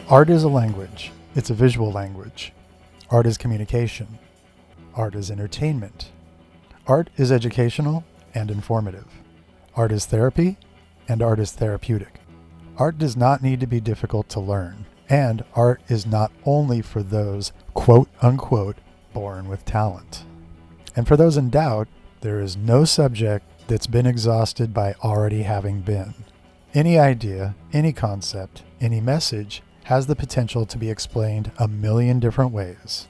Art is a language. It's a visual language. Art is communication. Art is entertainment. Art is educational and informative. Art is therapy, and art is therapeutic. Art does not need to be difficult to learn, and art is not only for those quote unquote born with talent. And for those in doubt, there is no subject that's been exhausted by already having been. Any idea, any concept, any message has the potential to be explained a million different ways.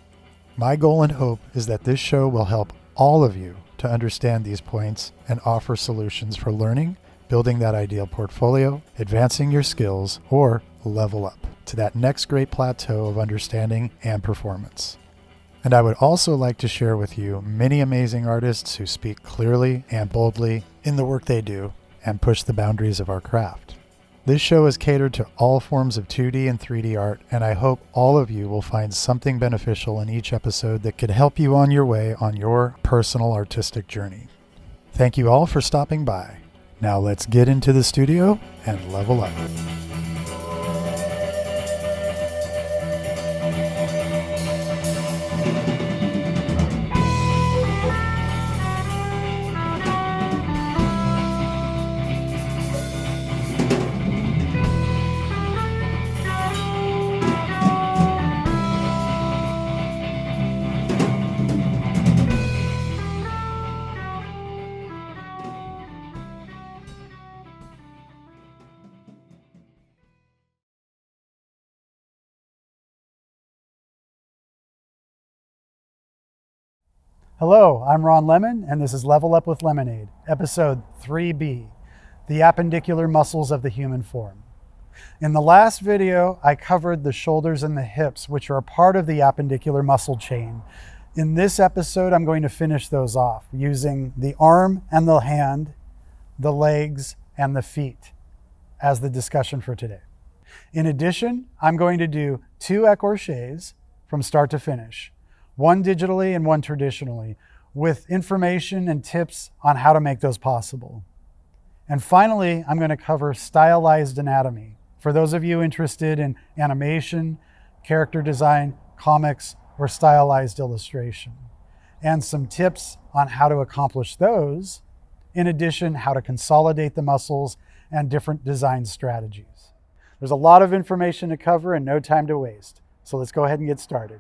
My goal and hope is that this show will help all of you to understand these points and offer solutions for learning, building that ideal portfolio, advancing your skills, or level up to that next great plateau of understanding and performance. And I would also like to share with you many amazing artists who speak clearly and boldly in the work they do and push the boundaries of our craft. This show is catered to all forms of 2D and 3D art, and I hope all of you will find something beneficial in each episode that could help you on your way on your personal artistic journey. Thank you all for stopping by. Now let's get into the studio and level up. Hello, I'm Ron Lemon, and this is Level Up with Lemonade, episode 3B, the appendicular muscles of the human form. In the last video, I covered the shoulders and the hips, which are a part of the appendicular muscle chain. In this episode, I'm going to finish those off using the arm and the hand, the legs, and the feet as the discussion for today. In addition, I'm going to do 2 écorchés from start to finish. One digitally and one traditionally, with information and tips on how to make those possible. And finally, I'm going to cover stylized anatomy for those of you interested in animation, character design, comics, or stylized illustration, and some tips on how to accomplish those, in addition, how to consolidate the muscles and different design strategies. There's a lot of information to cover and no time to waste, so let's go ahead and get started.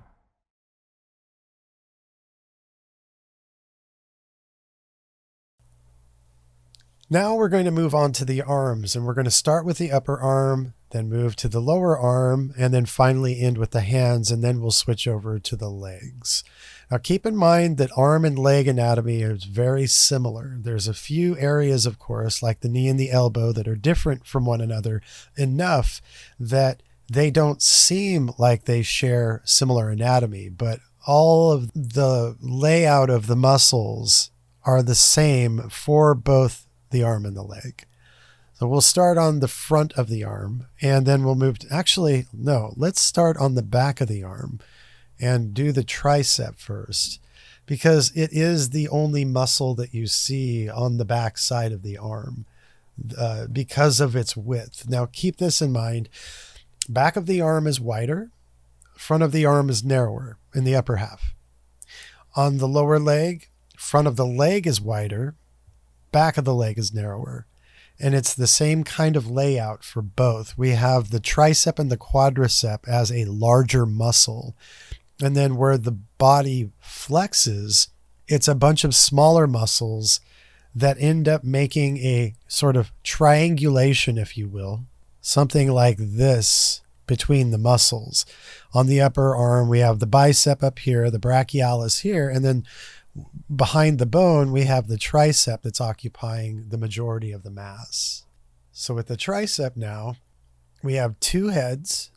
Now we're going to move on to the arms, and we're going to start with the upper arm, then move to the lower arm, and then finally end with the hands, and then we'll switch over to the legs. Now keep in mind that arm and leg anatomy is very similar. There's a few areas, of course, like the knee and the elbow, that are different from one another enough that they don't seem like they share similar anatomy, but all of the layout of the muscles are the same for both the arm and the leg. So we'll start on the front of the arm, and then we'll move to, let's start on the back of the arm and do the tricep first, because it is the only muscle that you see on the back side of the arm because of its width. Now keep this in mind. Back of the arm is wider, front of the arm is narrower in the upper half. On the lower leg, front of the leg is wider, back of the leg is narrower, and it's the same kind of layout for both. We have the tricep and the quadricep as a larger muscle, and then where the body flexes, it's a bunch of smaller muscles that end up making a sort of triangulation, if you will, something like this between the muscles. On the upper arm, we have the bicep up here, the brachialis here, and then behind the bone, we have the tricep that's occupying the majority of the mass. So with the tricep now, we have 2 heads.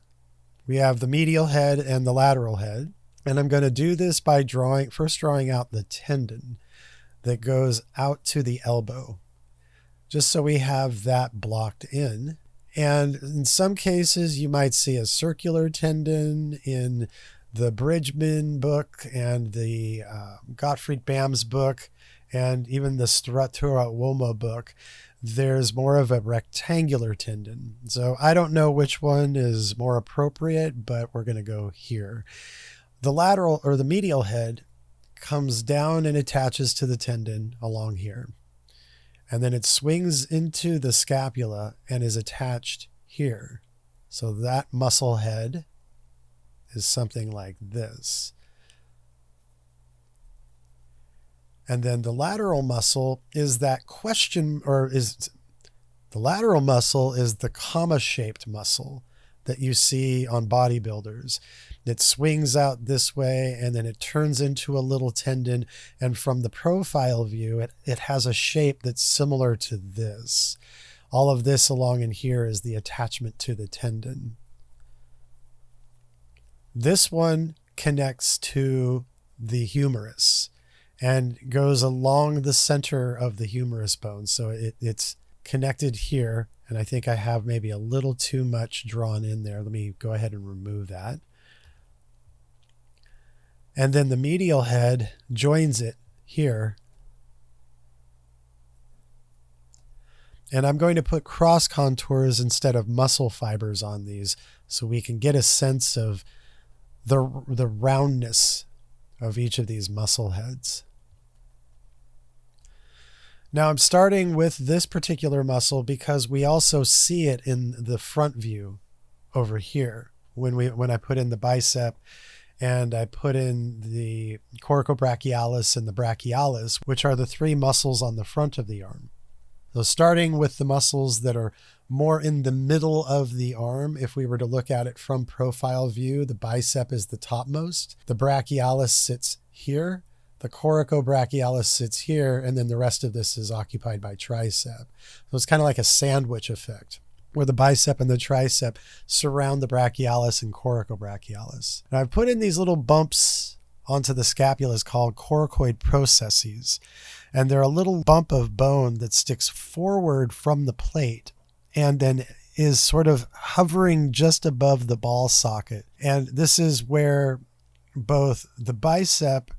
We have the medial head and the lateral head. And I'm going to do this by first drawing out the tendon that goes out to the elbow, just so we have that blocked in. And in some cases, you might see a circular tendon in the Bridgman book and the Gottfried Bam's book, and even the Stratura Uomo book. there's more of a rectangular tendon. So I don't know which one is more appropriate, but we're going to go here. The lateral or the medial head comes down and attaches to the tendon along here. And then it swings into the scapula and is attached here. So that muscle head is something like this. And then the lateral muscle is that the lateral muscle is the comma-shaped muscle that you see on bodybuilders. It swings out this way and then it turns into a little tendon. And from the profile view, it has a shape that's similar to this. All of this along in here is the attachment to the tendon. This one connects to the humerus and goes along the center of the humerus bone. So it's connected here. And I think I have maybe a little too much drawn in there. Let me go ahead and remove that. And then the medial head joins it here. And I'm going to put cross contours instead of muscle fibers on these so we can get a sense of the roundness of each of these muscle heads. Now I'm starting with this particular muscle because we also see it in the front view over here when I put in the bicep and I put in the coracobrachialis and the brachialis, which are the three muscles on the front of the arm. So starting with the muscles that are more in the middle of the arm, if we were to look at it from profile view, the bicep is the topmost, the brachialis sits here, the coracobrachialis sits here, and then the rest of this is occupied by tricep. So it's kind of like a sandwich effect, where the bicep and the tricep surround the brachialis and coracobrachialis. And I've put in these little bumps onto the scapulas called coracoid processes. And they're a little bump of bone that sticks forward from the plate and then is sort of hovering just above the ball socket. And this is where both the bicep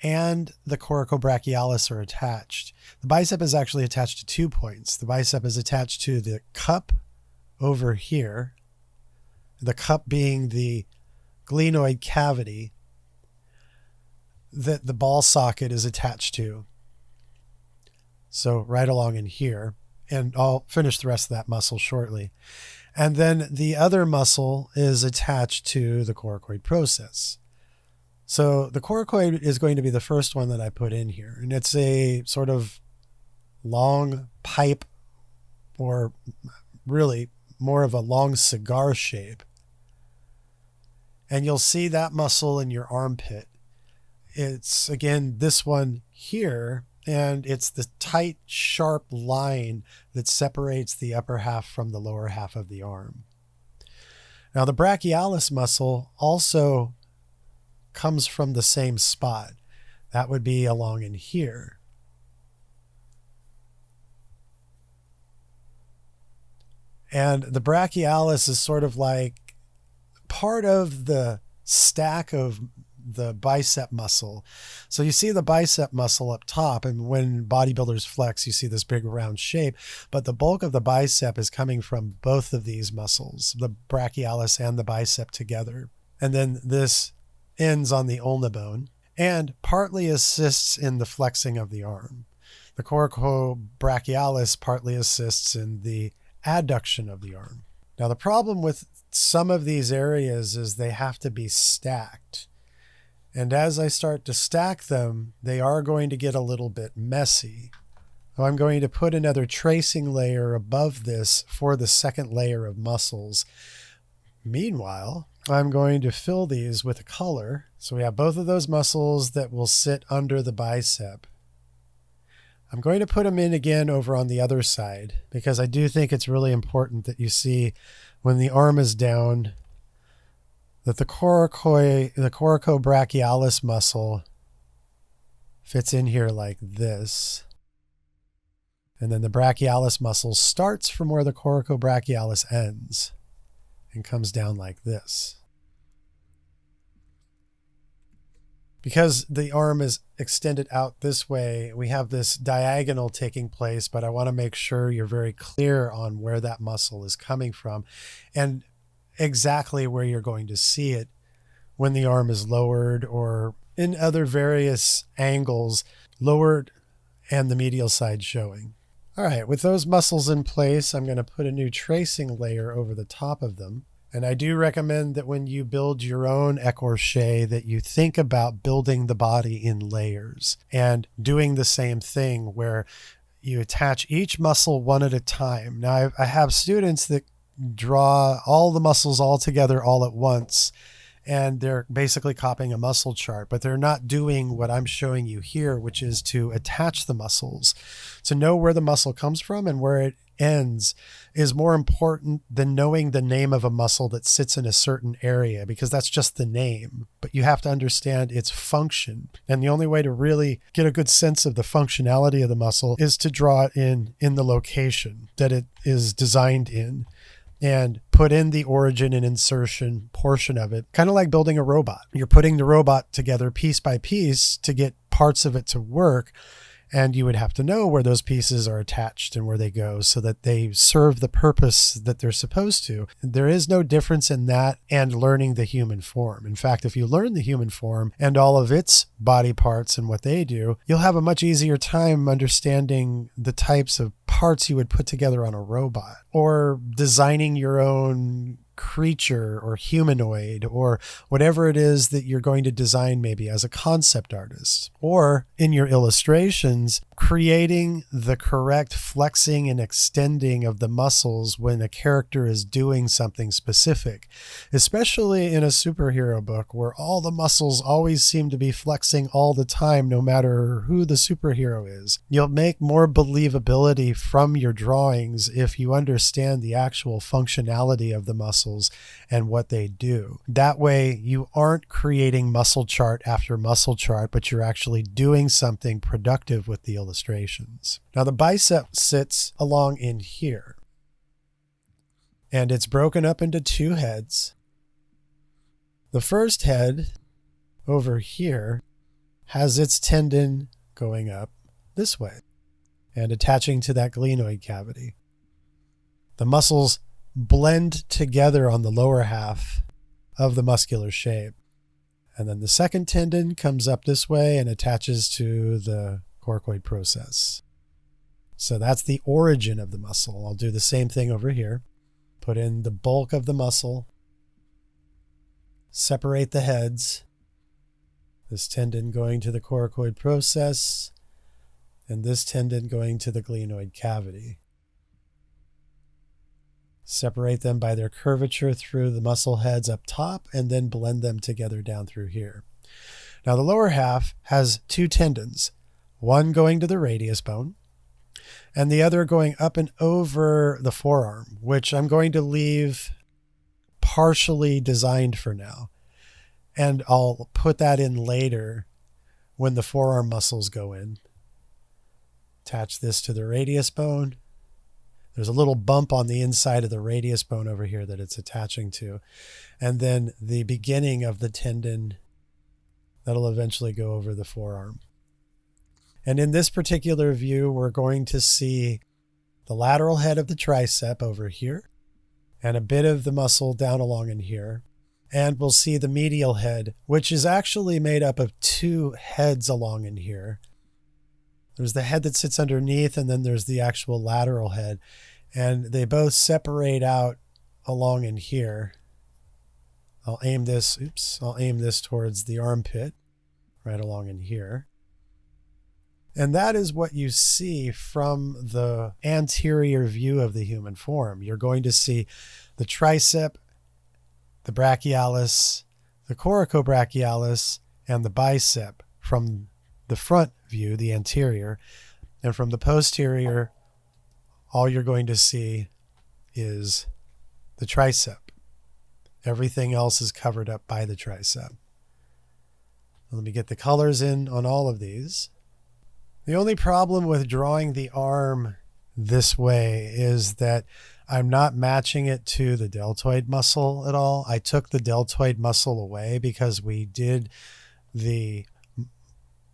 and the coracobrachialis are attached. The bicep is actually attached to 2 points. The bicep is attached to the cup over here, the cup being the glenoid cavity that the ball socket is attached to. So right along in here, and I'll finish the rest of that muscle shortly. And then the other muscle is attached to the coracoid process. So the coracoid is going to be the first one that I put in here. And it's a sort of long pipe, or really more of a long cigar shape. And you'll see that muscle in your armpit. It's, again, this one here, and it's the tight, sharp line that separates the upper half from the lower half of the arm. Now, the brachialis muscle also comes from the same spot. That would be along in here. And the brachialis is sort of like part of the stack of the bicep muscle. So you see the bicep muscle up top, and when bodybuilders flex, you see this big round shape, but the bulk of the bicep is coming from both of these muscles, the brachialis and the bicep together. And then this ends on the ulna bone and partly assists in the flexing of the arm. The coracobrachialis partly assists in the adduction of the arm. Now, the problem with some of these areas is they have to be stacked. And as I start to stack them, they are going to get a little bit messy. So I'm going to put another tracing layer above this for the second layer of muscles. Meanwhile, I'm going to fill these with a color. So we have both of those muscles that will sit under the bicep. I'm going to put them in again over on the other side because I do think it's really important that you see when the arm is down that the coracobrachialis muscle fits in here like this. And then the brachialis muscle starts from where the coracobrachialis ends and comes down like this. Because the arm is extended out this way, we have this diagonal taking place, but I want to make sure you're very clear on where that muscle is coming from and exactly where you're going to see it when the arm is lowered or in other various angles, lowered and the medial side showing. All right, with those muscles in place, I'm going to put a new tracing layer over the top of them. And I do recommend that when you build your own Ecorche that you think about building the body in layers and doing the same thing where you attach each muscle one at a time. Now, I have students that draw all the muscles all together all at once, and they're basically copying a muscle chart, but they're not doing what I'm showing you here, which is to attach the muscles. To know where the muscle comes from and where it ends is more important than knowing the name of a muscle that sits in a certain area, because that's just the name, but you have to understand its function. And the only way to really get a good sense of the functionality of the muscle is to draw it in the location that it is designed in, and put in the origin and insertion portion of it, kind of like building a robot. You're putting the robot together piece by piece to get parts of it to work, and you would have to know where those pieces are attached and where they go so that they serve the purpose that they're supposed to. There is no difference in that and learning the human form. In fact, if you learn the human form and all of its body parts and what they do, you'll have a much easier time understanding the types of parts you would put together on a robot, or designing your own creature or humanoid or whatever it is that you're going to design, maybe as a concept artist, or in your illustrations, creating the correct flexing and extending of the muscles when a character is doing something specific, especially in a superhero book where all the muscles always seem to be flexing all the time, no matter who the superhero is. You'll make more believability from your drawings if you understand the actual functionality of the muscles and what they do. That way you aren't creating muscle chart after muscle chart, but you're actually doing something productive with the illustrations. Now the bicep sits along in here, and it's broken up into two heads. The first head over here has its tendon going up this way and attaching to that glenoid cavity. The muscles blend together on the lower half of the muscular shape. And then the second tendon comes up this way and attaches to the coracoid process. So that's the origin of the muscle. I'll do the same thing over here. Put in the bulk of the muscle. Separate the heads. This tendon going to the coracoid process, and this tendon going to the glenoid cavity. Separate them by their curvature through the muscle heads up top, and then blend them together down through here. Now the lower half has two tendons, one going to the radius bone and the other going up and over the forearm, which I'm going to leave partially designed for now. And I'll put that in later when the forearm muscles go in. Attach this to the radius bone. There's a little bump on the inside of the radius bone over here that it's attaching to. And then the beginning of the tendon that'll eventually go over the forearm. And in this particular view, we're going to see the lateral head of the tricep over here and a bit of the muscle down along in here. And we'll see the medial head, which is actually made up of two heads along in here. There's the head that sits underneath, and then there's the actual lateral head. And they both separate out along in here. I'll aim this towards the armpit, right along in here. And that is what you see from the anterior view of the human form. You're going to see the tricep, the brachialis, the coracobrachialis, and the bicep from the front view, the anterior. And from the posterior, all you're going to see is the tricep. Everything else is covered up by the tricep. Let me get the colors in on all of these. The only problem with drawing the arm this way is that I'm not matching it to the deltoid muscle at all. I took the deltoid muscle away because we did the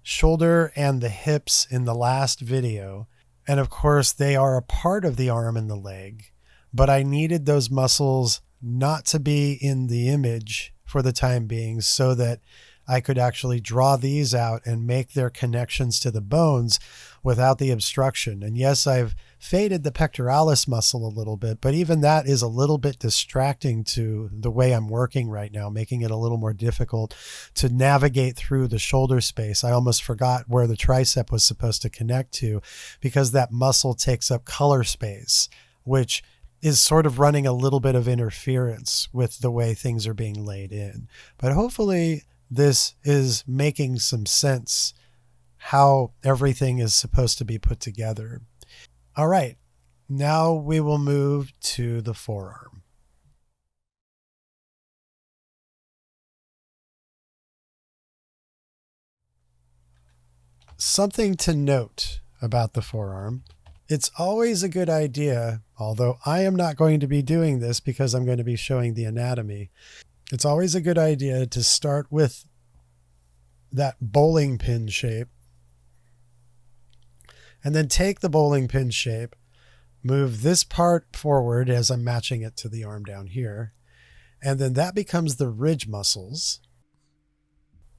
shoulder and the hips in the last video. And of course, they are a part of the arm and the leg, but I needed those muscles not to be in the image for the time being so that I could actually draw these out and make their connections to the bones without the obstruction. And yes, I've faded the pectoralis muscle a little bit, but even that is a little bit distracting to the way I'm working right now, making it a little more difficult to navigate through the shoulder space. I almost forgot where the tricep was supposed to connect to because that muscle takes up color space, which is sort of running a little bit of interference with the way things are being laid in. But hopefully this is making some sense how everything is supposed to be put together. All right, now we will move to the forearm. Something to note about the forearm. It's always a good idea, although I am not going to be doing this because I'm going to be showing the anatomy. It's always a good idea to start with that bowling pin shape and then take the bowling pin shape, move this part forward as I'm matching it to the arm down here, and then that becomes the ridge muscles.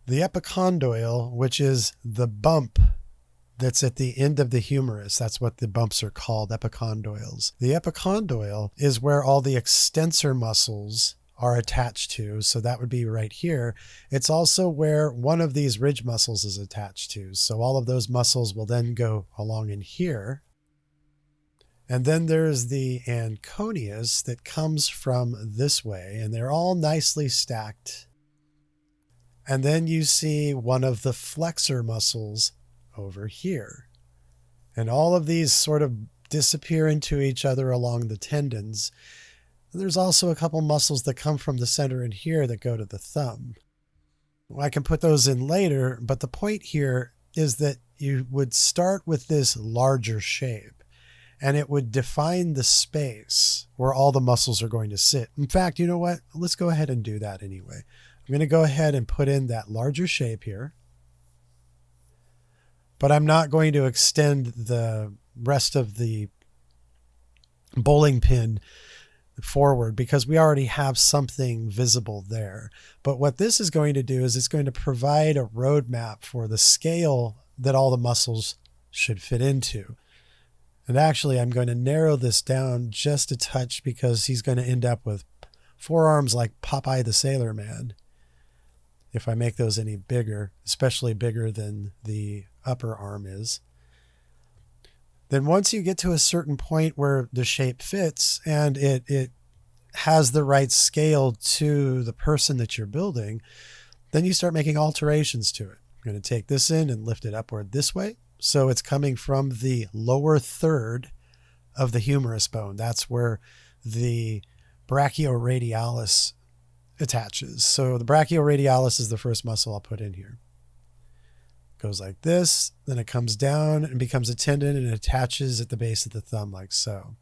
The epicondyle, which is the bump that's at the end of the humerus. That's what the bumps are called, epicondyles. The epicondyle is where all the extensor muscles are attached to. So that would be right here. It's also where one of these ridge muscles is attached to. So all of those muscles will then go along in here. And then there's the anconeus that comes from this way, and they're all nicely stacked. And then you see one of the flexor muscles over here. And all of these sort of disappear into each other along the tendons. There's also a couple muscles that come from the center in here that go to the thumb. I can put those in later, but the point here is that you would start with this larger shape, and it would define the space where all the muscles are going to sit. In fact, you know what? Let's go ahead and do that anyway. I'm going to go ahead and put in that larger shape here, but I'm not going to extend the rest of the bowling pin forward because we already have something visible there. But what this is going to do is it's going to provide a roadmap for the scale that all the muscles should fit into. And actually, I'm going to narrow this down just a touch because he's going to end up with forearms like Popeye the Sailor Man if I make those any bigger, especially bigger than the upper arm is. Then once you get to a certain point where the shape fits and it has the right scale to the person that you're building, then you start making alterations to it. I'm going to take this in and lift it upward this way. So it's coming from the lower third of the humerus bone. That's where the brachioradialis attaches. So the brachioradialis is the first muscle I'll put in here. Goes like this, then it comes down and becomes a tendon and it attaches at the base of the thumb like so.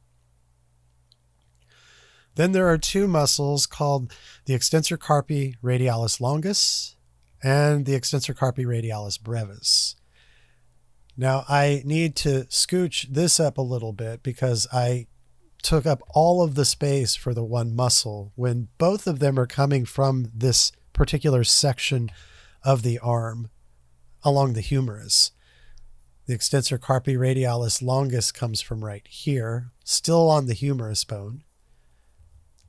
Then there are two muscles called the extensor carpi radialis longus and the extensor carpi radialis brevis. Now I need to scooch this up a little bit because I took up all of the space for the one muscle when both of them are coming from this particular section of the arm along the humerus. The extensor carpi radialis longus comes from right here, still on the humerus bone.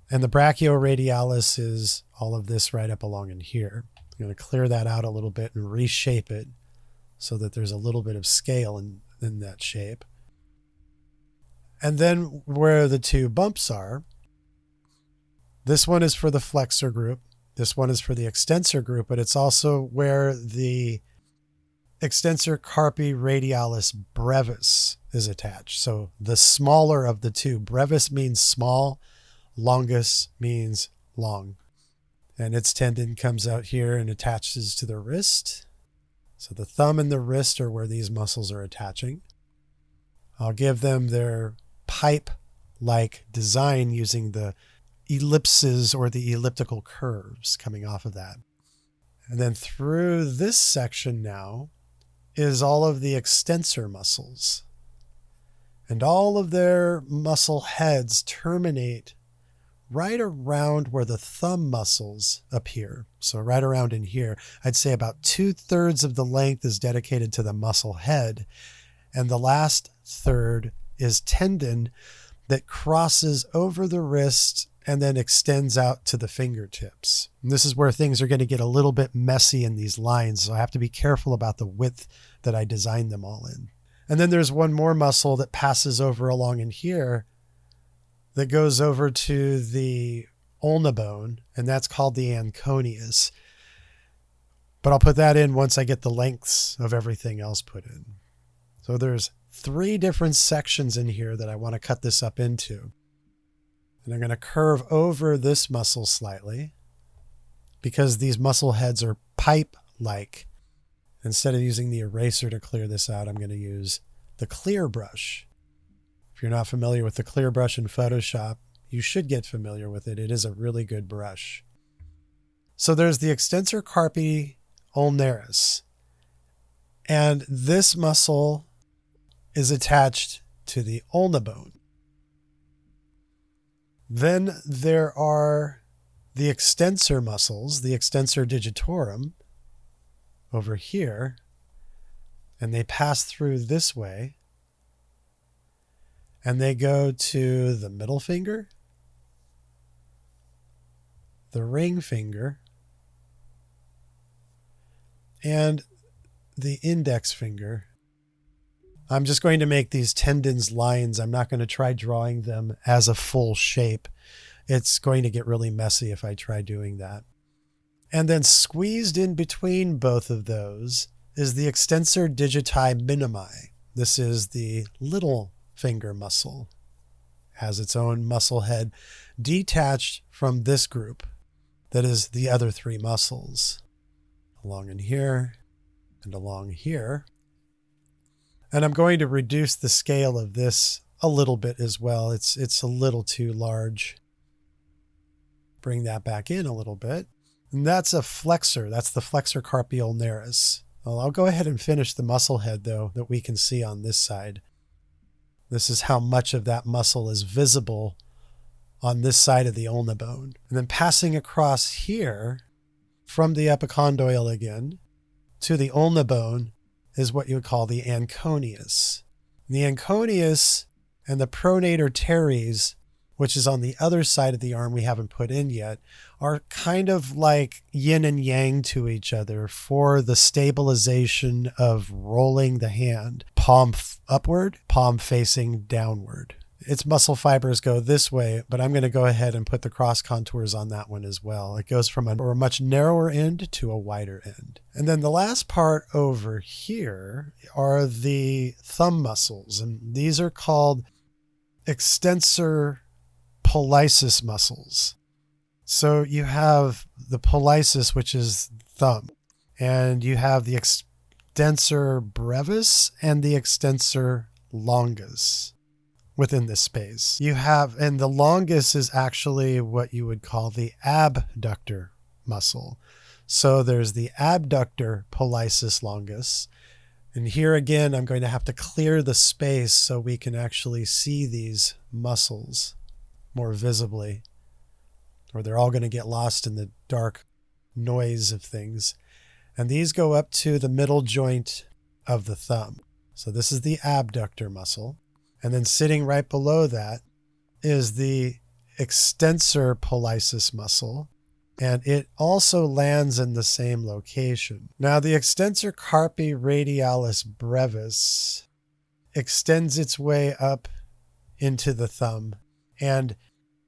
And the brachioradialis is all of this right up along in here. I'm going to clear that out a little bit and reshape it so that there's a little bit of scale in that shape. And then where the two bumps are, this one is for the flexor group. This one is for the extensor group, but it's also where the extensor carpi radialis brevis is attached. So the smaller of the two. Brevis means small, longus means long. And its tendon comes out here and attaches to the wrist. So the thumb and the wrist are where these muscles are attaching. I'll give them their pipe-like design using the ellipses or the elliptical curves coming off of that. And then through this section now, is all of the extensor muscles. And all of their muscle heads terminate right around where the thumb muscles appear. So right around in here, I'd say about 2/3 of the length is dedicated to the muscle head. And the last third is tendon that crosses over the wrist and then extends out to the fingertips. And this is where things are going to get a little bit messy in these lines. So I have to be careful about the width that I designed them all in. And then there's one more muscle that passes over along in here that goes over to the ulna bone, and that's called the anconeus. But I'll put that in once I get the lengths of everything else put in. So there's 3 different sections in here that I want to cut this up into. And I'm going to curve over this muscle slightly because these muscle heads are pipe-like. Instead of using the eraser to clear this out, I'm going to use the clear brush. If you're not familiar with the clear brush in Photoshop, you should get familiar with it. It is a really good brush. So there's the extensor carpi ulnaris. And this muscle is attached to the ulna bone. Then there are the extensor muscles, the extensor digitorum, over here, and they pass through this way, and they go to the middle finger, the ring finger, and the index finger. I'm just going to make these tendons lines. I'm not going to try drawing them as a full shape. It's going to get really messy if I try doing that. And then squeezed in between both of those is the extensor digiti minimi. This is the little finger muscle. Has its own muscle head detached from this group that is the other 3 muscles. Along in here and along here. And I'm going to reduce the scale of this a little bit as well. It's a little too large. Bring that back in a little bit. And that's a flexor. That's the flexor carpi ulnaris. Well, I'll go ahead and finish the muscle head, though, that we can see on this side. This is how much of that muscle is visible on this side of the ulna bone. And then passing across here from the epicondyle again to the ulna bone is what you would call the anconeus. The anconeus and the pronator teres, which is on the other side of the arm we haven't put in yet, are kind of like yin and yang to each other for the stabilization of rolling the hand. Palm upward, palm facing downward. Its muscle fibers go this way, but I'm going to go ahead and put the cross contours on that one as well. It goes from a much narrower end to a wider end. And then the last part over here are the thumb muscles, and these are called extensor pollicis muscles. So you have the pollicis, which is thumb, and you have the extensor brevis and the extensor longus within this space. You have, and the longus is actually what you would call the abductor muscle. So there's the abductor pollicis longus. And here again, I'm going to have to clear the space so we can actually see these muscles more visibly, or they're all going to get lost in the dark noise of things. And these go up to the middle joint of the thumb. So this is the abductor muscle. And then sitting right below that is the extensor pollicis muscle. And it also lands in the same location. Now the extensor carpi radialis brevis extends its way up into the thumb. And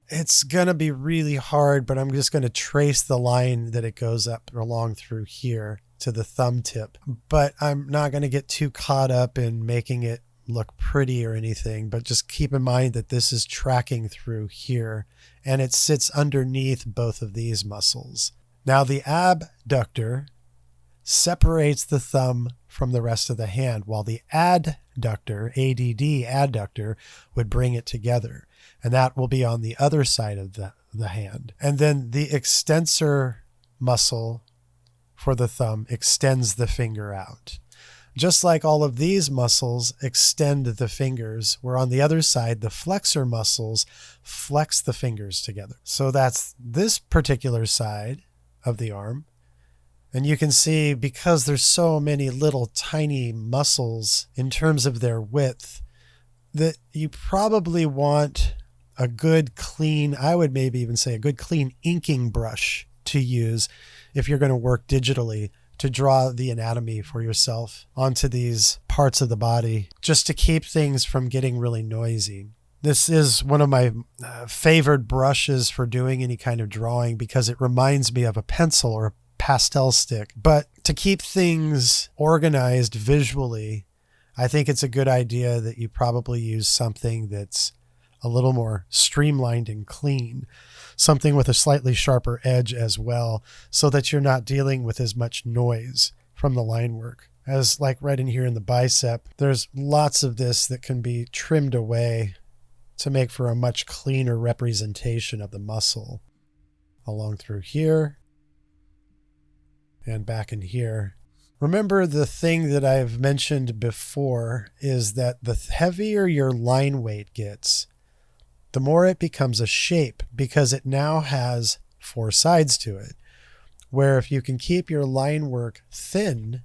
it's going to be really hard, but I'm just going to trace the line that it goes up along through here to the thumb tip. But I'm not going to get too caught up in making it look pretty or anything, but just keep in mind that this is tracking through here and it sits underneath both of these muscles. Now the abductor separates the thumb from the rest of the hand, while the adductor, ADD, adductor, would bring it together. And that will be on the other side of the hand. And then the extensor muscle for the thumb extends the finger out. just like all of these muscles extend the fingers, where on the other side, the flexor muscles flex the fingers together. So that's this particular side of the arm. And you can see, because there's so many little tiny muscles in terms of their width, that you probably want a good clean, I would maybe even say a good clean inking brush to use if you're going to work digitally to draw the anatomy for yourself onto these parts of the body, just to keep things from getting really noisy. This is one of my favored brushes for doing any kind of drawing because it reminds me of a pencil or a pastel stick. But to keep things organized visually, I think it's a good idea that you probably use something that's a little more streamlined and clean, something with a slightly sharper edge as well, so that you're not dealing with as much noise from the line work. As like right in here in the bicep, there's lots of this that can be trimmed away to make for a much cleaner representation of the muscle. Along through here and back in here. Remember, the thing that I've mentioned before is that the heavier your line weight gets, the more it becomes a shape, because it now has 4 sides to it. Where if you can keep your line work thin,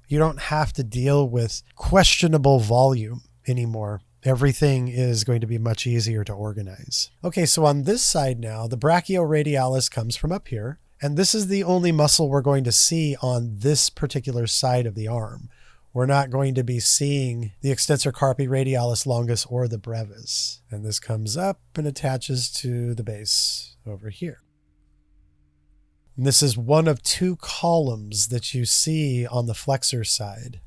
you don't have to deal with questionable volume anymore. Everything is going to be much easier to organize. Okay, so on this side now, the brachioradialis comes from up here, and this is the only muscle we're going to see on this particular side of the arm. We're not going to be seeing the extensor carpi radialis longus or the brevis. And this comes up and attaches to the base over here. And this is one of 2 columns that you see on the flexor side.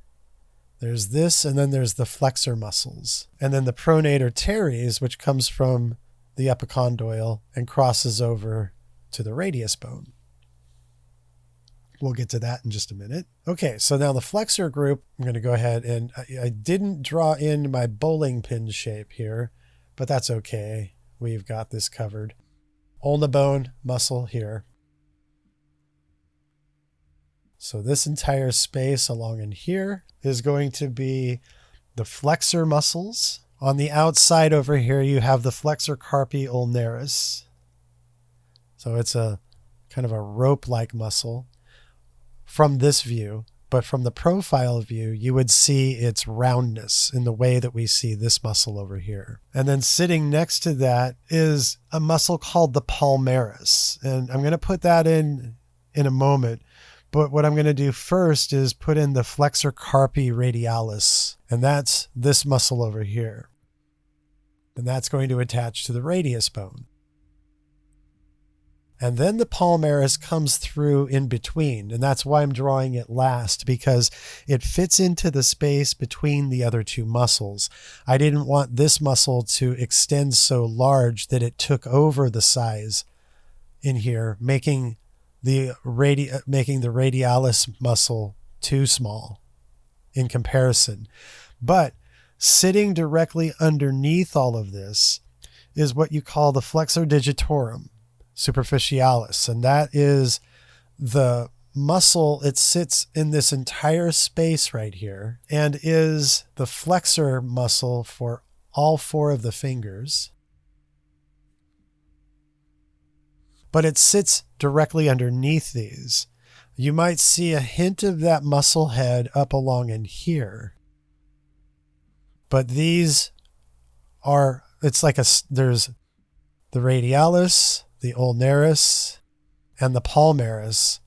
There's this, and then there's the flexor muscles. And then the pronator teres, which comes from the epicondyle and crosses over to the radius bone. We'll get to that in just a minute. Okay, so now the flexor group, I'm going to go ahead and I didn't draw in my bowling pin shape here, but that's okay. We've got this covered. Ulna bone muscle here. So this entire space along in here is going to be the flexor muscles. On the outside over here, you have the flexor carpi ulnaris. So it's a kind of a rope-like muscle from this view, but from the profile view, you would see its roundness in the way that we see this muscle over here. And then sitting next to that is a muscle called the palmaris. And I'm going to put that in a moment. But what I'm going to do first is put in the flexor carpi radialis, and that's this muscle over here. And that's going to attach to the radius bone. And then the palmaris comes through in between, and that's why I'm drawing it last, because it fits into the space between the other 2 muscles. I didn't want this muscle to extend so large that it took over the size in here, making the radialis muscle too small in comparison. But sitting directly underneath all of this is what you call the flexor digitorum superficialis, and that is the muscle. It sits in this entire space right here and is the flexor muscle for all 4 of the fingers. But it sits directly underneath these. You might see a hint of that muscle head up along in here. But these are, it's like there's the radialis, the ulnaris, and the palmaris,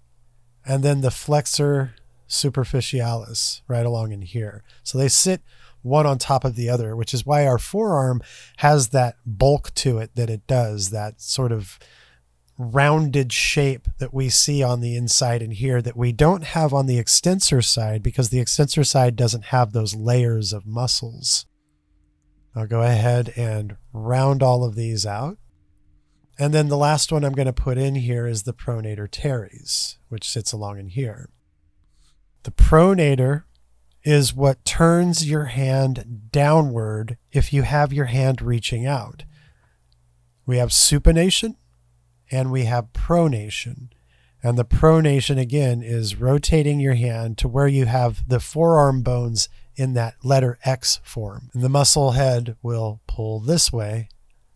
and then the flexor superficialis right along in here. So they sit one on top of the other, which is why our forearm has that bulk to it that it does, that sort of rounded shape that we see on the inside in here that we don't have on the extensor side, because the extensor side doesn't have those layers of muscles. I'll go ahead and round all of these out. And then the last one I'm going to put in here is the pronator teres, which sits along in here. The pronator is what turns your hand downward if you have your hand reaching out. We have supination and we have pronation. And the pronation, again, is rotating your hand to where you have the forearm bones in that letter X form. And the muscle head will pull this way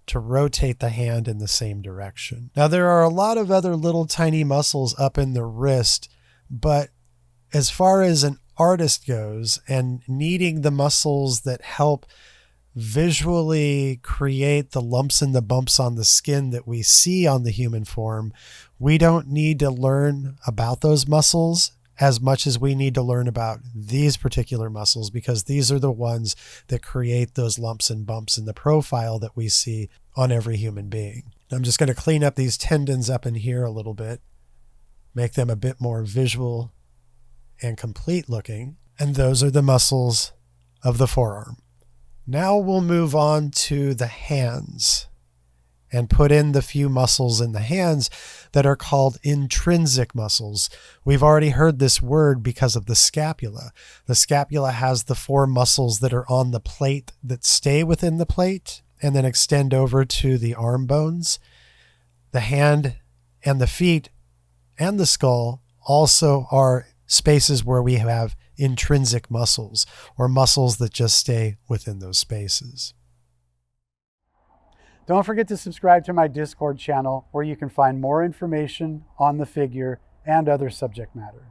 to rotate the hand in the same direction. Now, there are a lot of other little tiny muscles up in the wrist, but as far as an artist goes and needing the muscles that help visually create the lumps and the bumps on the skin that we see on the human form, we don't need to learn about those muscles as much as we need to learn about these particular muscles, because these are the ones that create those lumps and bumps in the profile that we see on every human being. I'm just going to clean up these tendons up in here a little bit, make them a bit more visual and complete looking. And those are the muscles of the forearm. Now we'll move on to the hands and put in the few muscles in the hands that are called intrinsic muscles. We've already heard this word because of the scapula. The scapula has the 4 muscles that are on the plate that stay within the plate and then extend over to the arm bones. The hand and the feet and the skull also are spaces where we have intrinsic muscles, or muscles that just stay within those spaces. Don't forget to subscribe to my Discord channel, where you can find more information on the figure and other subject matter,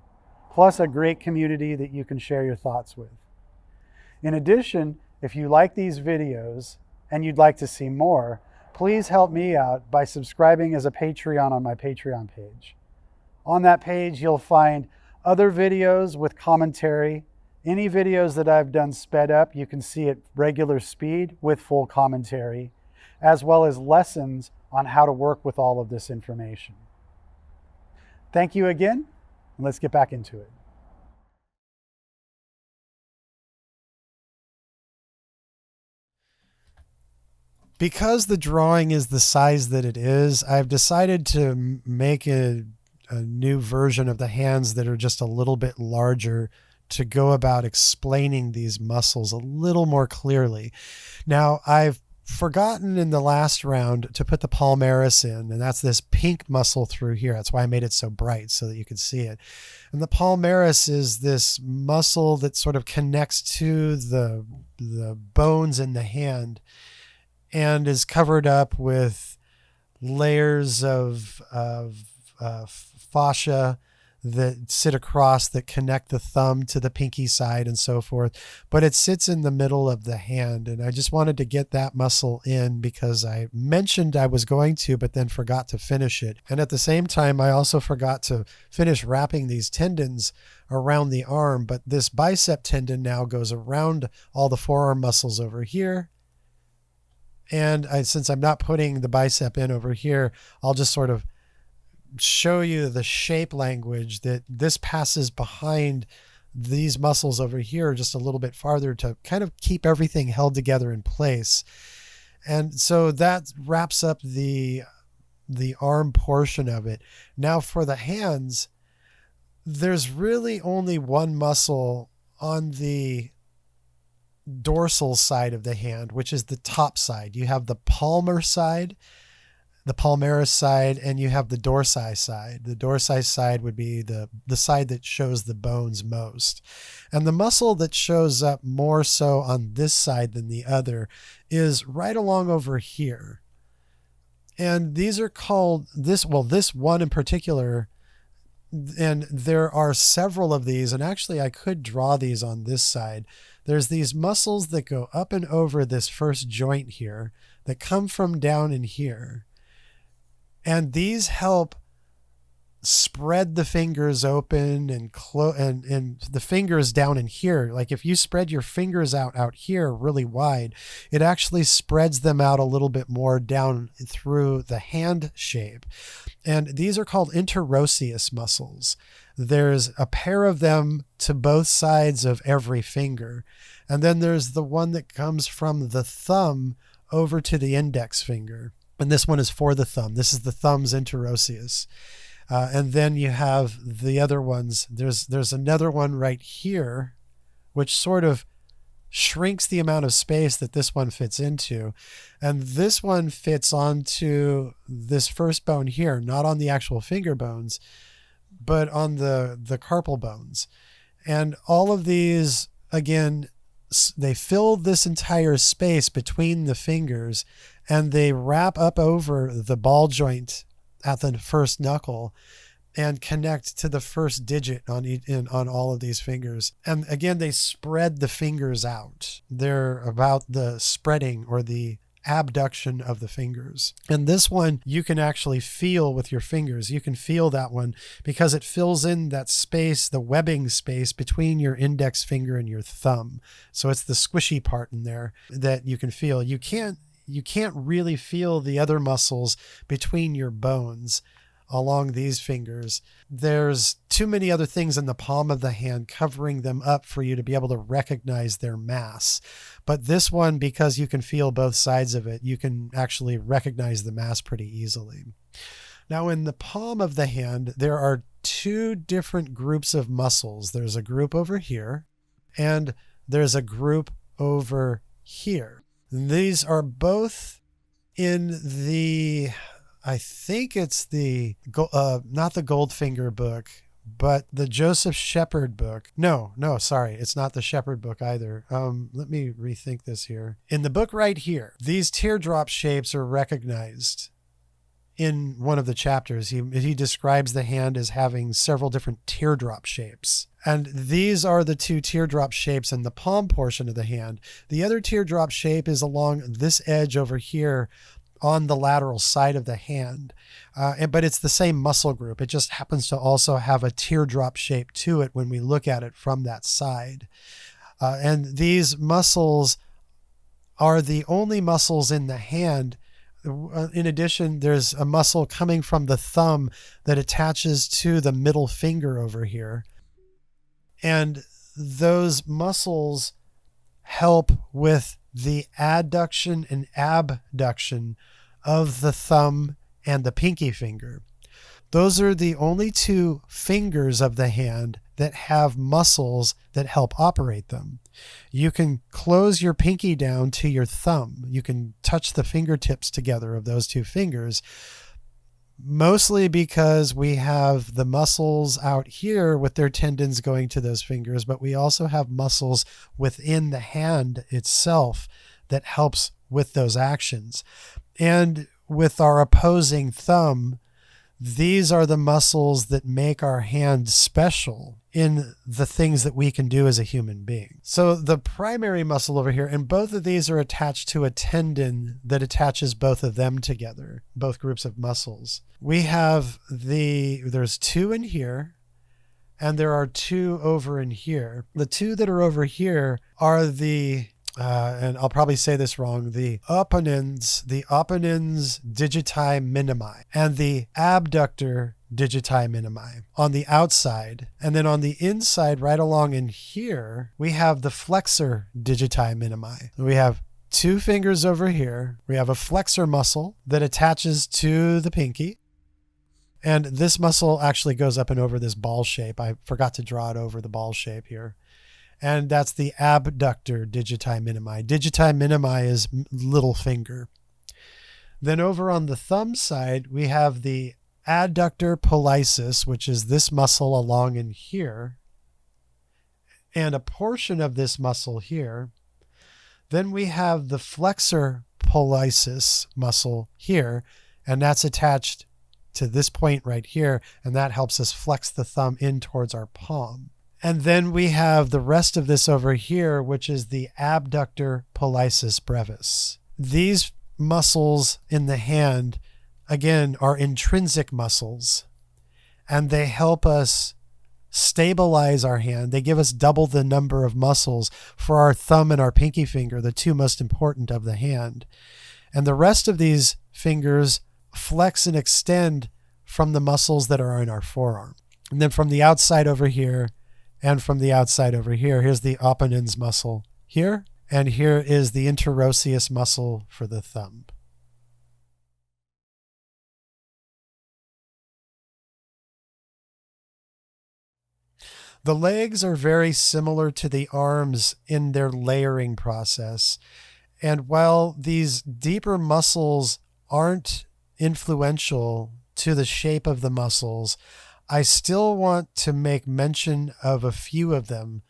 plus a great community that you can share your thoughts with. In addition, if you like these videos and you'd like to see more, please help me out by subscribing as a Patreon on my Patreon page. On that page, you'll find other videos with commentary. Any videos that I've done sped up, you can see at regular speed with full commentary, as well as lessons on how to work with all of this information. Thank you again, and let's get back into it. Because the drawing is the size that it is, I've decided to make a new version of the hands that are just a little bit larger to go about explaining these muscles a little more clearly. Now, I've forgotten in the last round to put the palmaris in, and that's this pink muscle through here. That's why I made it so bright, so that you could see it. And the palmaris is this muscle that sort of connects to the bones in the hand and is covered up with layers of fascia that sit across that connect the thumb to the pinky side and so forth, but it sits in the middle of the hand. And I just wanted to get that muscle in because I mentioned I was going to, but then forgot to finish it. And at the same time, I also forgot to finish wrapping these tendons around the arm, but this bicep tendon now goes around all the forearm muscles over here. And since I'm not putting the bicep in over here, I'll just sort of show you the shape language that this passes behind these muscles over here just a little bit farther to kind of keep everything held together in place. And so that wraps up the arm portion of it. Now for the hands, there's really only one muscle on the dorsal side of the hand, which is the top side. You have the palmar side, the palmaris side, and you have the dorsi side. The dorsi side would be the side that shows the bones most. And the muscle that shows up more so on this side than the other is right along over here. And these are called, this one in particular, and there are several of these, and actually I could draw these on this side. There's these muscles that go up and over this first joint here that come from down in here. And these help spread the fingers open and the fingers down in here. Like if you spread your fingers out here really wide, it actually spreads them out a little bit more down through the hand shape. And these are called interosseous muscles. There's a pair of them to both sides of every finger. And then there's the one that comes from the thumb over to the index finger. And this one is for the thumb. This is the thumb's interosseous. And then you have the other ones. There's another one right here, which sort of shrinks the amount of space that this one fits into. And this one fits onto this first bone here, not on the actual finger bones, but on the carpal bones. And all of these, again, they fill this entire space between the fingers, and they wrap up over the ball joint at the first knuckle and connect to the first digit on all of these fingers. And again, they spread the fingers out. They're about the spreading or the abduction of the fingers. And this one you can actually feel with your fingers. You can feel that one because it fills in that space, the webbing space between your index finger and your thumb. So it's the squishy part in there that you can feel. You can't really feel the other muscles between your bones along these fingers. There's too many other things in the palm of the hand covering them up for you to be able to recognize their mass. But this one, because you can feel both sides of it, you can actually recognize the mass pretty easily. Now, in the palm of the hand, there are two different groups of muscles. There's a group over here, and there's a group over here. And these are both in the, I think it's the, not the Goldfinger book, but the Joseph Shepard book. No, sorry. It's not the Shepard book either. Let me rethink this here. In the book right here, these teardrop shapes are recognized in one of the chapters. He describes the hand as having several different teardrop shapes. And these are the two teardrop shapes in the palm portion of the hand. The other teardrop shape is along this edge over here on the lateral side of the hand. But it's the same muscle group. It just happens to also have a teardrop shape to it when we look at it from that side. And these muscles are the only muscles in the hand. In addition, there's a muscle coming from the thumb that attaches to the middle finger over here. And those muscles help with the adduction and abduction of the thumb and the pinky finger. Those are the only two fingers of the hand that have muscles that help operate them. You can close your pinky down to your thumb. You can touch the fingertips together of those two fingers, mostly because we have the muscles out here with their tendons going to those fingers, but we also have muscles within the hand itself that helps with those actions. And with our opposing thumb, these are the muscles that make our hand special in the things that we can do as a human being. So the primary muscle over here, and both of these are attached to a tendon that attaches both of them together, both groups of muscles. We have there's two in here, and there are two over in here. The two that are over here are the and I'll probably say this wrong, the opponens digiti minimi and the abductor digiti minimi on the outside. And then on the inside, right along in here, we have the flexor digiti minimi. We have two fingers over here. We have a flexor muscle that attaches to the pinky. And this muscle actually goes up and over this ball shape. I forgot to draw it over the ball shape here. And that's the abductor digiti minimi. Digiti minimi is little finger. Then over on the thumb side, we have the adductor pollicis, which is this muscle along in here, and a portion of this muscle here. Then we have the flexor pollicis muscle here, and that's attached to this point right here, and that helps us flex the thumb in towards our palm. And then we have the rest of this over here, which is the abductor pollicis brevis. These muscles in the hand, again, are intrinsic muscles, and they help us stabilize our hand. They give us double the number of muscles for our thumb and our pinky finger, the two most important of the hand. And the rest of these fingers flex and extend from the muscles that are in our forearm. And then from the outside over here, and from the outside over here, here's the opponens muscle here, and here is the interosseous muscle for the thumb. The legs are very similar to the arms in their layering process. And while these deeper muscles aren't influential to the shape of the muscles, I still want to make mention of a few of them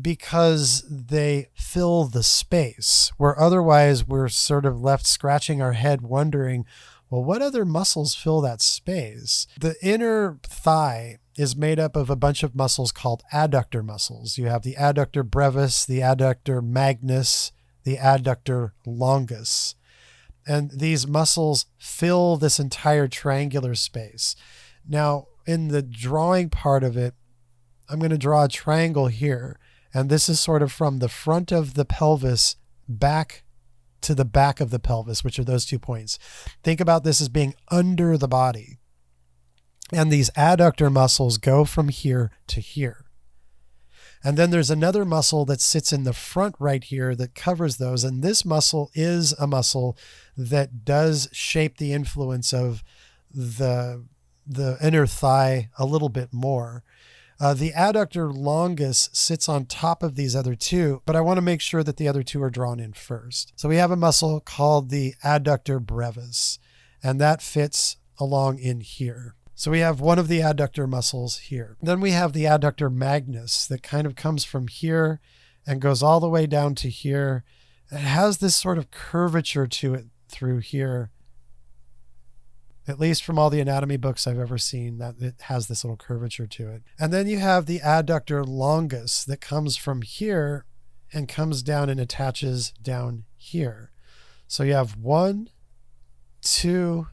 because they fill the space, where otherwise we're sort of left scratching our head wondering, well, what other muscles fill that space? The inner thigh is made up of a bunch of muscles called adductor muscles. You have the adductor brevis, the adductor magnus, the adductor longus. And these muscles fill this entire triangular space. Now, in the drawing part of it, I'm going to draw a triangle here. And this is sort of from the front of the pelvis back to the back of the pelvis, which are those 2 points. Think about this as being under the body. And these adductor muscles go from here to here. And then there's another muscle that sits in the front right here that covers those. And this muscle is a muscle that does shape the influence of the inner thigh a little bit more. The adductor longus sits on top of these other two, but I want to make sure that the other two are drawn in first. So we have a muscle called the adductor brevis, and that fits along in here. So we have one of the adductor muscles here. Then we have the adductor magnus that kind of comes from here and goes all the way down to here. It has this sort of curvature to it through here. At least from all the anatomy books I've ever seen, that it has this little curvature to it. And then you have the adductor longus that comes from here and comes down and attaches down here. So you have 1, 2,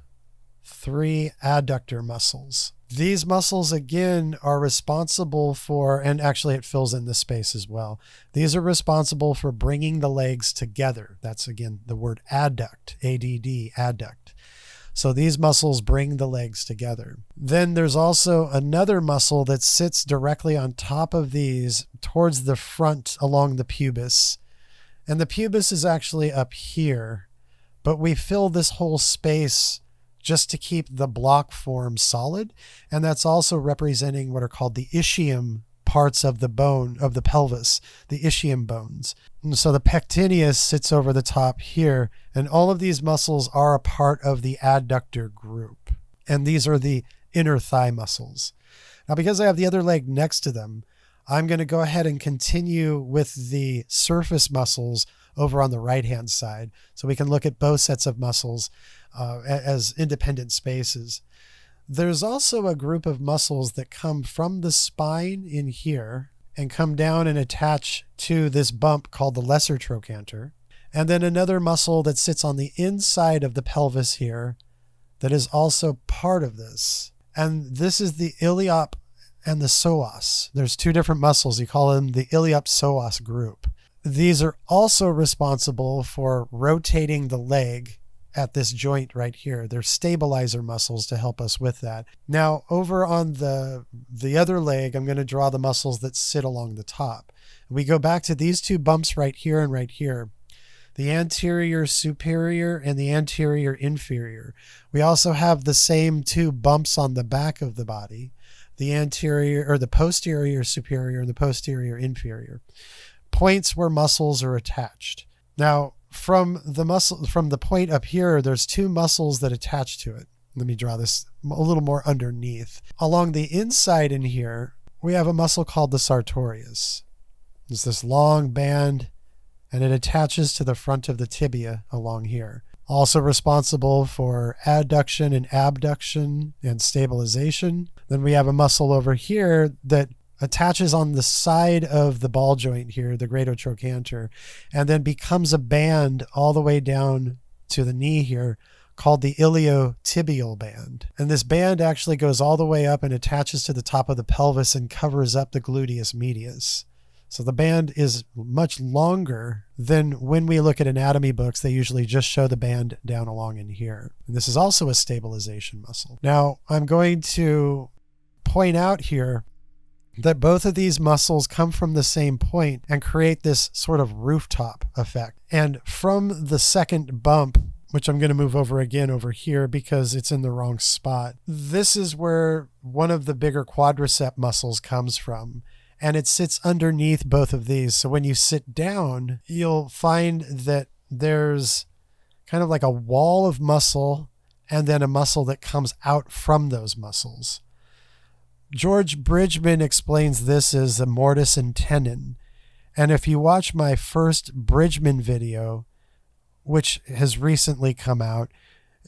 3 adductor muscles. These muscles, again, are responsible for, and actually it fills in the space as well. These are responsible for bringing the legs together. That's, again, the word adduct, A-D-D, adduct. So these muscles bring the legs together. Then there's also another muscle that sits directly on top of these towards the front along the pubis. And the pubis is actually up here, but we fill this whole space just to keep the block form solid. And that's also representing what are called the ischium parts of the bone of the pelvis, the ischium bones. And so the pectineus sits over the top here, and all of these muscles are a part of the adductor group. And these are the inner thigh muscles. Now, because I have the other leg next to them, I'm going to go ahead and continue with the surface muscles over on the right-hand side, so we can look at both sets of muscles as independent spaces. There's also a group of muscles that come from the spine in here and come down and attach to this bump called the lesser trochanter. And then another muscle that sits on the inside of the pelvis here that is also part of this. And this is the iliop and the psoas. There's 2 different muscles. You call them the iliop-psoas group. These are also responsible for rotating the leg at this joint right here. They're stabilizer muscles to help us with that. Now, over on the other leg, I'm going to draw the muscles that sit along the top. We go back to these 2 bumps right here and right here, the anterior superior and the anterior inferior. We also have the same 2 bumps on the back of the body, the anterior or the posterior superior and the posterior inferior, points where muscles are attached. Now, from the point up here, there's 2 muscles that attach to it. Let me draw this a little more underneath. Along the inside in here, we have a muscle called the sartorius. It's this long band, and it attaches to the front of the tibia along here. Also responsible for adduction and abduction and stabilization. Then we have a muscle over here that attaches on the side of the ball joint here, the greatotrochanter, and then becomes a band all the way down to the knee here called the iliotibial band. And this band actually goes all the way up and attaches to the top of the pelvis and covers up the gluteus medius. So the band is much longer than when we look at anatomy books. They usually just show the band down along in here. And this is also a stabilization muscle. Now, I'm going to point out here that both of these muscles come from the same point and create this sort of rooftop effect. And from the second bump, which I'm going to move over again over here because it's in the wrong spot, this is where one of the bigger quadricep muscles comes from. And it sits underneath both of these. So when you sit down, you'll find that there's kind of like a wall of muscle and then a muscle that comes out from those muscles. George Bridgman explains this as a mortise and tenon. And if you watch my first Bridgman video, which has recently come out,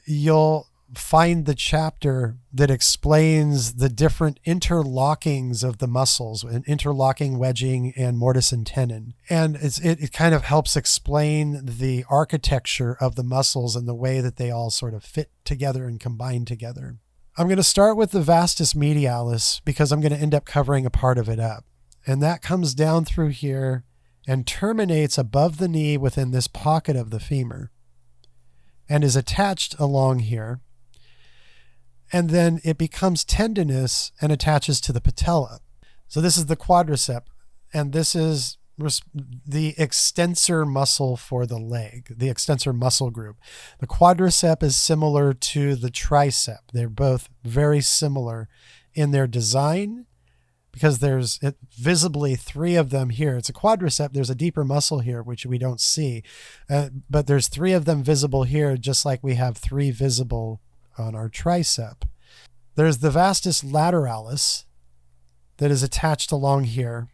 you'll find the chapter that explains the different interlockings of the muscles, and interlocking, wedging, and mortise and tenon. And it kind of helps explain the architecture of the muscles and the way that they all sort of fit together and combine together. I'm going to start with the vastus medialis because I'm going to end up covering a part of it up. And that comes down through here and terminates above the knee within this pocket of the femur and is attached along here. And then it becomes tendinous and attaches to the patella. So this is the quadricep, and this is the extensor muscle for the leg, the extensor muscle group. The quadricep is similar to the tricep. They're both very similar in their design because there's visibly three of them here. It's a quadricep. There's a deeper muscle here, which we don't see, but there's three of them visible here, just like we have three visible on our tricep. There's the vastus lateralis that is attached along here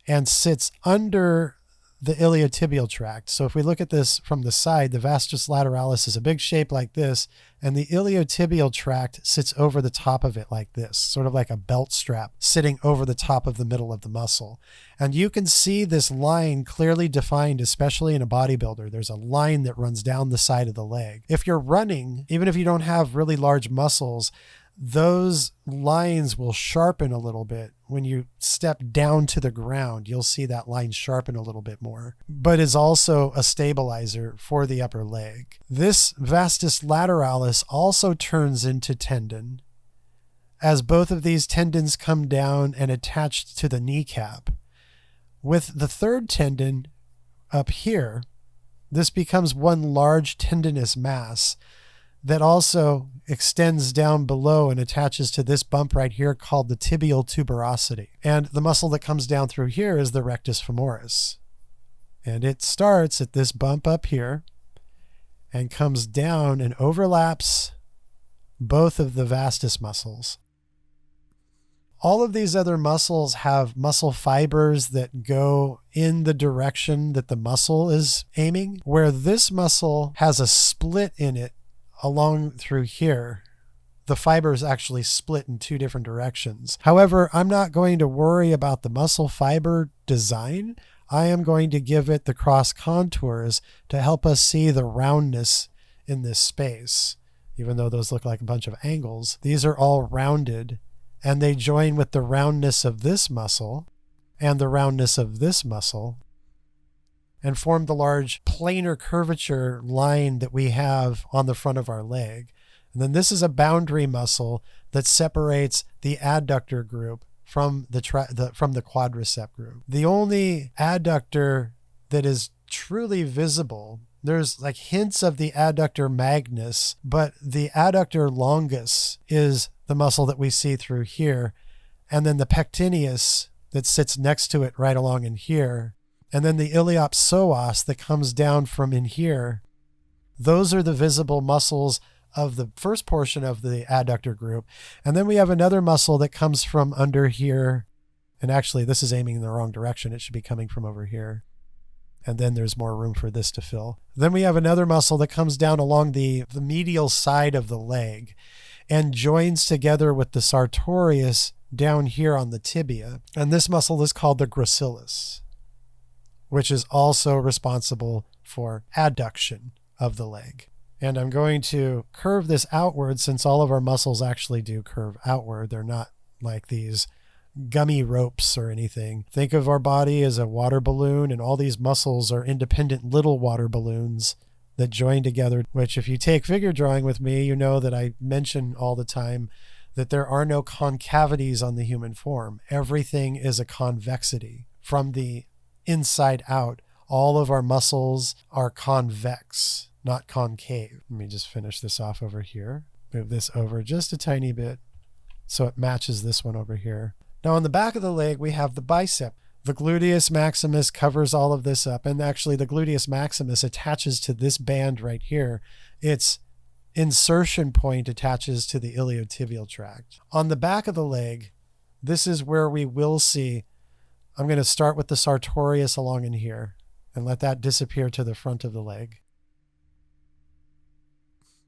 and sits under the iliotibial tract. So if we look at this from the side, the vastus lateralis is a big shape like this, and the iliotibial tract sits over the top of it like this, sort of like a belt strap sitting over the top of the middle of the muscle. And you can see this line clearly defined, especially in a bodybuilder. There's a line that runs down the side of the leg. If you're running, even if you don't have really large muscles, those lines will sharpen a little bit. When you step down to the ground, you'll see that line sharpen a little bit more, but is also a stabilizer for the upper leg. This vastus lateralis also turns into tendon as both of these tendons come down and attach to the kneecap. With the third tendon up here, this becomes one large tendinous mass that also extends down below and attaches to this bump right here called the tibial tuberosity. And the muscle that comes down through here is the rectus femoris. And it starts at this bump up here and comes down and overlaps both of the vastus muscles. All of these other muscles have muscle fibers that go in the direction that the muscle is aiming, where this muscle has a split in it along through here. The fibers actually split in two different directions. However, I'm not going to worry about the muscle fiber design. I am going to give it the cross contours to help us see the roundness in this space. Even though those look like a bunch of angles, these are all rounded, and they join with the roundness of this muscle and the roundness of this muscle and form the large planar curvature line that we have on the front of our leg. And then this is a boundary muscle that separates the adductor group from the quadricep group. The only adductor that is truly visible, there's like hints of the adductor magnus, but the adductor longus is the muscle that we see through here. And then the pectineus that sits next to it right along in here. And then the iliopsoas that comes down from in here. Those are the visible muscles of the first portion of the adductor group. And then we have another muscle that comes from under here. And actually, this is aiming in the wrong direction. It should be coming from over here. And then there's more room for this to fill. Then we have another muscle that comes down along the medial side of the leg and joins together with the sartorius down here on the tibia. And this muscle is called the gracilis, which is also responsible for adduction of the leg. And I'm going to curve this outward since all of our muscles actually do curve outward. They're not like these gummy ropes or anything. Think of our body as a water balloon, and all these muscles are independent little water balloons that join together, which if you take figure drawing with me, you know that I mention all the time that there are no concavities on the human form. Everything is a convexity from the inside out. All of our muscles are convex, not concave. Let me just finish this off over here. Move this over just a tiny bit so it matches this one over here. Now on the back of the leg, we have the bicep. The gluteus maximus covers all of this up, and actually the gluteus maximus attaches to this band right here. It's insertion point attaches to the iliotibial tract. On the back of the leg, this is where we will see, I'm going to start with the sartorius along in here and let that disappear to the front of the leg.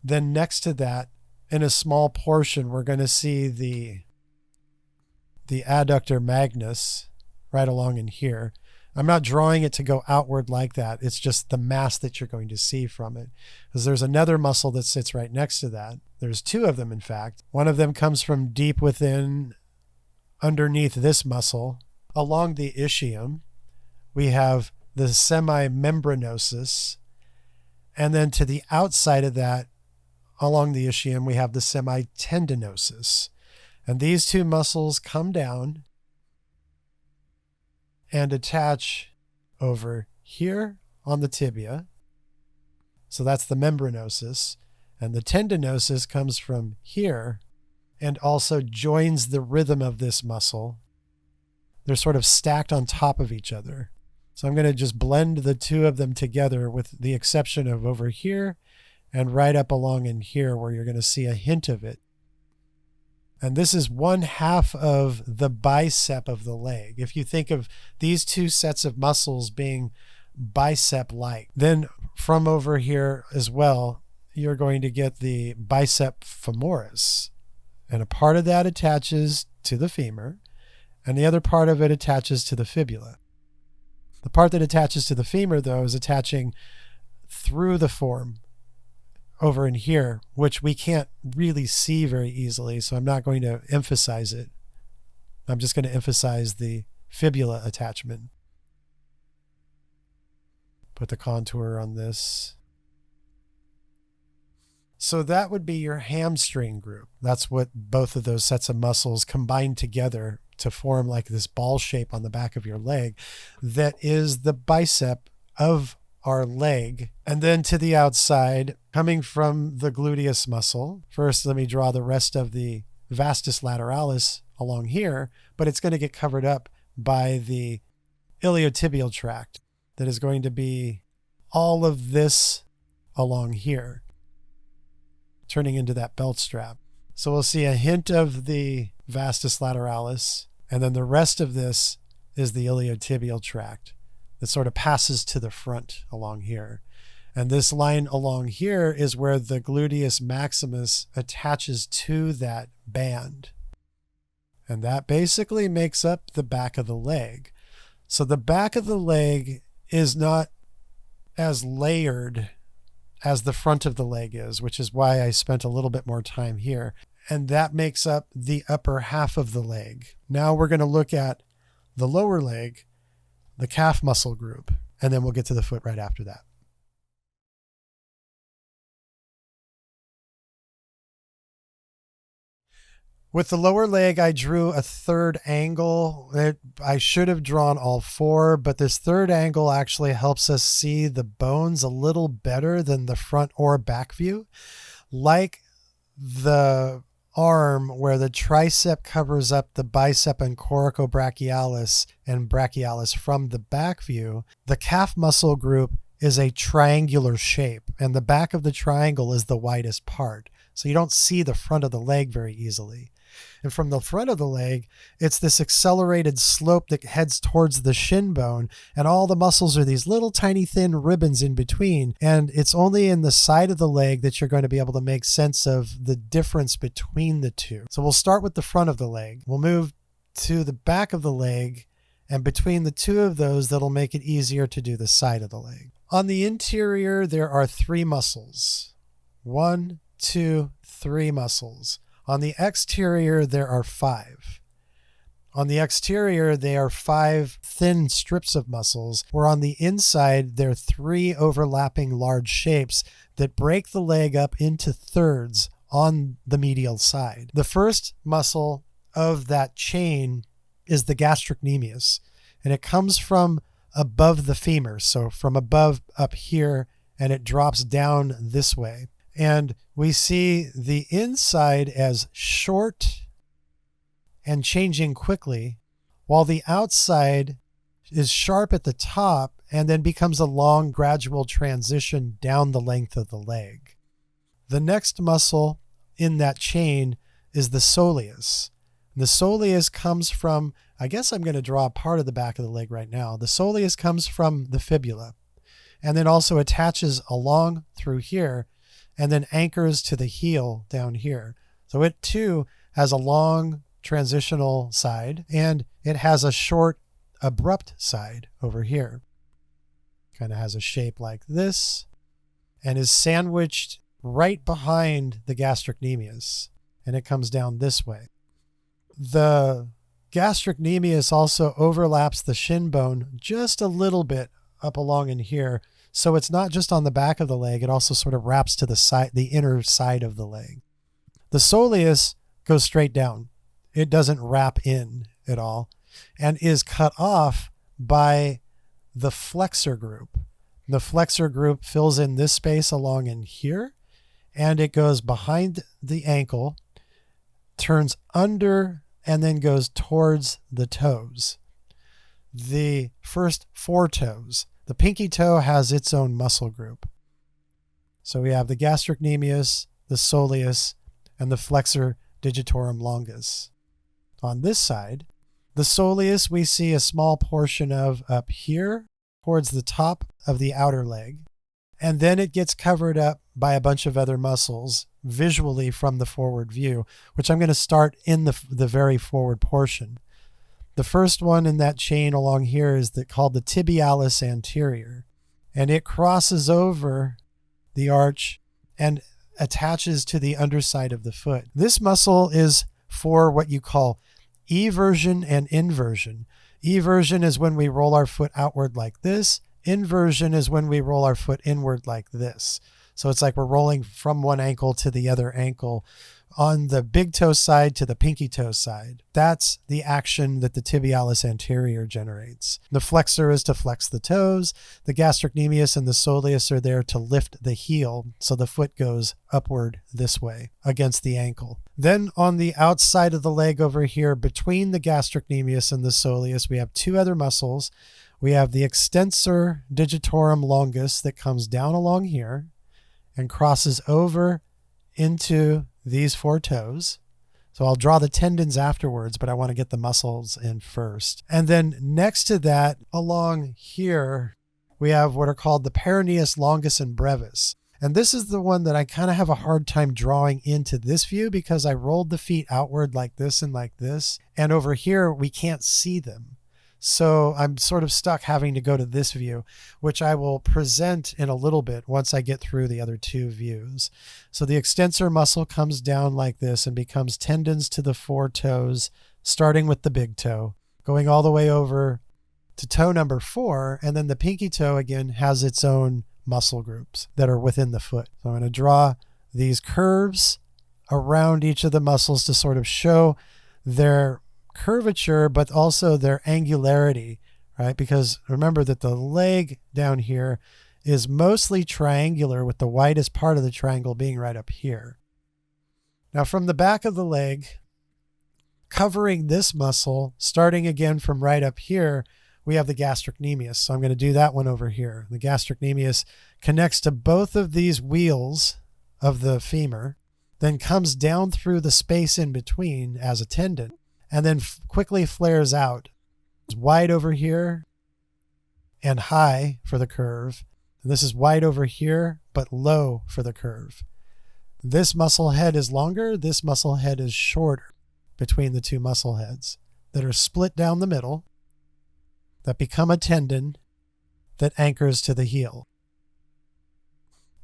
Then next to that, in a small portion, we're going to see the adductor magnus right along in here. I'm not drawing it to go outward like that. It's just the mass that you're going to see from it. Because there's another muscle that sits right next to that. There's two of them, in fact. One of them comes from deep within, underneath this muscle. Along the ischium, we have the semimembranosus. And then to the outside of that, along the ischium, we have the semitendinosus. And these two muscles come down and attach over here on the tibia. So that's the membranosus. And the tendinosus comes from here and also joins the rhythm of this muscle. They're sort of stacked on top of each other. So I'm going to just blend the two of them together with the exception of over here and right up along in here where you're going to see a hint of it. And this is one half of the bicep of the leg. If you think of these two sets of muscles being bicep-like, then from over here as well, you're going to get the bicep femoris. And a part of that attaches to the femur, and the other part of it attaches to the fibula. The part that attaches to the femur, though, is attaching through the form over in here, which we can't really see very easily, so I'm not going to emphasize it. I'm just going to emphasize the fibula attachment. Put the contour on this. So that would be your hamstring group. That's what both of those sets of muscles combine together to form like this ball shape on the back of your leg. That is the bicep of our leg. And then to the outside, coming from the gluteus muscle. First, let me draw the rest of the vastus lateralis along here, but it's going to get covered up by the iliotibial tract. That is going to be all of this along here, turning into that belt strap. So we'll see a hint of the vastus lateralis, and then the rest of this is the iliotibial tract that sort of passes to the front along here. And this line along here is where the gluteus maximus attaches to that band. And that basically makes up the back of the leg. So the back of the leg is not as layered as the front of the leg is, which is why I spent a little bit more time here. And that makes up the upper half of the leg. Now we're going to look at the lower leg, the calf muscle group, and then we'll get to the foot right after that. With the lower leg, I drew a third angle. I should have drawn all four, but this third angle actually helps us see the bones a little better than the front or back view. Like the arm where the tricep covers up the bicep and coracobrachialis and brachialis from the back view, the calf muscle group is a triangular shape, and the back of the triangle is the widest part. So you don't see the front of the leg very easily. And from the front of the leg, it's this accelerated slope that heads towards the shin bone, and all the muscles are these little tiny thin ribbons in between. And it's only in the side of the leg that you're going to be able to make sense of the difference between the two. So we'll start with the front of the leg. We'll move to the back of the leg, and between the two of those, that'll make it easier to do the side of the leg. On the interior, there are three muscles. 1, 2, 3 muscles. On the exterior, there are 5. On the exterior, they are 5 thin strips of muscles, where on the inside, there are 3 overlapping large shapes that break the leg up into thirds on the medial side. The first muscle of that chain is the gastrocnemius, and it comes from above the femur, so from above up here, and it drops down this way. And we see the inside as short and changing quickly, while the outside is sharp at the top and then becomes a long gradual transition down the length of the leg. The next muscle in that chain is the soleus. The soleus comes from, I guess I'm going to draw part of the back of the leg right now. The soleus comes from the fibula and then also attaches along through here and then anchors to the heel down here. So it too has a long transitional side and it has a short abrupt side over here. Kind of has a shape like this and is sandwiched right behind the gastrocnemius, and it comes down this way. The gastrocnemius also overlaps the shin bone just a little bit up along in here, so it's not just on the back of the leg, it also sort of wraps to the side, the inner side of the leg. The soleus goes straight down. It doesn't wrap in at all and is cut off by the flexor group. The flexor group fills in this space along in here, and it goes behind the ankle, turns under, and then goes towards the toes. The first 4 toes. The pinky toe has its own muscle group. So we have the gastrocnemius, the soleus, and the flexor digitorum longus. On this side, the soleus we see a small portion of up here towards the top of the outer leg, and then it gets covered up by a bunch of other muscles visually from the forward view, which I'm going to start in the very forward portion. The first one in that chain along here is called the tibialis anterior, and it crosses over the arch and attaches to the underside of the foot. This muscle is for what you call eversion and inversion. Eversion is when we roll our foot outward like this. Inversion is when we roll our foot inward like this. So it's like we're rolling from one ankle to the other ankle on the big toe side to the pinky toe side. That's the action that the tibialis anterior generates. The flexor is to flex the toes. The gastrocnemius and the soleus are there to lift the heel so the foot goes upward this way against the ankle. Then on the outside of the leg over here between the gastrocnemius and the soleus, we have 2 other muscles. We have the extensor digitorum longus that comes down along here and crosses over into these 4 toes. So I'll draw the tendons afterwards, but I want to get the muscles in first. And then next to that, along here, we have what are called the peroneus longus and brevis. And this is the one that I kind of have a hard time drawing into this view because I rolled the feet outward like this and like this. And over here, we can't see them. So I'm sort of stuck having to go to this view, which I will present in a little bit once I get through the other 2 views. So the extensor muscle comes down like this and becomes tendons to the 4 toes, starting with the big toe, going all the way over to toe number 4. And then the pinky toe again has its own muscle groups that are within the foot. So I'm going to draw these curves around each of the muscles to sort of show their curvature, but also their angularity, right? Because remember that the leg down here is mostly triangular, with the widest part of the triangle being right up here. Now from the back of the leg, covering this muscle, starting again from right up here, we have the gastrocnemius. So I'm going to do that one over here. The gastrocnemius connects to both of these wheels of the femur, then comes down through the space in between as a tendon, and then quickly flares out. It's wide over here and high for the curve. And this is wide over here, but low for the curve. This muscle head is longer. This muscle head is shorter between the 2 muscle heads that are split down the middle, that become a tendon that anchors to the heel.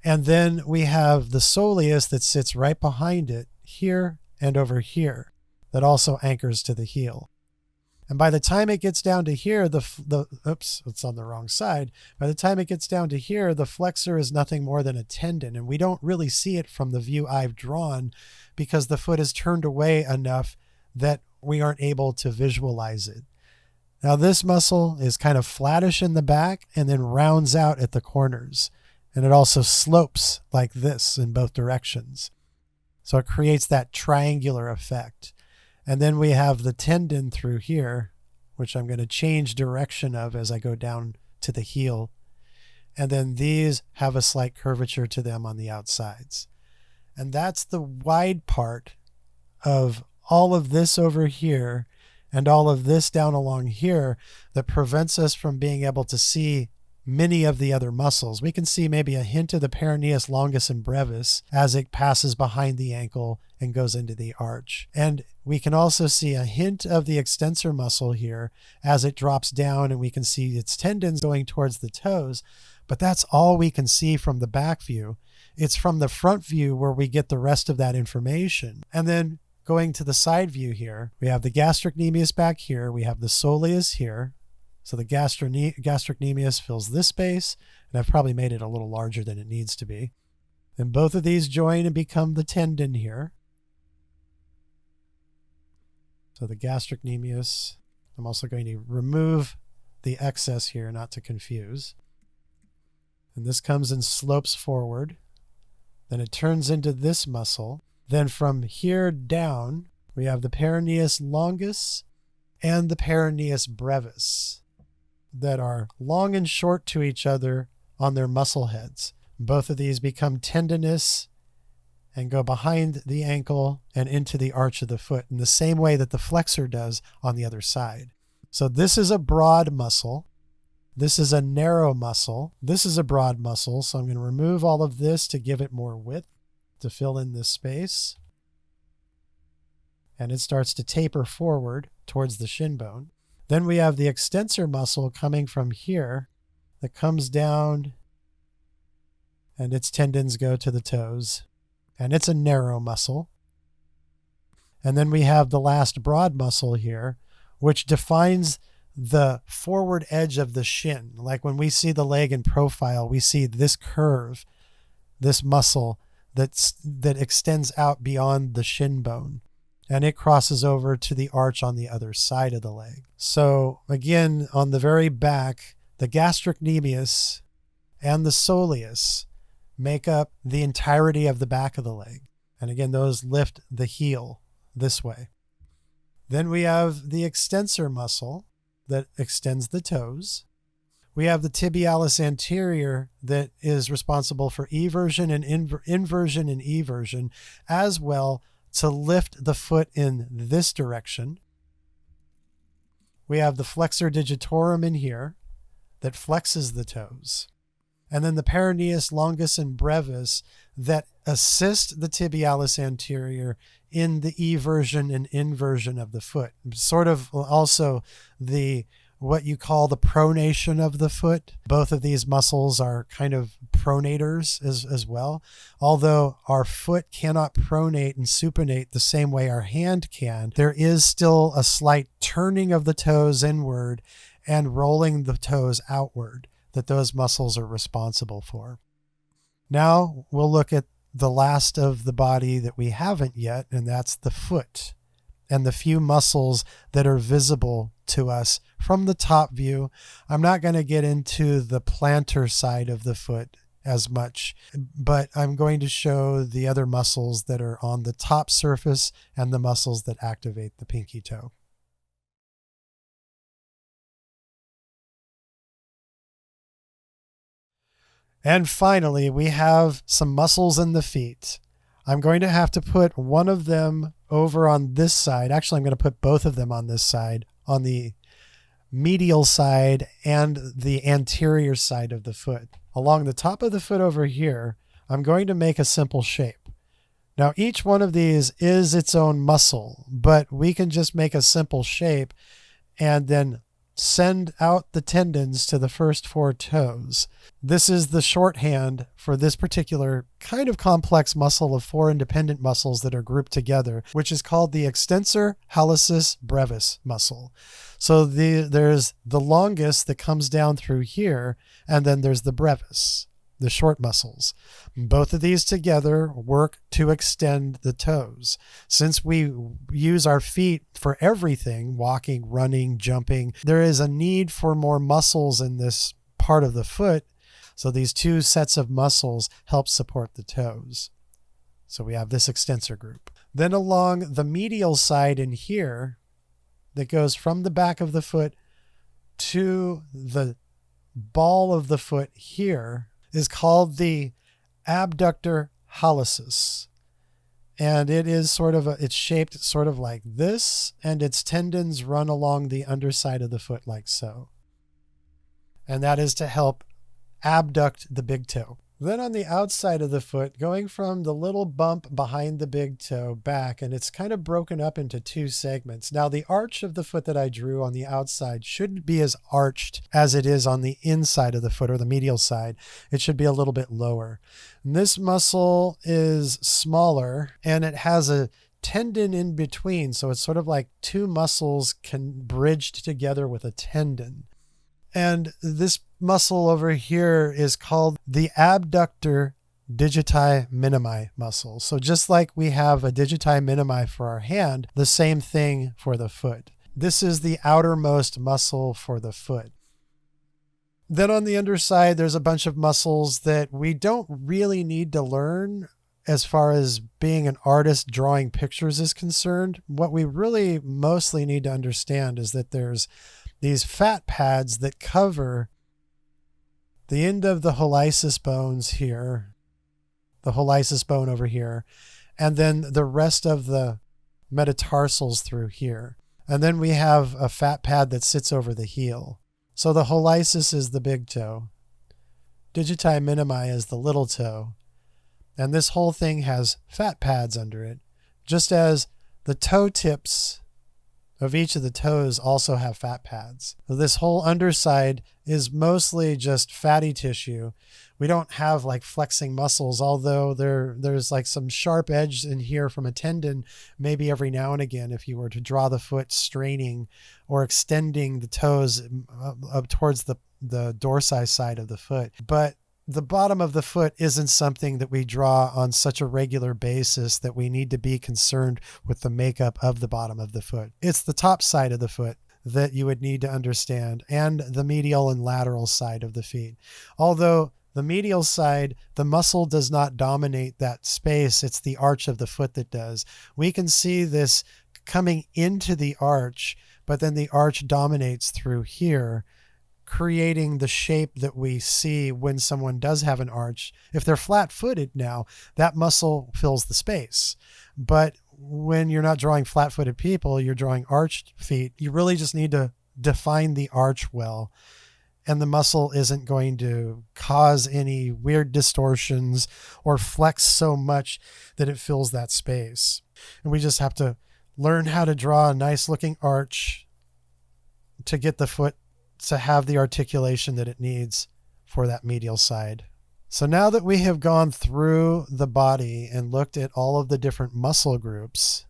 And then we have the soleus that sits right behind it here and over here, that also anchors to the heel. And by the time it gets down to here, oops, it's on the wrong side. By the time it gets down to here, the flexor is nothing more than a tendon. And we don't really see it from the view I've drawn because the foot is turned away enough that we aren't able to visualize it. Now this muscle is kind of flattish in the back and then rounds out at the corners. And it also slopes like this in both directions. So it creates that triangular effect. And then we have the tendon through here, which I'm going to change direction of as I go down to the heel. And then these have a slight curvature to them on the outsides. And that's the wide part of all of this over here and all of this down along here that prevents us from being able to see many of the other muscles. We can see maybe a hint of the peroneus longus and brevis as it passes behind the ankle and goes into the arch. And we can also see a hint of the extensor muscle here as it drops down, and we can see its tendons going towards the toes. But that's all we can see from the back view. It's from the front view where we get the rest of that information. And then going to the side view here, we have the gastrocnemius back here. We have the soleus here. So the gastrocnemius fills this space, and I've probably made it a little larger than it needs to be. And both of these join and become the tendon here. So the gastrocnemius, I'm also going to remove the excess here, not to confuse. And this comes and slopes forward. Then it turns into this muscle. Then from here down, we have the peroneus longus and the peroneus brevis that are long and short to each other on their muscle heads. Both of these become tendinous and go behind the ankle and into the arch of the foot in the same way that the flexor does on the other side. So this is a broad muscle. This is a narrow muscle. This is a broad muscle. So I'm going to remove all of this to give it more width to fill in this space. And it starts to taper forward towards the shin bone. Then we have the extensor muscle coming from here that comes down, and its tendons go to the toes. And it's a narrow muscle. And then we have the last broad muscle here, which defines the forward edge of the shin. Like when we see the leg in profile, we see this curve, this muscle that extends out beyond the shin bone. And it crosses over to the arch on the other side of the leg. So again, on the very back, the gastrocnemius and the soleus make up the entirety of the back of the leg. And again, those lift the heel this way. Then we have the extensor muscle that extends the toes. We have the tibialis anterior that is responsible for eversion and inversion and eversion, as well to lift the foot in this direction. We have the flexor digitorum in here that flexes the toes. And then the peroneus longus and brevis that assist the tibialis anterior in the eversion and inversion of the foot. Sort of also what you call the pronation of the foot. Both of these muscles are kind of pronators as well. Although our foot cannot pronate and supinate the same way our hand can, there is still a slight turning of the toes inward and rolling the toes outward that those muscles are responsible for. Now we'll look at the last of the body that we haven't yet, and that's the foot and the few muscles that are visible to us from the top view. I'm not going to get into the plantar side of the foot as much, but I'm going to show the other muscles that are on the top surface and the muscles that activate the pinky toe. And finally, we have some muscles in the feet. I'm going to have to put one of them over on this side. Actually, I'm going to put both of them on this side, on the medial side and the anterior side of the foot. Along the top of the foot over here, I'm going to make a simple shape. Now, each one of these is its own muscle, but we can just make a simple shape and then send out the tendons to the first four toes. This is the shorthand for this particular kind of complex muscle of four independent muscles that are grouped together, which is called the extensor hallucis brevis muscle. So there's the longus that comes down through here, and then there's the brevis, the short muscles. Both of these together work to extend the toes. Since we use our feet for everything, walking, running, jumping, there is a need for more muscles in this part of the foot. So these two sets of muscles help support the toes. So we have this extensor group. Then along the medial side in here, that goes from the back of the foot to the ball of the foot here, is called the abductor hallucis. And it is it's shaped sort of like this, and its tendons run along the underside of the foot like so. And that is to help abduct the big toe. Then on the outside of the foot, going from the little bump behind the big toe back, and it's kind of broken up into two segments. Now, the arch of the foot that I drew on the outside shouldn't be as arched as it is on the inside of the foot, or the medial side. It should be a little bit lower. And this muscle is smaller, and it has a tendon in between. So it's sort of like two muscles bridged together with a tendon. And this muscle over here is called the abductor digiti minimi muscle. So just like we have a digiti minimi for our hand, the same thing for the foot. This is the outermost muscle for the foot. Then on the underside, there's a bunch of muscles that we don't really need to learn as far as being an artist drawing pictures is concerned. What we really mostly need to understand is that there's these fat pads that cover the end of the helictis bones here, the helictis bone over here, and then the rest of the metatarsals through here. And then we have a fat pad that sits over the heel. So the helictis is the big toe. Digiti minimi is the little toe. And this whole thing has fat pads under it, just as the toe tips of each of the toes also have fat pads. So this whole underside is mostly just fatty tissue. We don't have like flexing muscles, although there's like some sharp edge in here from a tendon, maybe every now and again, if you were to draw the foot straining or extending the toes up towards the dorsi side of the foot. But the bottom of the foot isn't something that we draw on such a regular basis that we need to be concerned with the makeup of the bottom of the foot. It's the top side of the foot that you would need to understand, and the medial and lateral side of the feet. Although the medial side, the muscle does not dominate that space. It's the arch of the foot that does. We can see this coming into the arch, but then the arch dominates through here, creating the shape that we see when someone does have an arch. If they're flat-footed now, that muscle fills the space. But when you're not drawing flat-footed people, you're drawing arched feet, you really just need to define the arch well. And the muscle isn't going to cause any weird distortions or flex so much that it fills that space. And we just have to learn how to draw a nice looking arch to get the foot to have the articulation that it needs for that medial side. So now that we have gone through the body and looked at all of the different muscle groups,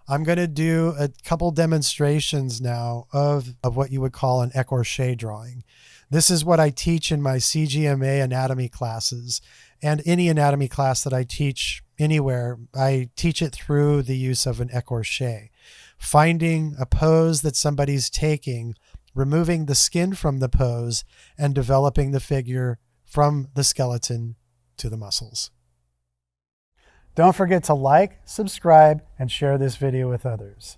I'm going to do a couple demonstrations now of what you would call an Ecorche drawing. This is what I teach in my CGMA anatomy classes, and any anatomy class that I teach anywhere, I teach it through the use of an Ecorche. Finding a pose that somebody's taking, removing the skin from the pose, and developing the figure from the skeleton to the muscles. Don't forget to like, subscribe, and share this video with others.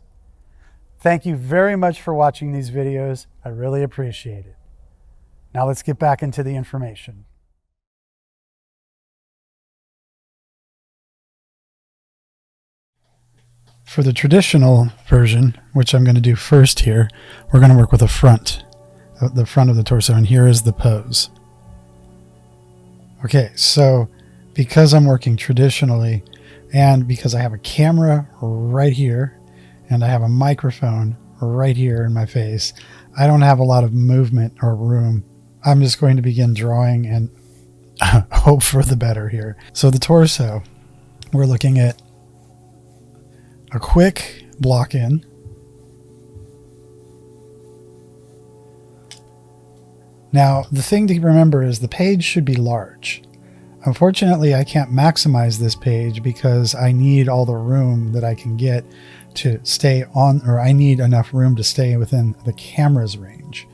Thank you very much for watching these videos. I really appreciate it. Now let's get back into the information. For the traditional version, which I'm going to do first here, we're going to work with the front of the torso, and here is the pose. Okay, so because I'm working traditionally, and because I have a camera right here, and I have a microphone right here in my face, I don't have a lot of movement or room. I'm just going to begin drawing and hope for the better here. So the torso, we're looking at a quick block in. Now, the thing to remember is the page should be large. Unfortunately, I can't maximize this page because I need all the room that I can get to stay on, or I need enough room to stay within the camera's range.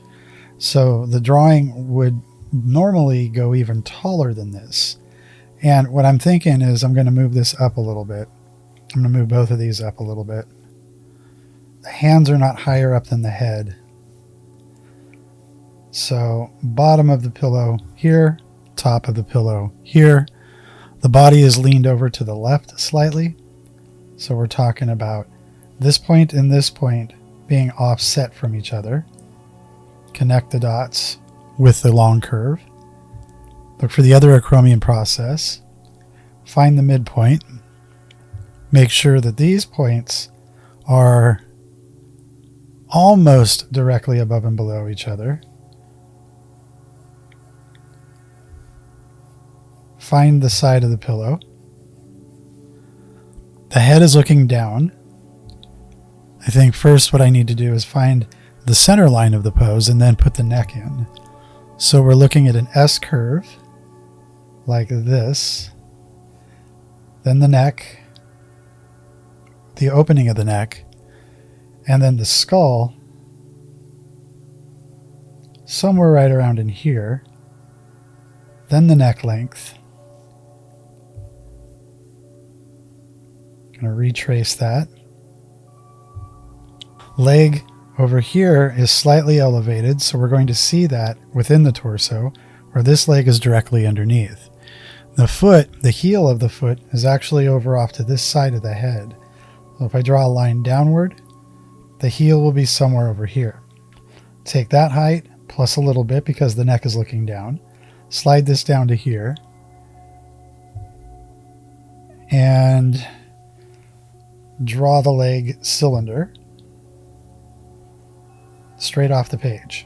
So the drawing would normally go even taller than this. And what I'm thinking is I'm going to move this up a little bit. I'm going to move both of these up a little bit. The hands are not higher up than the head. So bottom of the pillow here, top of the pillow here. The body is leaned over to the left slightly. So we're talking about this point and this point being offset from each other. Connect the dots with the long curve. Look for the other acromion process. Find the midpoint. Make sure that these points are almost directly above and below each other. Find the side of the pillow. The head is looking down. I think first what I need to do is find the center line of the pose and then put the neck in. So we're looking at an S curve like this. Then the neck, the opening of the neck, and then the skull somewhere right around in here. Then the neck length. I'm going to retrace that. Leg over here is slightly elevated, so we're going to see that within the torso, where this leg is directly underneath. The foot, the heel of the foot, is actually over off to this side of the head. So if I draw a line downward, the heel will be somewhere over here. Take that height, plus a little bit because the neck is looking down. Slide this down to here. And draw the leg cylinder straight off the page.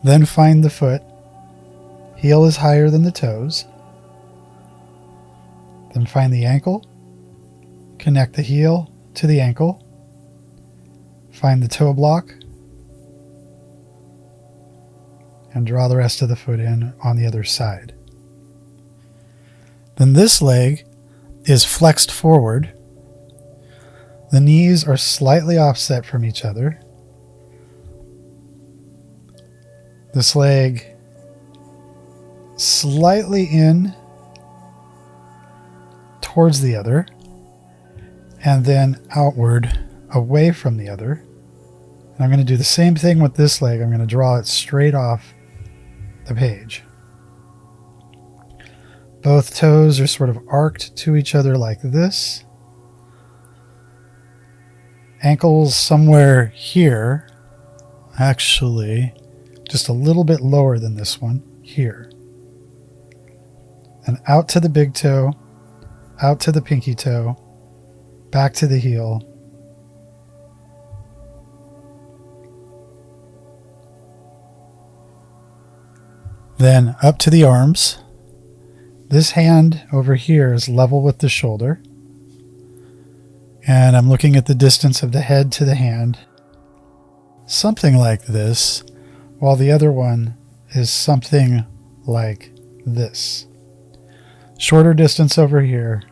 Then find the foot. Heel is higher than the toes. Then find the ankle. Connect the heel to the ankle. Find the toe block. And draw the rest of the foot in on the other side. Then this leg is flexed forward. The knees are slightly offset from each other. This leg slightly in towards the other, and then outward away from the other. And I'm going to do the same thing with this leg. I'm going to draw it straight off the page. Both toes are sort of arced to each other like this. Ankles somewhere here, actually just a little bit lower than this one, here. And out to the big toe, out to the pinky toe, back to the heel. Then up to the arms. This hand over here is level with the shoulder. And I'm looking at the distance of the head to the hand. Something like this, while the other one is something like this. Shorter distance over here.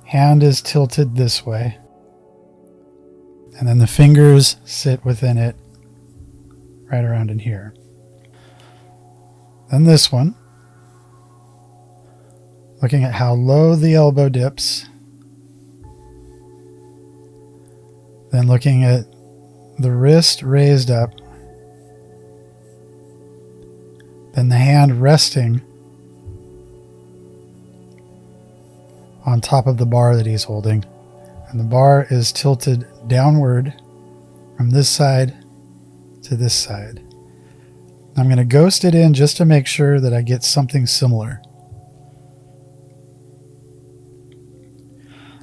Hand is tilted this way. And then the fingers sit within it, right around in here. Then this one, looking at how low the elbow dips. Then looking at the wrist raised up. Then the hand resting on top of the bar that he's holding. And the bar is tilted downward from this side to this side. I'm going to ghost it in just to make sure that I get something similar.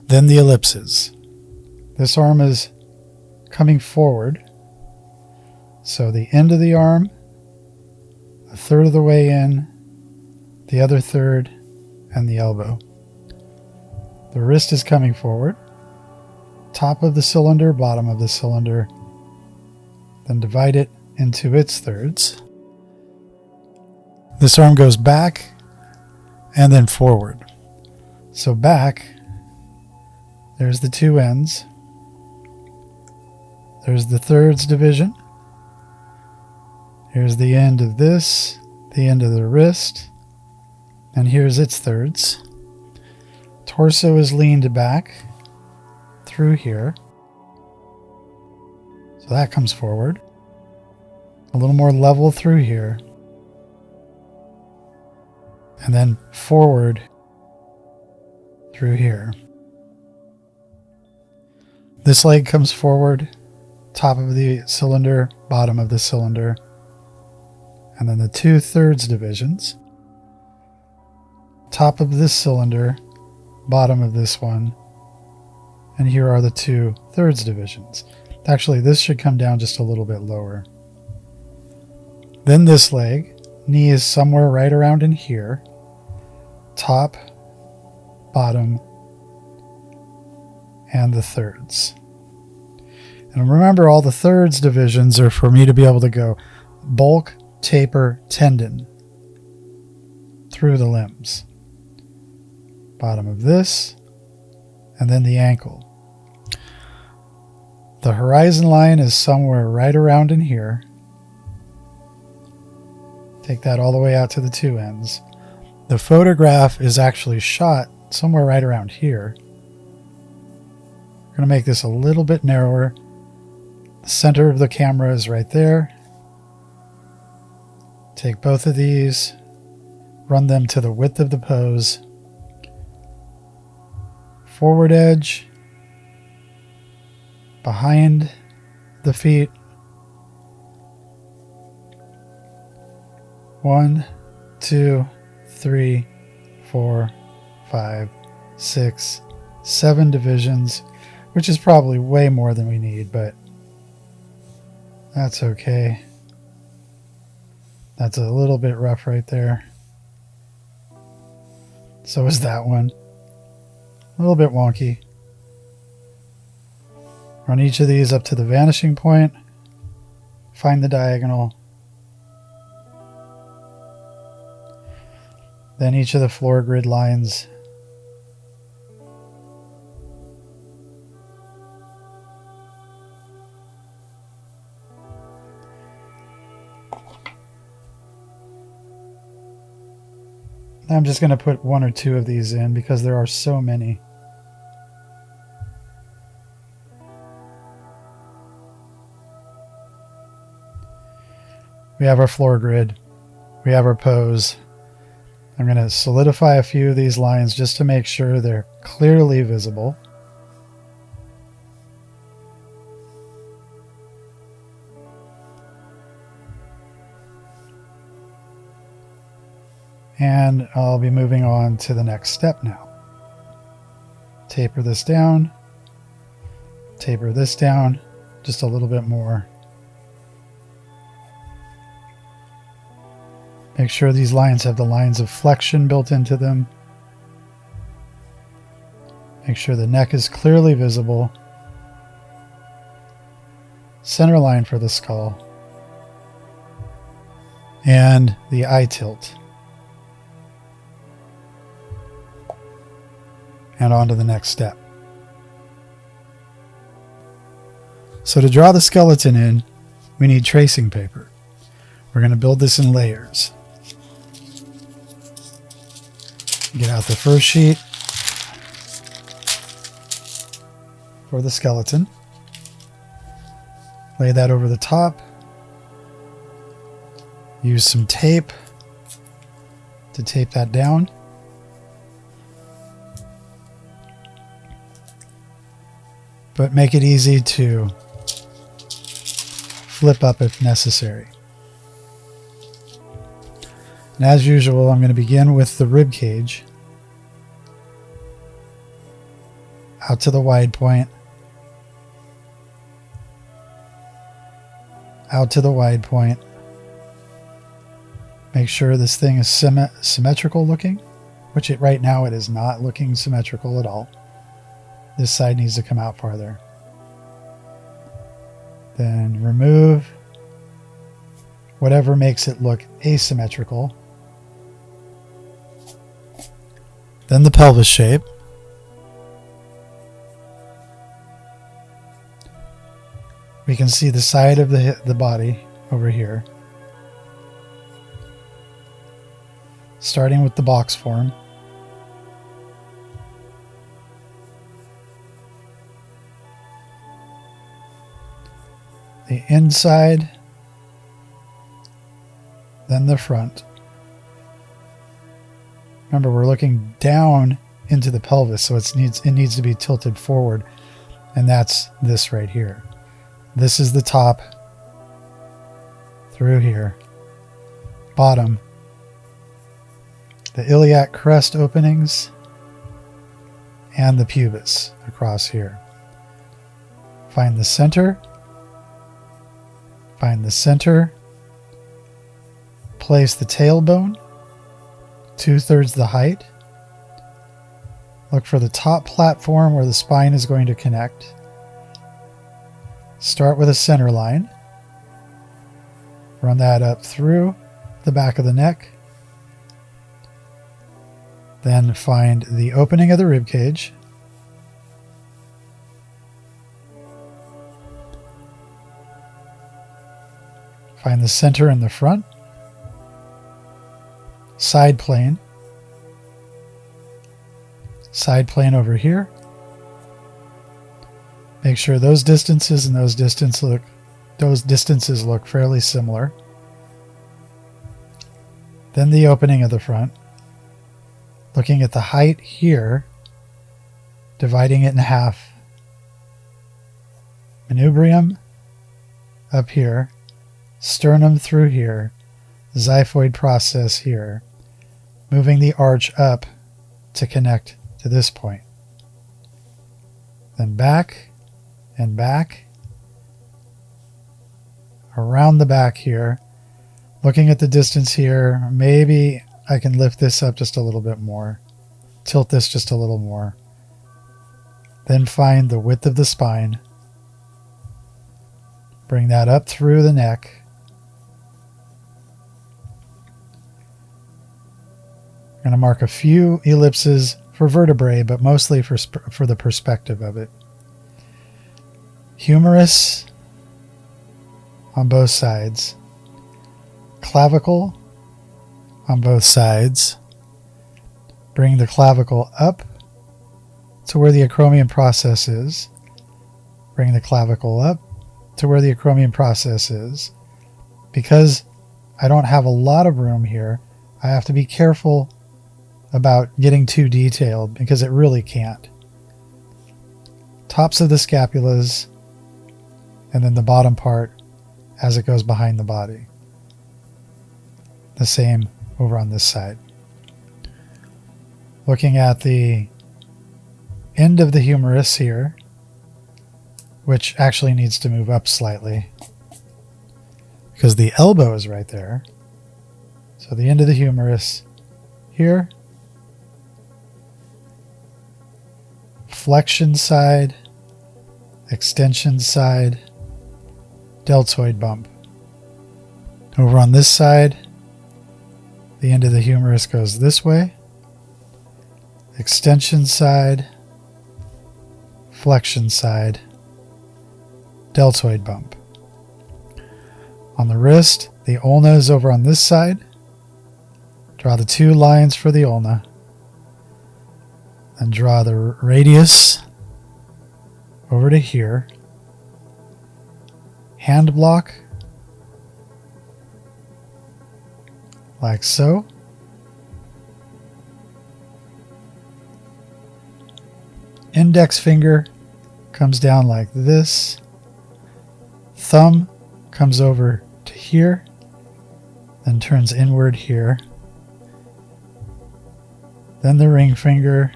Then the ellipses. This arm is coming forward. So the end of the arm, a third of the way in, the other third, and the elbow. The wrist is coming forward. Top of the cylinder, bottom of the cylinder. Then divide it into its thirds. This arm goes back and then forward. So back, there's the two ends. There's the thirds division. Here's the end of this, the end of the wrist, and here's its thirds. Torso is leaned back through here. So that comes forward. A little more level through here. And then forward through here. This leg comes forward, top of the cylinder, bottom of the cylinder. And then the 2/3 divisions. Top of this cylinder, bottom of this one. And here are the 2/3 divisions. Actually, this should come down just a little bit lower. Then this leg, knee is somewhere right around in here. Top, bottom, and the thirds. And remember, all the thirds divisions are for me to be able to go bulk, taper, tendon through the limbs. Bottom of this, and then the ankle. The horizon line is somewhere right around in here. Take that all the way out to the two ends. The photograph is actually shot somewhere right around here. We're going to make this a little bit narrower. The center of the camera is right there. Take both of these, run them to the width of the pose. Forward edge, behind the feet. 1, 2, 3, 4, 5, 6, 7 divisions, which is probably way more than we need, but that's okay. That's a little bit rough right there. So is that one. A little bit wonky. Run each of these up to the vanishing point. Find the diagonal. Then each of the floor grid lines. I'm just going to put 1 or 2 of these in because there are so many. We have our floor grid. We have our pose. I'm going to solidify a few of these lines just to make sure they're clearly visible. And I'll be moving on to the next step now. Taper this down. Taper this down just a little bit more. Make sure these lines have the lines of flexion built into them. Make sure the neck is clearly visible. Center line for the skull. And the eye tilt. And on to the next step. So to draw the skeleton in, we need tracing paper. We're going to build this in layers. Get out the first sheet for the skeleton. Lay that over the top. Use some tape to tape that down. But make it easy to flip up if necessary. And as usual, I'm going to begin with the rib cage. Out to the wide point. Out to the wide point. Make sure this thing is symmetrical looking, which right now it is not looking symmetrical at all. This side needs to come out farther. Then remove whatever makes it look asymmetrical. Then the pelvis shape. We can see the side of the body over here. Starting with the box form. inside, then the front. Remember, we're looking down into the pelvis, so it needs to be tilted forward, and that's this right here. This is the top through here. Bottom, the iliac crest openings, and the pubis across here. Find the center. Find the center. Place the tailbone 2/3 the height. Look for the top platform where the spine is going to connect. Start with a center line. Run that up through the back of the neck. Then find the opening of the rib cage. Find the center in the front. Side plane. Side plane over here. Make sure those distances and those distances look fairly similar. Then the opening of the front. Looking at the height here, dividing it in half. Manubrium up here, sternum through here, xiphoid process here, moving the arch up to connect to this point. Then back and back, around the back here, looking at the distance here. Maybe I can lift this up just a little bit more, tilt this just a little more. Then find the width of the spine, bring that up through the neck. I'm going to mark a few ellipses for vertebrae, but mostly for the perspective of it. Humerus on both sides. Clavicle on both sides. Bring the clavicle up to where the acromion process is. Bring the clavicle up to where the acromion process is. Because I don't have a lot of room here, I have to be careful about getting too detailed, because it really can't. Tops of the scapulas, and then the bottom part as it goes behind the body. The same over on this side. Looking at the end of the humerus here, which actually needs to move up slightly because the elbow is right there. So the end of the humerus here, flexion side, extension side, deltoid bump. Over on this side, the end of the humerus goes this way, extension side, flexion side, deltoid bump. On the wrist, the ulna is over on this side. Draw the two lines for the ulna. And draw the radius over to here. Hand block, like so. Index finger comes down like this. Thumb comes over to here, then turns inward here. Then the ring finger,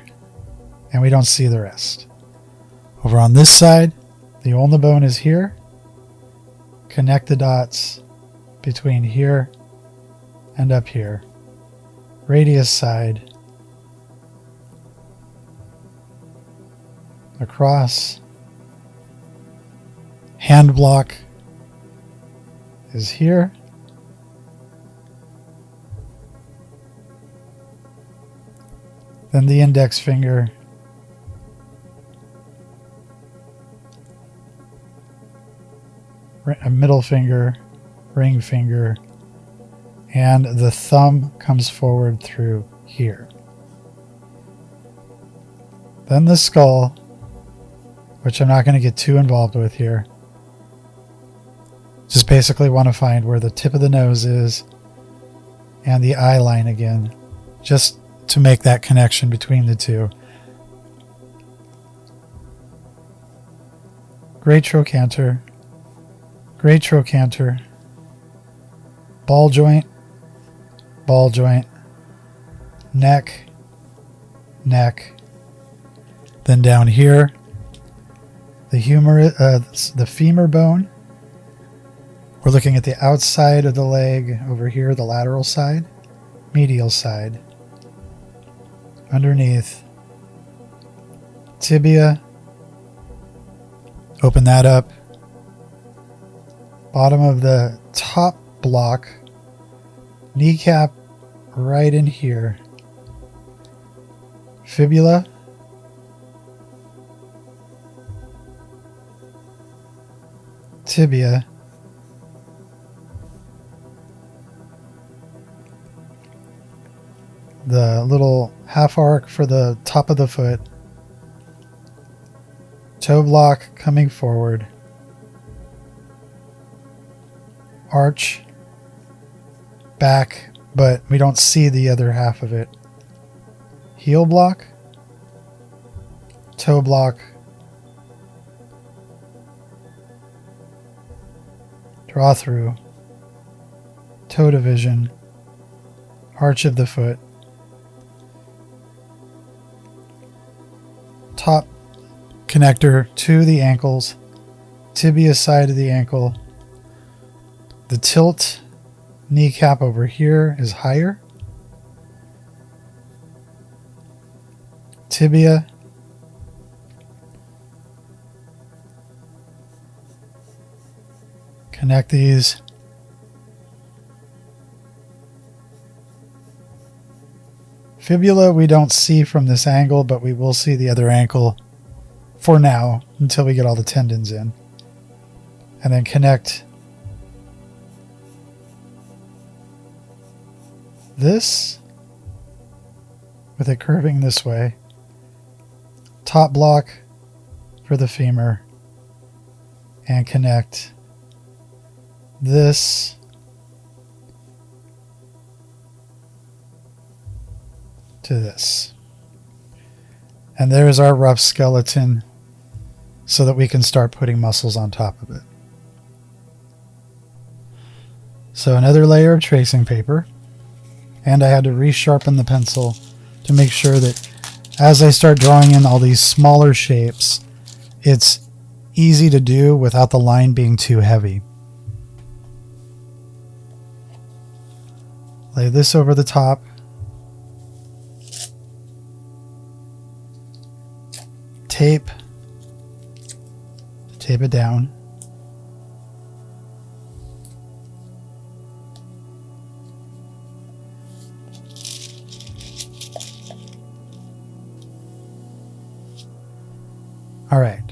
and we don't see the rest. Over on this side, the ulna bone is here. Connect the dots between here and up here. Radius side, across. Hand block is here. Then the index finger, a middle finger, ring finger, and the thumb comes forward through here. Then the skull, which I'm not going to get too involved with here. Just basically want to find where the tip of the nose is and the eye line again, just to make that connection between the two. Great trochanter, ball joint, neck, then down here, the femur bone. We're looking at the outside of the leg over here, the lateral side, medial side, underneath, tibia, open that up, bottom of the top block, kneecap right in here, fibula, tibia, the little half arc for the top of the foot, toe block coming forward, arch, back, but we don't see the other half of it, heel block, toe block, draw through, toe division, arch of the foot, top connector to the ankles, tibia side of the ankle. The tilt kneecap over here is higher. Tibia. Connect these. Fibula we don't see from this angle, but we will see the other ankle for now until we get all the tendons in. And then connect this with it curving this way. Top block for the femur and connect this to this. And there's our rough skeleton so that we can start putting muscles on top of it. So another layer of tracing paper, and I had to resharpen the pencil to make sure that as I start drawing in all these smaller shapes, it's easy to do without the line being too heavy. Lay this over the top. Tape it down. All right.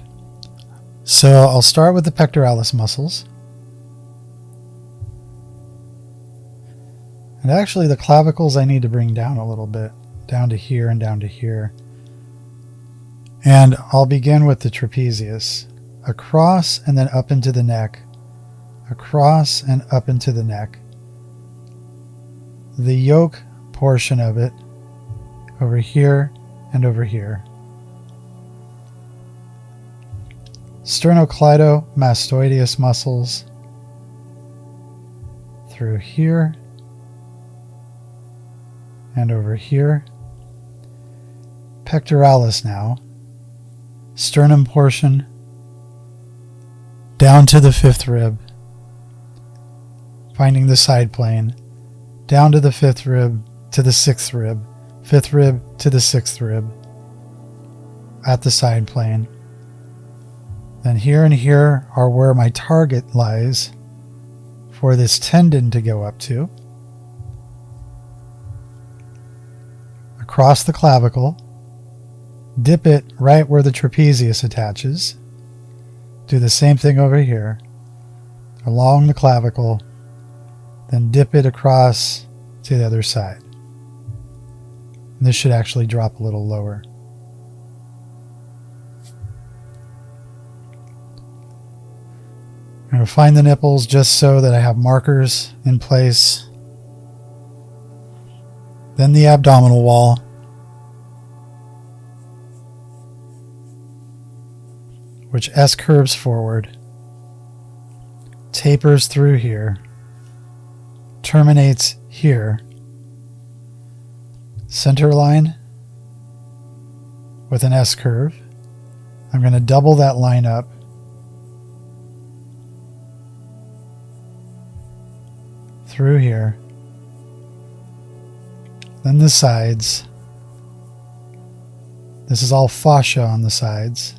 So I'll start with the pectoralis muscles. And actually the clavicles I need to bring down a little bit, down to here and down to here. And I'll begin with the trapezius. Across and then up into the neck. Across and up into the neck. The yoke portion of it over here and over here. Sternocleidomastoideus muscles through here and over here. Pectoralis now. Sternum portion down to the fifth rib, finding the side plane, down to the fifth rib to the sixth rib, fifth rib to the sixth rib at the side plane. Then here and here are where my target lies for this tendon to go up to. Across the clavicle, dip it right where the trapezius attaches. Do the same thing over here, along the clavicle, then dip it across to the other side. And this should actually drop a little lower. I'm going to find the nipples just so that I have markers in place. Then the abdominal wall. Which S curves forward, tapers through here, terminates here, center line with an S curve. I'm going to double that line up. Through here. Then the sides. This is all fascia on the sides.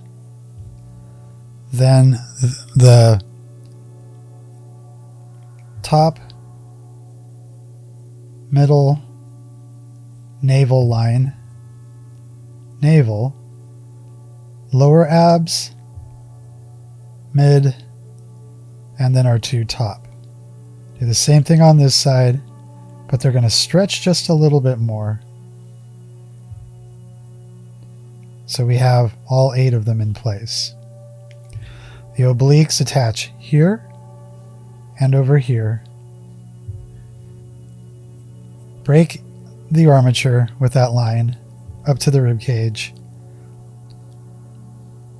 Then the top, middle, navel line, navel, lower abs, mid, and then our two top. Do the same thing on this side, but they're going to stretch just a little bit more. So we have all 8 of them in place. The obliques attach here and over here. Break the armature with that line up to the rib cage.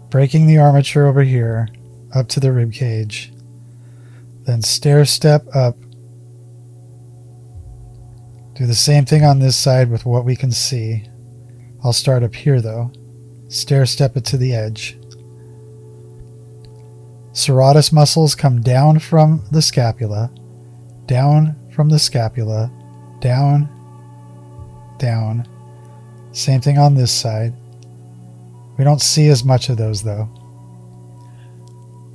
Breaking the armature over here up to the rib cage. Then stair step up. Do the same thing on this side with what we can see. I'll start up here though. Stair step it to the edge. Serratus muscles come down from the scapula, down from the scapula, down, down. Same thing on this side. We don't see as much of those though.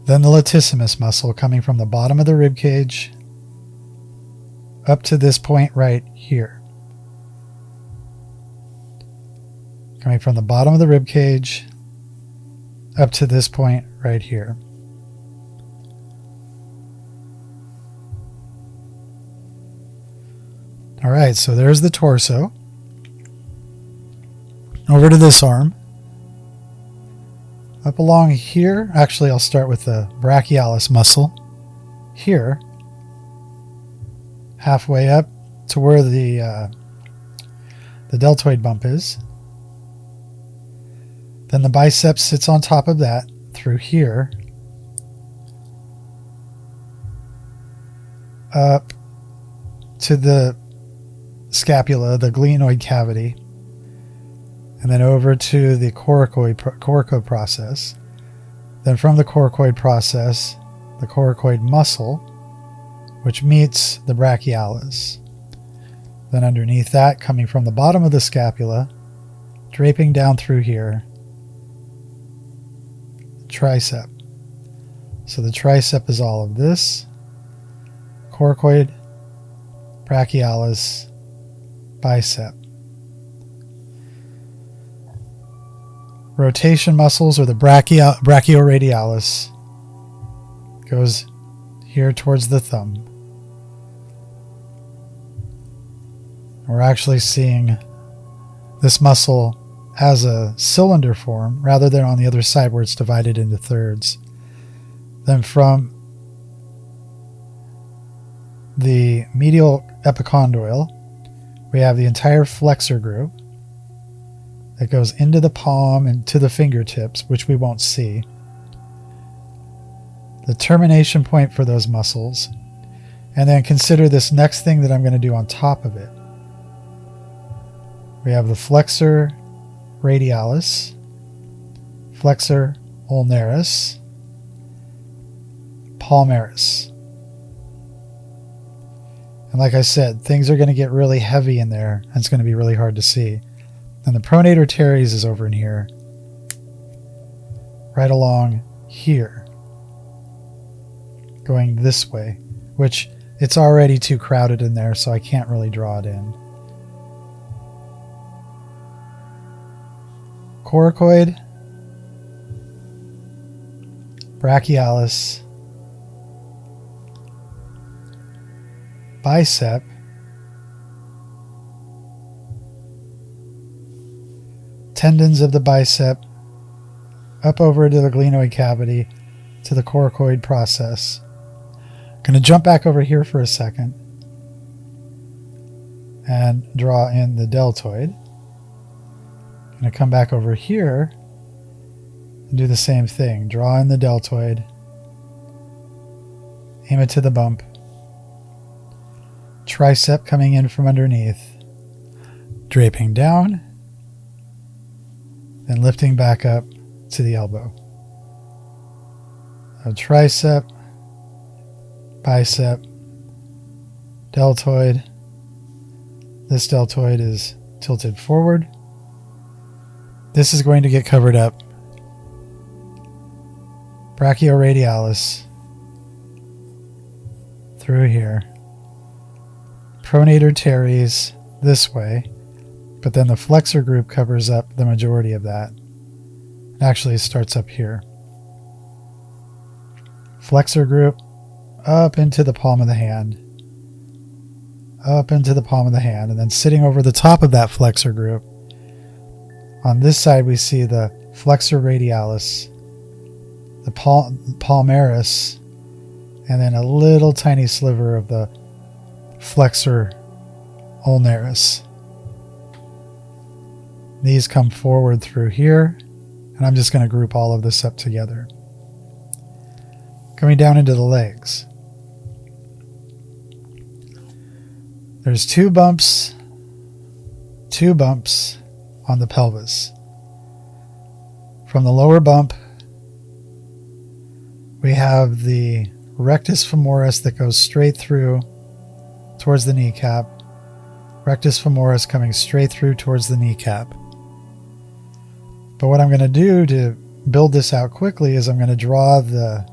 Then the latissimus muscle coming from the bottom of the rib cage up to this point right here. Coming from the bottom of the rib cage up to this point right here. All right, so there's the torso. Over to this arm. Up along here, actually I'll start with the brachialis muscle. Here, halfway up to where the deltoid bump is. Then the biceps sits on top of that through here. Up to the scapula, the glenoid cavity, and then over to the coracoid process. Then from the coracoid process, the coracoid muscle, which meets the brachialis. Then underneath that, coming from the bottom of the scapula, draping down through here, tricep. So the tricep is all of this, coracoid, brachialis, bicep. Rotation muscles, or the brachioradialis, goes here towards the thumb. We're actually seeing this muscle as a cylinder form rather than on the other side where it's divided into thirds. Then from the medial epicondyle, we have the entire flexor group that goes into the palm and to the fingertips, which we won't see. The termination point for those muscles. And then consider this next thing that I'm going to do on top of it. We have the flexor radialis, flexor ulnaris, palmaris. And like I said, things are going to get really heavy in there, and it's going to be really hard to see. And the pronator teres is over in here, right along here, going this way, which it's already too crowded in there, so I can't really draw it in. Coracoid, brachialis, bicep, tendons of the bicep, up over to the glenoid cavity, to the coracoid process. I'm going to jump back over here for a second and draw in the deltoid. I'm going to come back over here and do the same thing. Draw in the deltoid, aim it to the bump, tricep coming in from underneath, draping down, then lifting back up to the elbow. A tricep, bicep, deltoid. This deltoid is tilted forward. This is going to get covered up. Brachioradialis through here. Pronator teres this way, but then the flexor group covers up the majority of that. Actually, it starts up here. Flexor group up into the palm of the hand. Up into the palm of the hand, and then sitting over the top of that flexor group. On this side, we see the flexor radialis, the palmaris, and then a little tiny sliver of the flexor ulnaris. These come forward through here, and I'm just going to group all of this up together. Coming down into the legs. There's two bumps on the pelvis. From the lower bump, we have the rectus femoris that goes straight through towards the kneecap. Rectus femoris coming straight through towards the kneecap. But what I'm going to do to build this out quickly is I'm going to draw the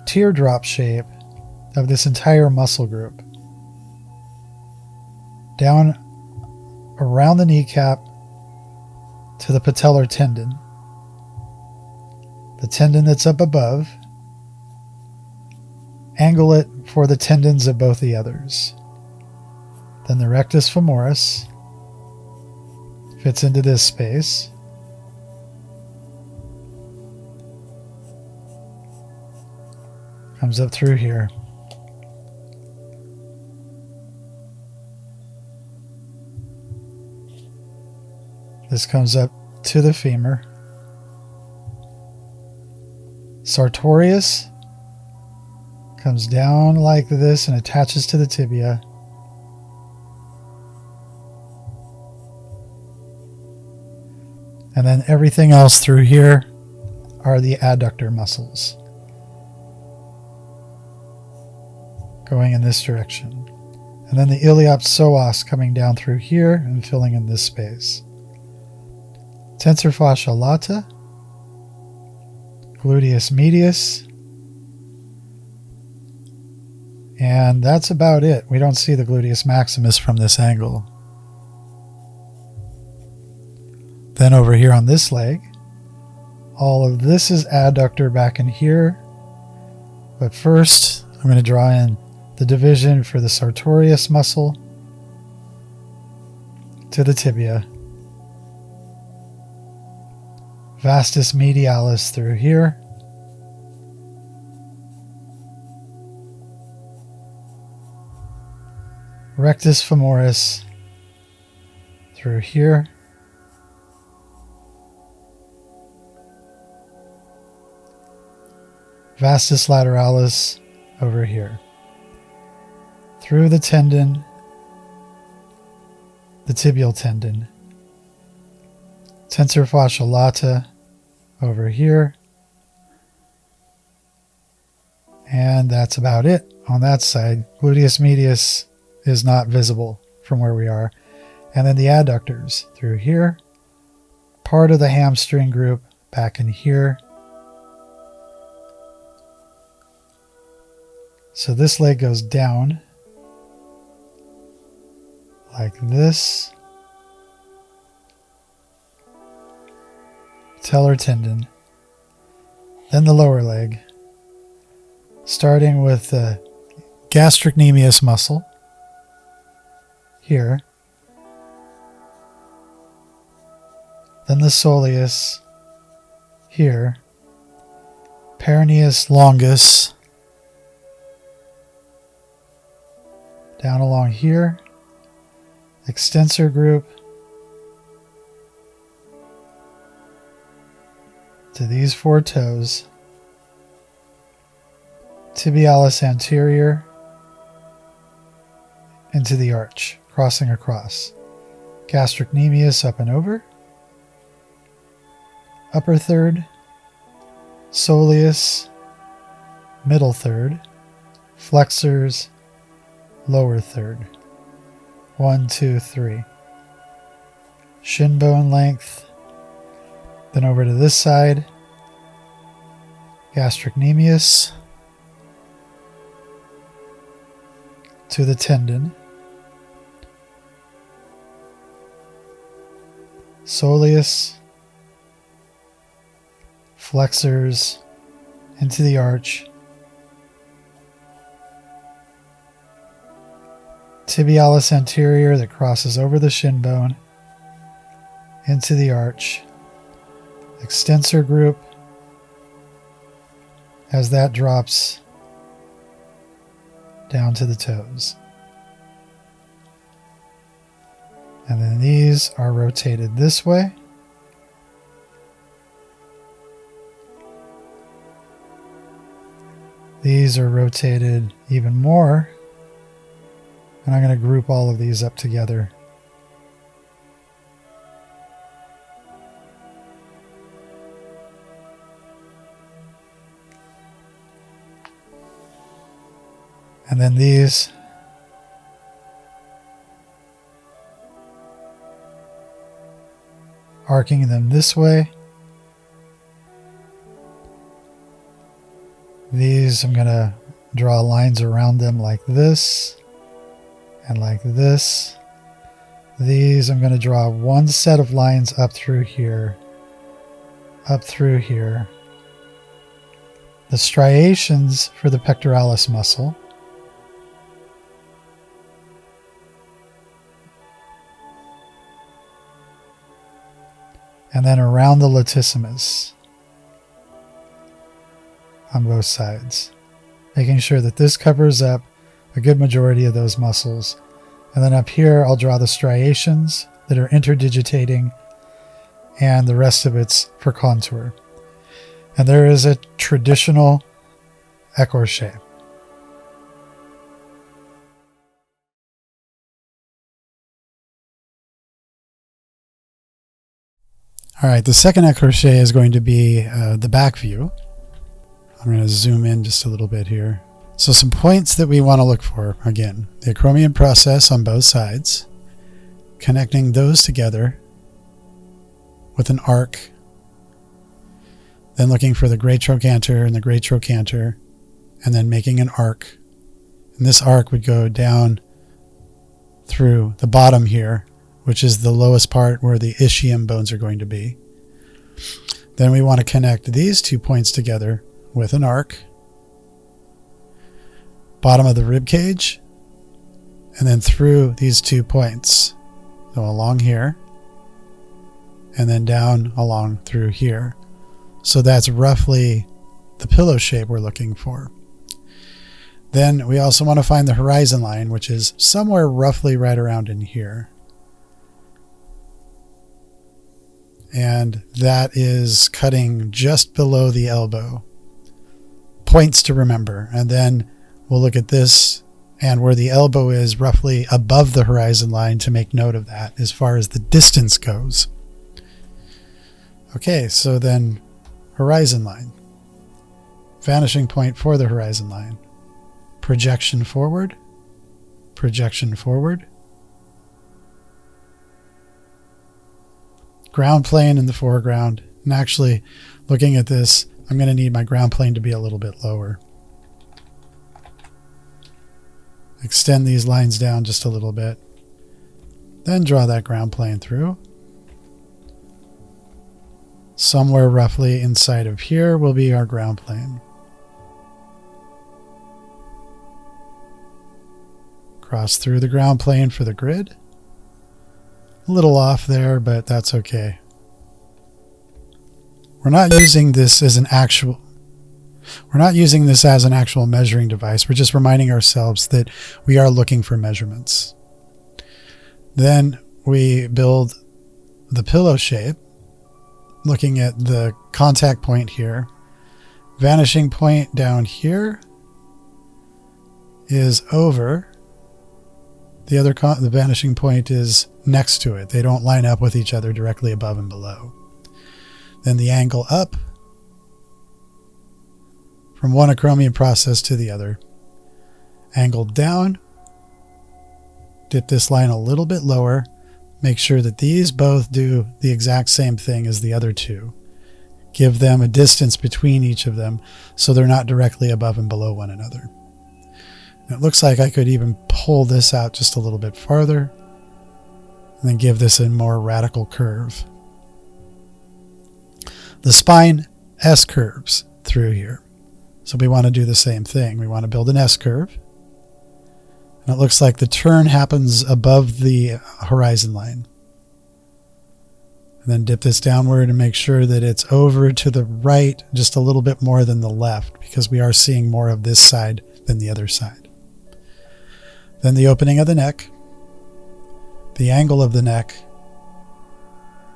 teardrop shape of this entire muscle group. Down around the kneecap to the patellar tendon. The tendon that's up above. Angle it for the tendons of both the others. Then the rectus femoris fits into this space. Comes up through here. This comes up to the femur. Sartorius comes down like this and attaches to the tibia. And then everything else through here are the adductor muscles going in this direction. And then the iliopsoas coming down through here and filling in this space. Tensor fascia lata, gluteus medius, and that's about it. We don't see the gluteus maximus from this angle. Then over here on this leg, all of this is adductor back in here. But first, I'm going to draw in the division for the sartorius muscle to the tibia. Vastus medialis through here. Rectus femoris through here. Vastus lateralis over here. Through the tendon, the tibial tendon. Tensor fascia lata over here. And that's about it on that side. Gluteus medius is not visible from where we are. And then the adductors through here. Part of the hamstring group back in here. So this leg goes down like this. Patellar tendon. Then the lower leg. Starting with the gastrocnemius muscle. Here. Then the soleus. Here. peroneus longus down along here, extensor group to these 4 toes, tibialis anterior into the arch, crossing across, gastrocnemius up and over, upper third, soleus, middle third, flexors, lower third. 1, 2, 3. Shin bone length. Then over to this side, gastrocnemius to the tendon, soleus, flexors into the arch, tibialis anterior that crosses over the shin bone into the arch, extensor group as that drops down to the toes. And then these are rotated this way. These are rotated even more. And I'm going to group all of these up together. And then these arcing them this way. These I'm going to draw lines around them like this and like this. These I'm going to draw one set of lines up through here, up through here. The striations for the pectoralis muscle. And then around the latissimus on both sides, making sure that this covers up a good majority of those muscles. And then up here, I'll draw the striations that are interdigitating, and the rest of it's for contour. And there is a traditional Ecorche. All right, the second Ecorche is going to be the back view. I'm going to zoom in just a little bit here. So some points that we want to look for, again, the acromion process on both sides, connecting those together with an arc, then looking for the great trochanter and the great trochanter, and then making an arc. And this arc would go down through the bottom here, which is the lowest part where the ischium bones are going to be. Then we want to connect these 2 points together with an arc, bottom of the rib cage, and then through these 2 points. So along here, and then down along through here. So that's roughly the pillow shape we're looking for. Then we also want to find the horizon line, which is somewhere roughly right around in here. And that is cutting just below the elbow. Points to remember. And then we'll look at this, and where the elbow is roughly above the horizon line to make note of that as far as the distance goes. Okay, so then horizon line. Vanishing point for the horizon line. Projection forward. Projection forward. Ground plane in the foreground. And actually, looking at this, I'm going to need my ground plane to be a little bit lower. Extend these lines down just a little bit. Then draw that ground plane through. Somewhere roughly inside of here will be our ground plane. Cross through the ground plane for the grid. A little off there, but that's okay. We're not using this as an actual... We're not using this as an actual measuring device. We're just reminding ourselves that we are looking for measurements. Then we build the pillow shape, looking at the contact point here. Vanishing point down here is over. The vanishing point is next to it. They don't line up with each other directly above and below. Then the angle up from one acromion process to the other. Angle down. Dip this line a little bit lower. Make sure that these both do the exact same thing as the other two. Give them a distance between each of them so they're not directly above and below one another. It looks like I could even pull this out just a little bit farther and then give this a more radical curve. The spine S-curves through here. So we want to do the same thing. We want to build an S-curve. And it looks like the turn happens above the horizon line. And then dip this downward and make sure that it's over to the right just a little bit more than the left, because we are seeing more of this side than the other side. Then the opening of the neck, the angle of the neck,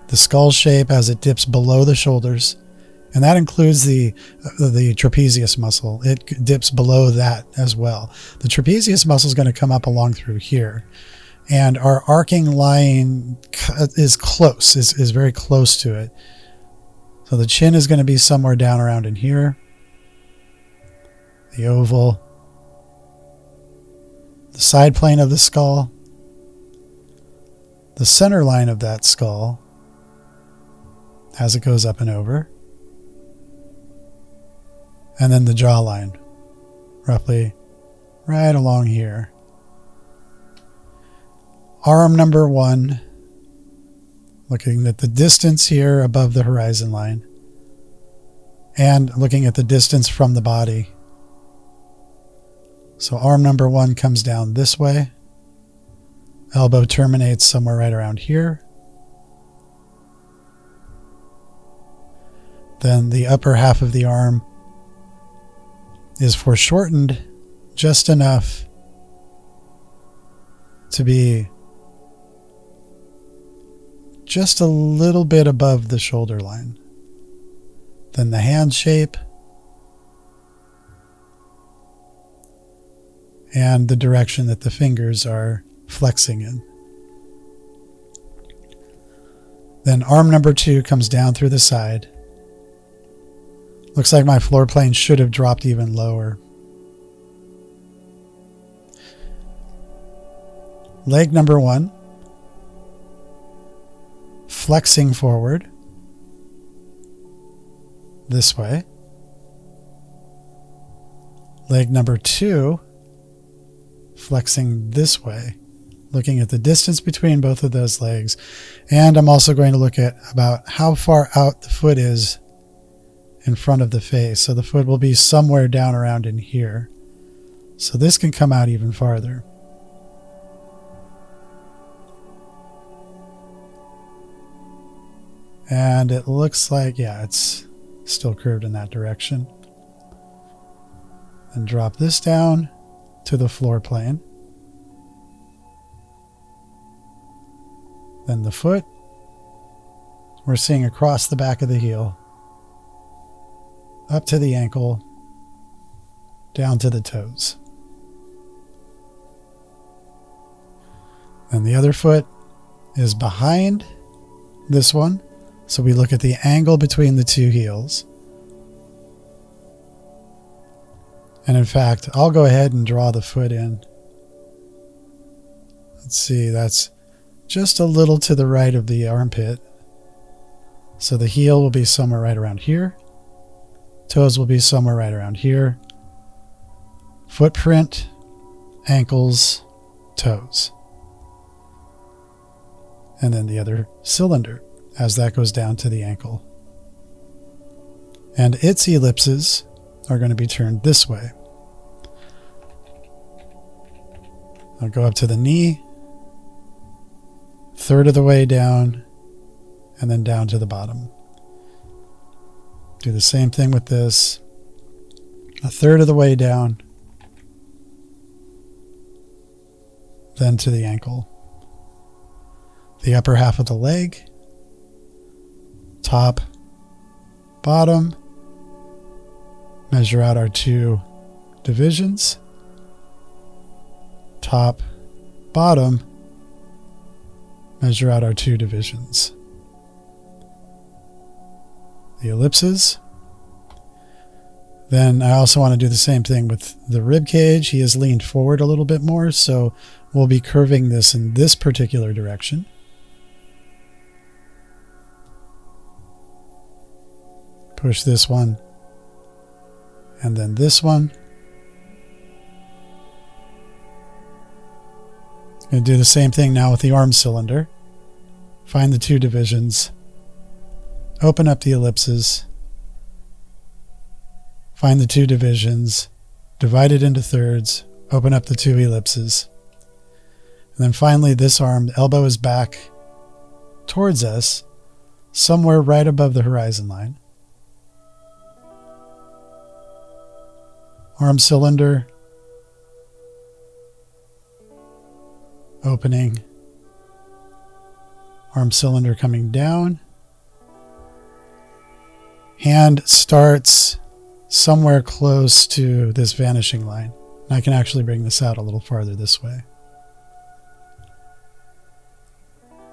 the skull shape as it dips below the shoulders, and that includes the trapezius muscle. It dips below that as well. The trapezius muscle is going to come up along through here. And our arcing line is close, is very close to it. So the chin is going to be somewhere down around in here. The oval. The side plane of the skull. The center line of that skull as it goes up and over. And then the jawline, roughly right along here. Arm number 1, looking at the distance here above the horizon line, and looking at the distance from the body. So arm number 1 comes down this way. Elbow terminates somewhere right around here. Then the upper half of the arm is foreshortened just enough to be just a little bit above the shoulder line. Then the hand shape and the direction that the fingers are flexing in. Then arm number 2 comes down through the side. Looks like my floor plane should have dropped even lower. Leg number 1, flexing forward this way. Leg number 2, flexing this way, looking at the distance between both of those legs. And I'm also going to look at about how far out the foot is in front of the face. So the foot will be somewhere down around in here. So this can come out even farther. And it looks like, yeah, it's still curved in that direction. And drop this down to the floor plane. Then the foot, we're seeing across the back of the heel, up to the ankle, down to the toes. And the other foot is behind this one. So we look at the angle between the two heels. And in fact, I'll go ahead and draw the foot in. Let's see, that's just a little to the right of the armpit. So the heel will be somewhere right around here. Toes will be somewhere right around here. Footprint, ankles, toes. And then the other cylinder as that goes down to the ankle. And its ellipses are going to be turned this way. I'll go up to the knee, third of the way down, and then down to the bottom. Do the same thing with this. a third of the way down, then to the ankle. The upper half of the leg, top, bottom, measure out our 2 divisions, top, bottom, measure out our 2 divisions. The ellipses. Then I also want to do the same thing with the rib cage. He is leaned forward a little bit more, so we'll be curving this in this particular direction. Push this one, and then this one. Going to do the same thing now with the arm cylinder. Find the 2 divisions. Open up the ellipses. Find the 2 divisions. Divide it into thirds. Open up the 2 ellipses. And then finally this arm, the elbow is back towards us, somewhere right above the horizon line. Arm cylinder. Opening. Arm cylinder coming down. Hand starts somewhere close to this vanishing line. And I can actually bring this out a little farther this way.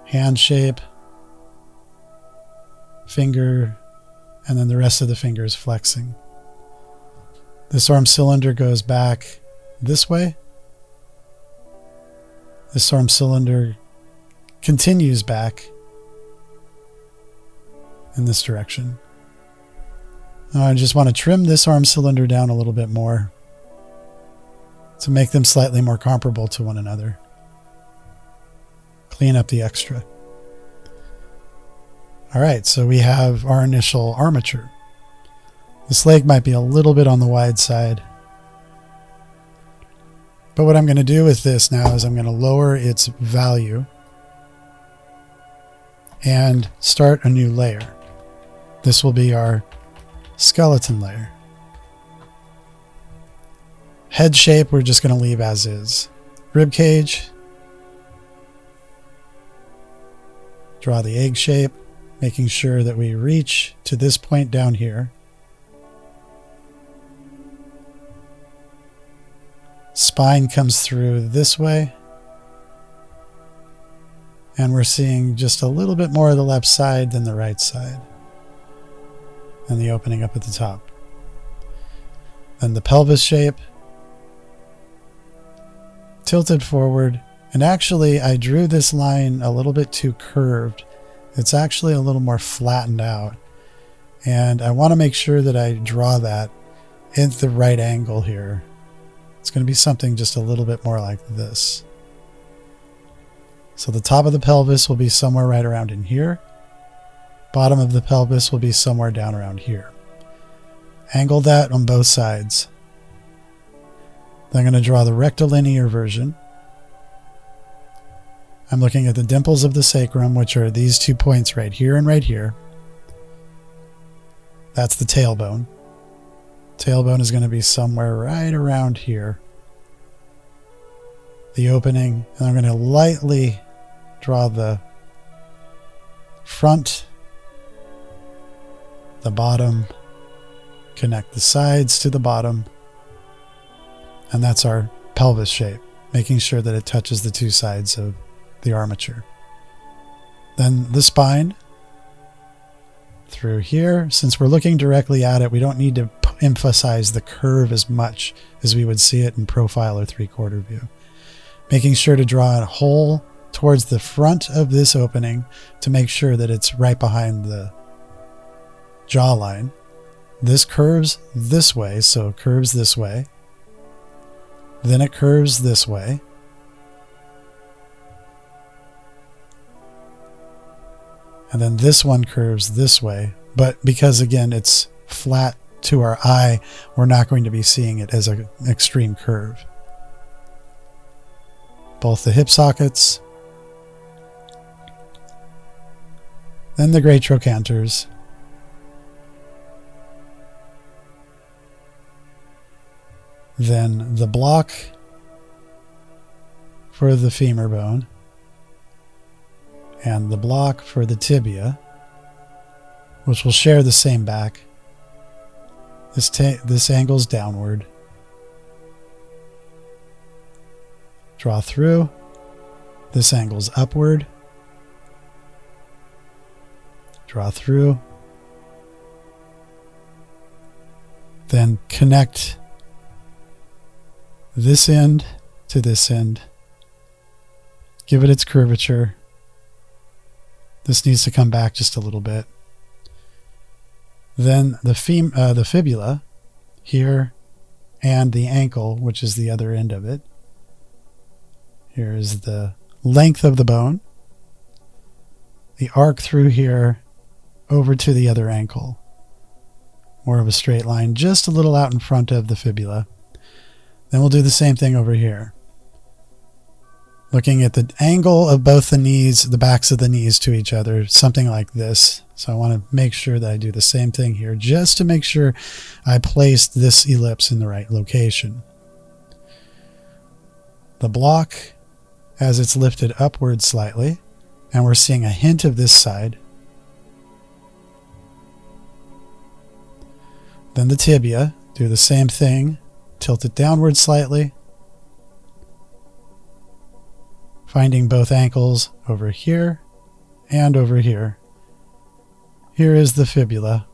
Hand shape, finger, and then the rest of the fingers flexing. This arm cylinder goes back this way. This arm cylinder continues back in this direction. Now I just want to trim this arm cylinder down a little bit more to make them slightly more comparable to one another. Clean up the extra. Alright, so we have our initial armature. This leg might be a little bit on the wide side. But what I'm going to do with this now is I'm going to lower its value and start a new layer. This will be our skeleton layer. Head shape we're just going to leave as is. Rib cage. Draw the egg shape, making sure that we reach to this point down here. Spine comes through this way. And we're seeing just a little bit more of the left side than the right side. And the opening up at the top. Then the pelvis shape. Tilted forward. And actually, I drew this line a little bit too curved. It's actually a little more flattened out. And I want to make sure that I draw that at the right angle here. It's going to be something just a little bit more like this. So the top of the pelvis will be somewhere right around in here. Bottom of the pelvis will be somewhere down around here. Angle that on both sides. Then I'm going to draw the rectilinear version. I'm looking at the dimples of the sacrum, which are these 2 points right here and right here. That's the tailbone. Tailbone is going to be somewhere right around here. The opening, and I'm going to lightly draw the front, the bottom, connect the sides to the bottom, and that's our pelvis shape, making sure that it touches the 2 sides of the armature. Then the spine through here. Since we're looking directly at it, we don't need to emphasize the curve as much as we would see it in profile or 3/4 view. Making sure to draw a hole towards the front of this opening to make sure that it's right behind the jawline. This curves this way, so it curves this way. Then it curves this way. And then this one curves this way, but because again it's flat to our eye, we're not going to be seeing it as an extreme curve. Both the hip sockets, then the great trochanters, Then the block for the femur bone and the block for the tibia, which will share the same back. This angles downward. Draw through. This angles upward. Draw through. Then connect this end to this end. Give it its curvature. This needs to come back just a little bit. Then the fibula here and the ankle, which is the other end of it. Here is the length of the bone. The arc through here over to the other ankle. More of a straight line, just a little out in front of the fibula. Then we'll do the same thing over here. Looking at the angle of both the knees, the backs of the knees to each other, something like this. So I want to make sure that I do the same thing here, just to make sure I placed this ellipse in the right location. The block, as it's lifted upward slightly, and we're seeing a hint of this side. Then the tibia, do the same thing, tilt it downward slightly, finding both ankles over here and over here. Here is the fibula.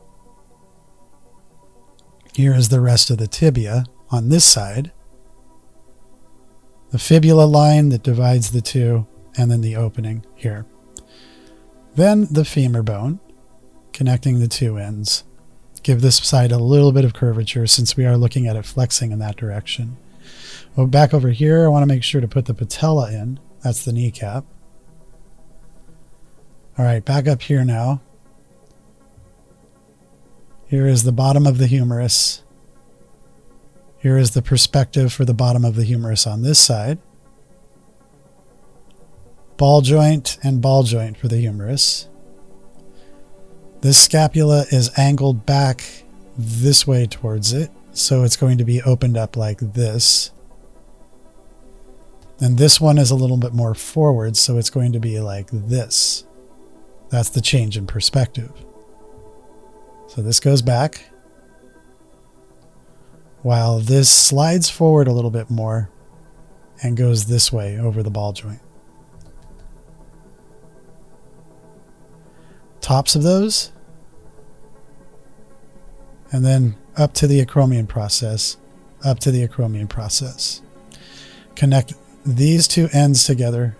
Here is the rest of the tibia on this side. The fibula line that divides the two, and then the opening here. Then the femur bone, connecting the two ends. Give this side a little bit of curvature since we are looking at it flexing in that direction. Well, back over here, I want to make sure to put the patella in. That's the kneecap. All right, back up here now. Here is the bottom of the humerus. Here is the perspective for the bottom of the humerus on this side. Ball joint and ball joint for the humerus. This scapula is angled back this way towards it, so it's going to be opened up like this. And this one is a little bit more forward, so it's going to be like this. That's the change in perspective. So this goes back, while this slides forward a little bit more and goes this way over the ball joint. Tops of those, and then up to the acromion process, up to the acromion process. Connect these two ends together.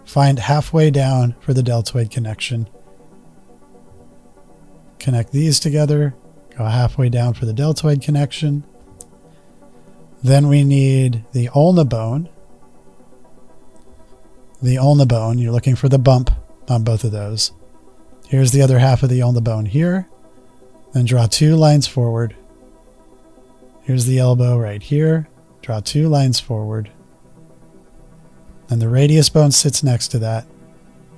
Find halfway down for the deltoid connection. Connect these together, go halfway down for the deltoid connection. Then we need the ulna bone. The ulna bone, you're looking for the bump on both of those. Here's the other half of the ulna bone here. Then draw two lines forward. Here's the elbow right here. Draw two lines forward. And the radius bone sits next to that.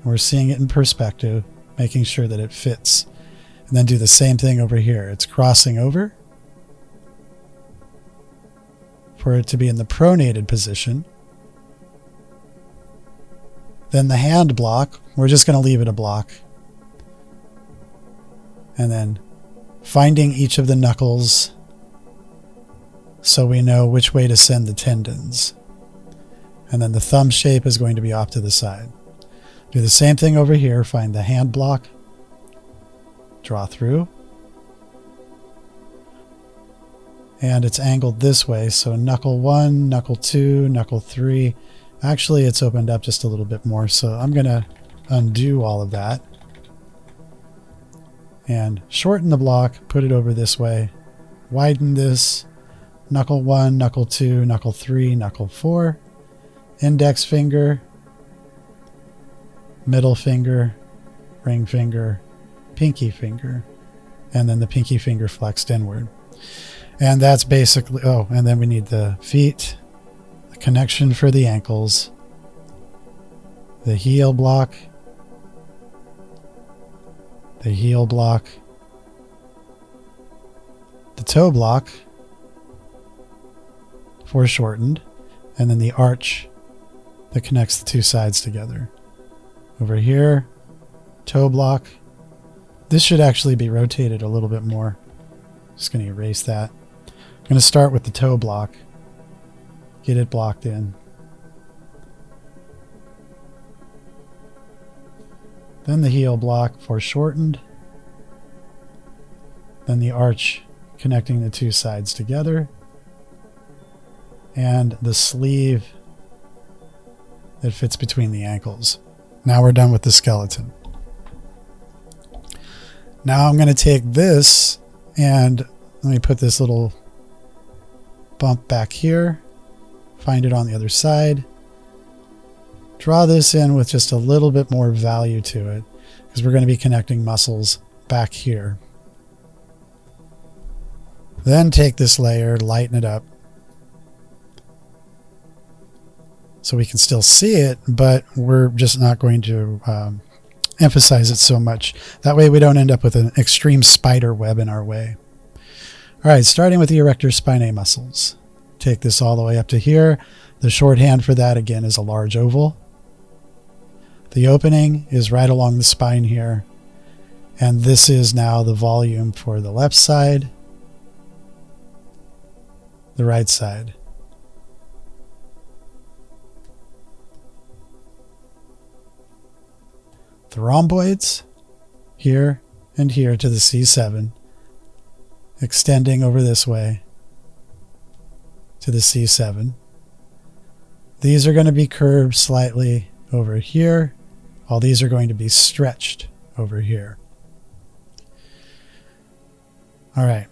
We're seeing it in perspective, making sure that it fits. And then do the same thing over here. It's crossing over for it to be in the pronated position. Then the hand block, we're just going to leave it a block. And then finding each of the knuckles so we know which way to send the tendons. And then the thumb shape is going to be off to the side. Do the same thing over here. Find the hand block. Draw through. And it's angled this way. So knuckle 1, knuckle 2, knuckle 3. Actually, it's opened up just a little bit more. So I'm going to undo all of that. And shorten the block. Put it over this way. Widen this. Knuckle 1, knuckle 2, knuckle 3, knuckle 4. Index finger. Middle finger. Ring finger. Pinky finger, and then the pinky finger flexed inward. And that's basically, oh, and then we need the feet, the connection for the ankles, the heel block, the heel block, the toe block, foreshortened, and then the arch that connects the two sides together. Over here, toe block. This should actually be rotated a little bit more. Just going to erase that. I'm going to start with the toe block. Get it blocked in. Then the heel block foreshortened. Then the arch connecting the two sides together. And the sleeve that fits between the ankles. Now we're done with the skeleton. Now I'm going to take this and let me put this little bump back here. Find it on the other side. Draw this in with just a little bit more value to it because we're going to be connecting muscles back here. Then take this layer, lighten it up so we can still see it, but we're just not going to emphasize it so much. That way we don't end up with an extreme spider web in our way. All right, starting with the erector spinae muscles. Take this all the way up to here. The shorthand for that, again, is a large oval. The opening is right along the spine here. And this is now the volume for the left side, the right side. The rhomboids, here and here to the C7, extending over this way to the C7. These are going to be curved slightly over here, while these are going to be stretched over here. All right.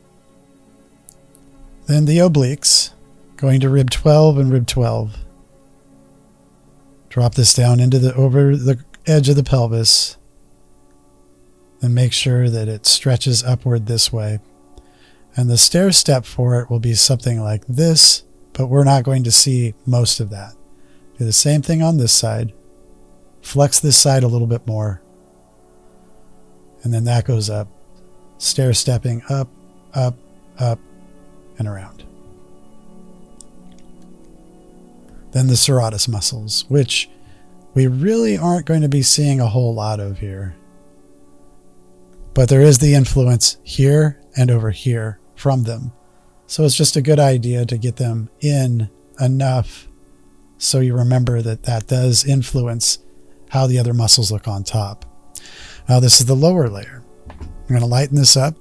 Then the obliques, going to rib 12 and rib 12. Drop this down into over the edge of the pelvis and make sure that it stretches upward this way. And the stair step for it will be something like this, but we're not going to see most of that. Do the same thing on this side. Flex this side a little bit more. And then that goes up. Stair stepping up, up, up, and around. Then the serratus muscles, which we really aren't going to be seeing a whole lot of here. But there is the influence here and over here from them. So it's just a good idea to get them in enough so you remember that that does influence how the other muscles look on top. Now this is the lower layer. I'm going to lighten this up.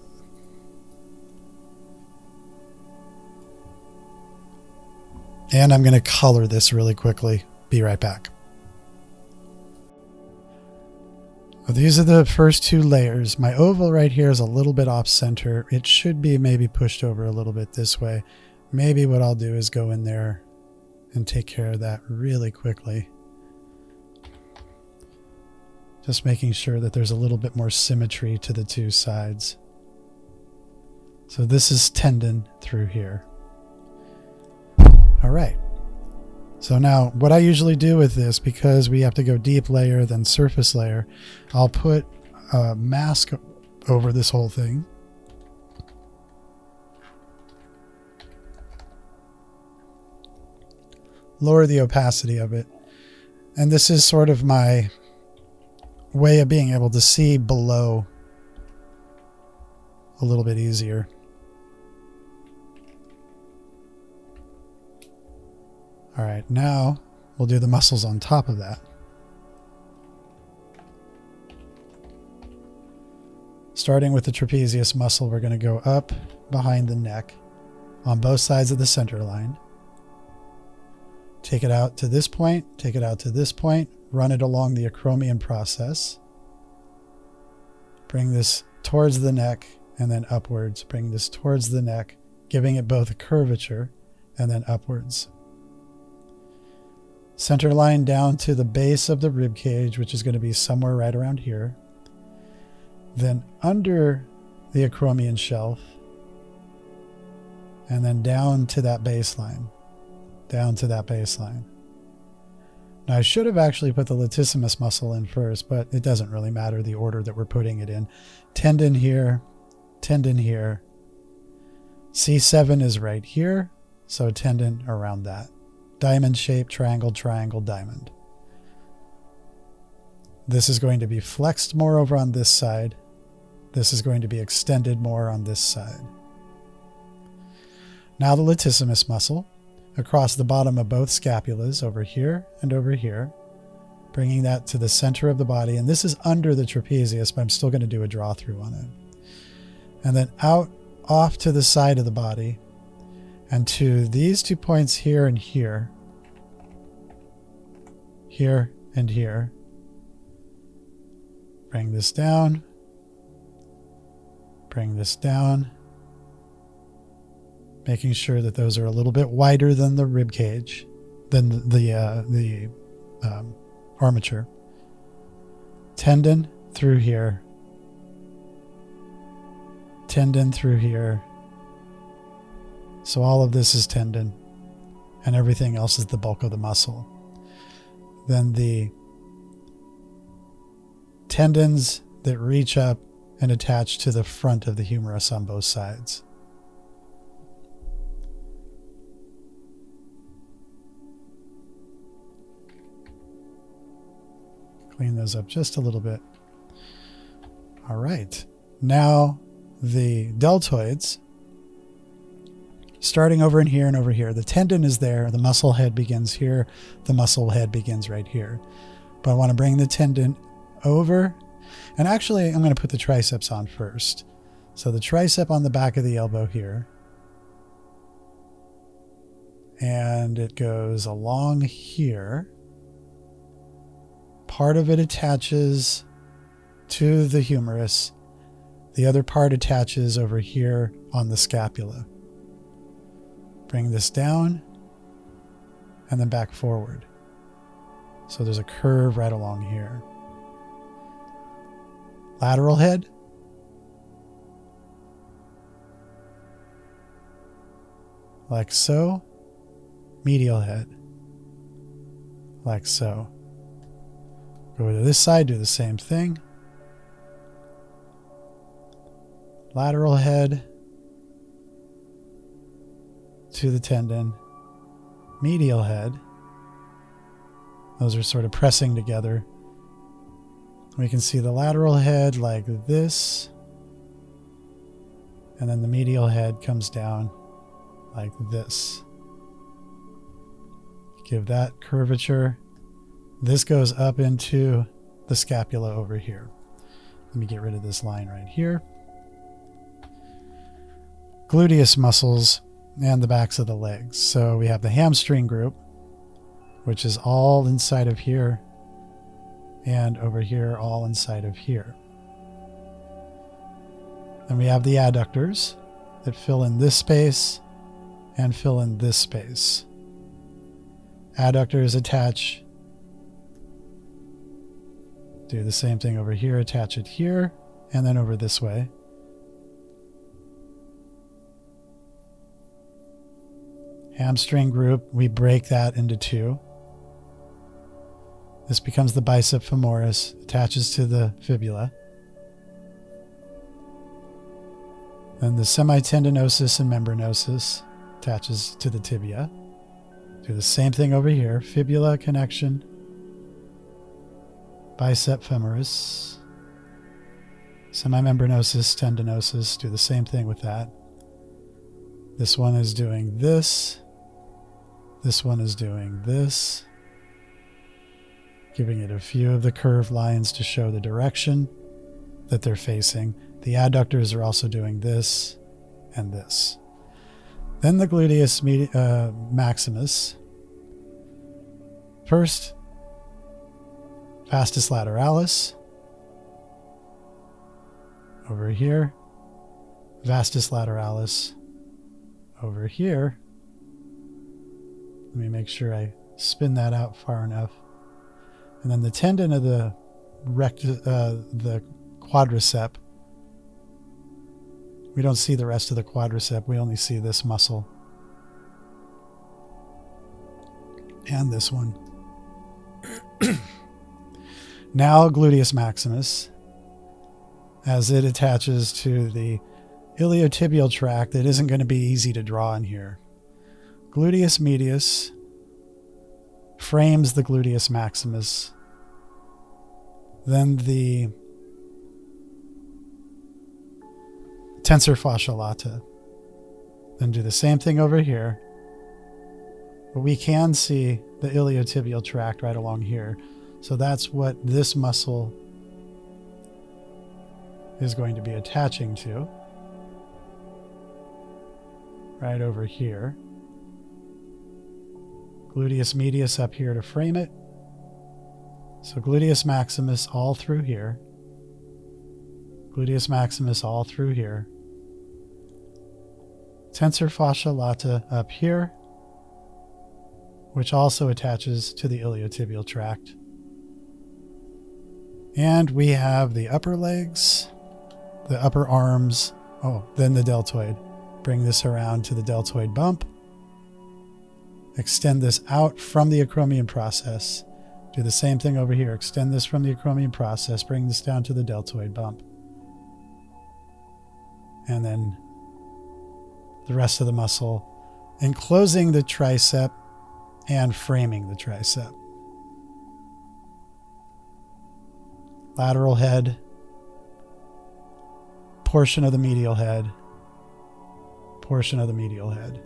And I'm going to color this really quickly. Be right back. Well, these are the first two layers. My oval right here is a little bit off center. It should be maybe pushed over a little bit this way. Maybe what I'll do is go in there and take care of that really quickly. Just making sure that there's a little bit more symmetry to the two sides. So this is tendon through here. All right. So now what I usually do with this, because we have to go deep layer then surface layer, I'll put a mask over this whole thing. Lower the opacity of it. And this is sort of my way of being able to see below a little bit easier. All right, now we'll do the muscles on top of that. Starting with the trapezius muscle, we're going to go up behind the neck on both sides of the center line. Take it out to this point, take it out to this point, run it along the acromion process. Bring this towards the neck and then upwards. Bring this towards the neck, giving it both a curvature and then upwards. Center line down to the base of the rib cage, which is going to be somewhere right around here. Then under the acromion shelf, and then down to that baseline. Down to that baseline. Now I should have actually put the latissimus muscle in first, but it doesn't really matter the order that we're putting it in. Tendon here, tendon here. C7 is right here, So a tendon around that. Diamond shape, triangle, triangle, diamond. This is going to be flexed more over on this side. This is going to be extended more on this side. Now the latissimus muscle across the bottom of both scapulas over here and over here, bringing that to the center of the body. And this is under the trapezius, but I'm still going to do a draw through on it. And then out off to the side of the body and to these 2 points here and here, here and here. Bring this down, bring this down, making sure that those are a little bit wider than the rib cage, than the armature. Tendon through here, tendon through here. So all of this is tendon, and everything else is the bulk of the muscle. Then the tendons that reach up and attach to the front of the humerus on both sides. Clean those up just a little bit. All right. Now the deltoids, starting over in here and over here. The tendon is there. The muscle head begins here. The muscle head begins right here. But I want to bring the tendon over. And actually, I'm going to put the triceps on first. So the tricep on the back of the elbow here. And it goes along here. Part of it attaches to the humerus. The other part attaches over here on the scapula. Bring this down and then back forward. So there's a curve right along here. Lateral head. Like so. Medial head. Like so. Go to this side, do the same thing. Lateral head to the tendon. Medial head. Those are sort of pressing together. We can see the lateral head like this. And then the medial head comes down like this. Give that curvature. This goes up into the scapula over here. Let me get rid of this line right here. Gluteus muscles and the backs of the legs. So we have the hamstring group, which is all inside of here, and over here, all inside of here. Then we have the adductors that fill in this space and fill in this space. Adductors attach. Do the same thing over here, attach it here, and then over this way. Hamstring group, we break that into two. This becomes the bicep femoris, attaches to the fibula. Then the semitendinosus and membranosus attaches to the tibia. Do the same thing over here, fibula connection, bicep femoris, semimembranosus, tendinosus, do the same thing with that. This one is doing this. This one is doing this. Giving it a few of the curved lines to show the direction that they're facing. The adductors are also doing this and this. Then the gluteus maximus. First, vastus lateralis. Over here. Vastus lateralis. Over here. Let me make sure I spin that out far enough. And then the tendon of the quadricep. We don't see the rest of the quadricep. We only see this muscle. And this one. Now gluteus maximus, as it attaches to the iliotibial tract, it isn't going to be easy to draw in here. gluteus medius frames the gluteus maximus. Then the tensor fascia lata. Then do the same thing over here. But we can see the iliotibial tract right along here. So that's what this muscle is going to be attaching to. Right over here. Gluteus medius up here to frame it. So gluteus maximus all through here. Gluteus maximus all through here. Tensor fascia lata up here, which also attaches to the iliotibial tract. And we have the upper legs, the upper arms, then the deltoid. Bring this around to the deltoid bump. Extend this out from the acromion process. Do the same thing over here. Extend this from the acromion process. Bring this down to the deltoid bump. And then the rest of the muscle, enclosing the tricep and framing the tricep. Lateral head, portion of the medial head, portion of the medial head.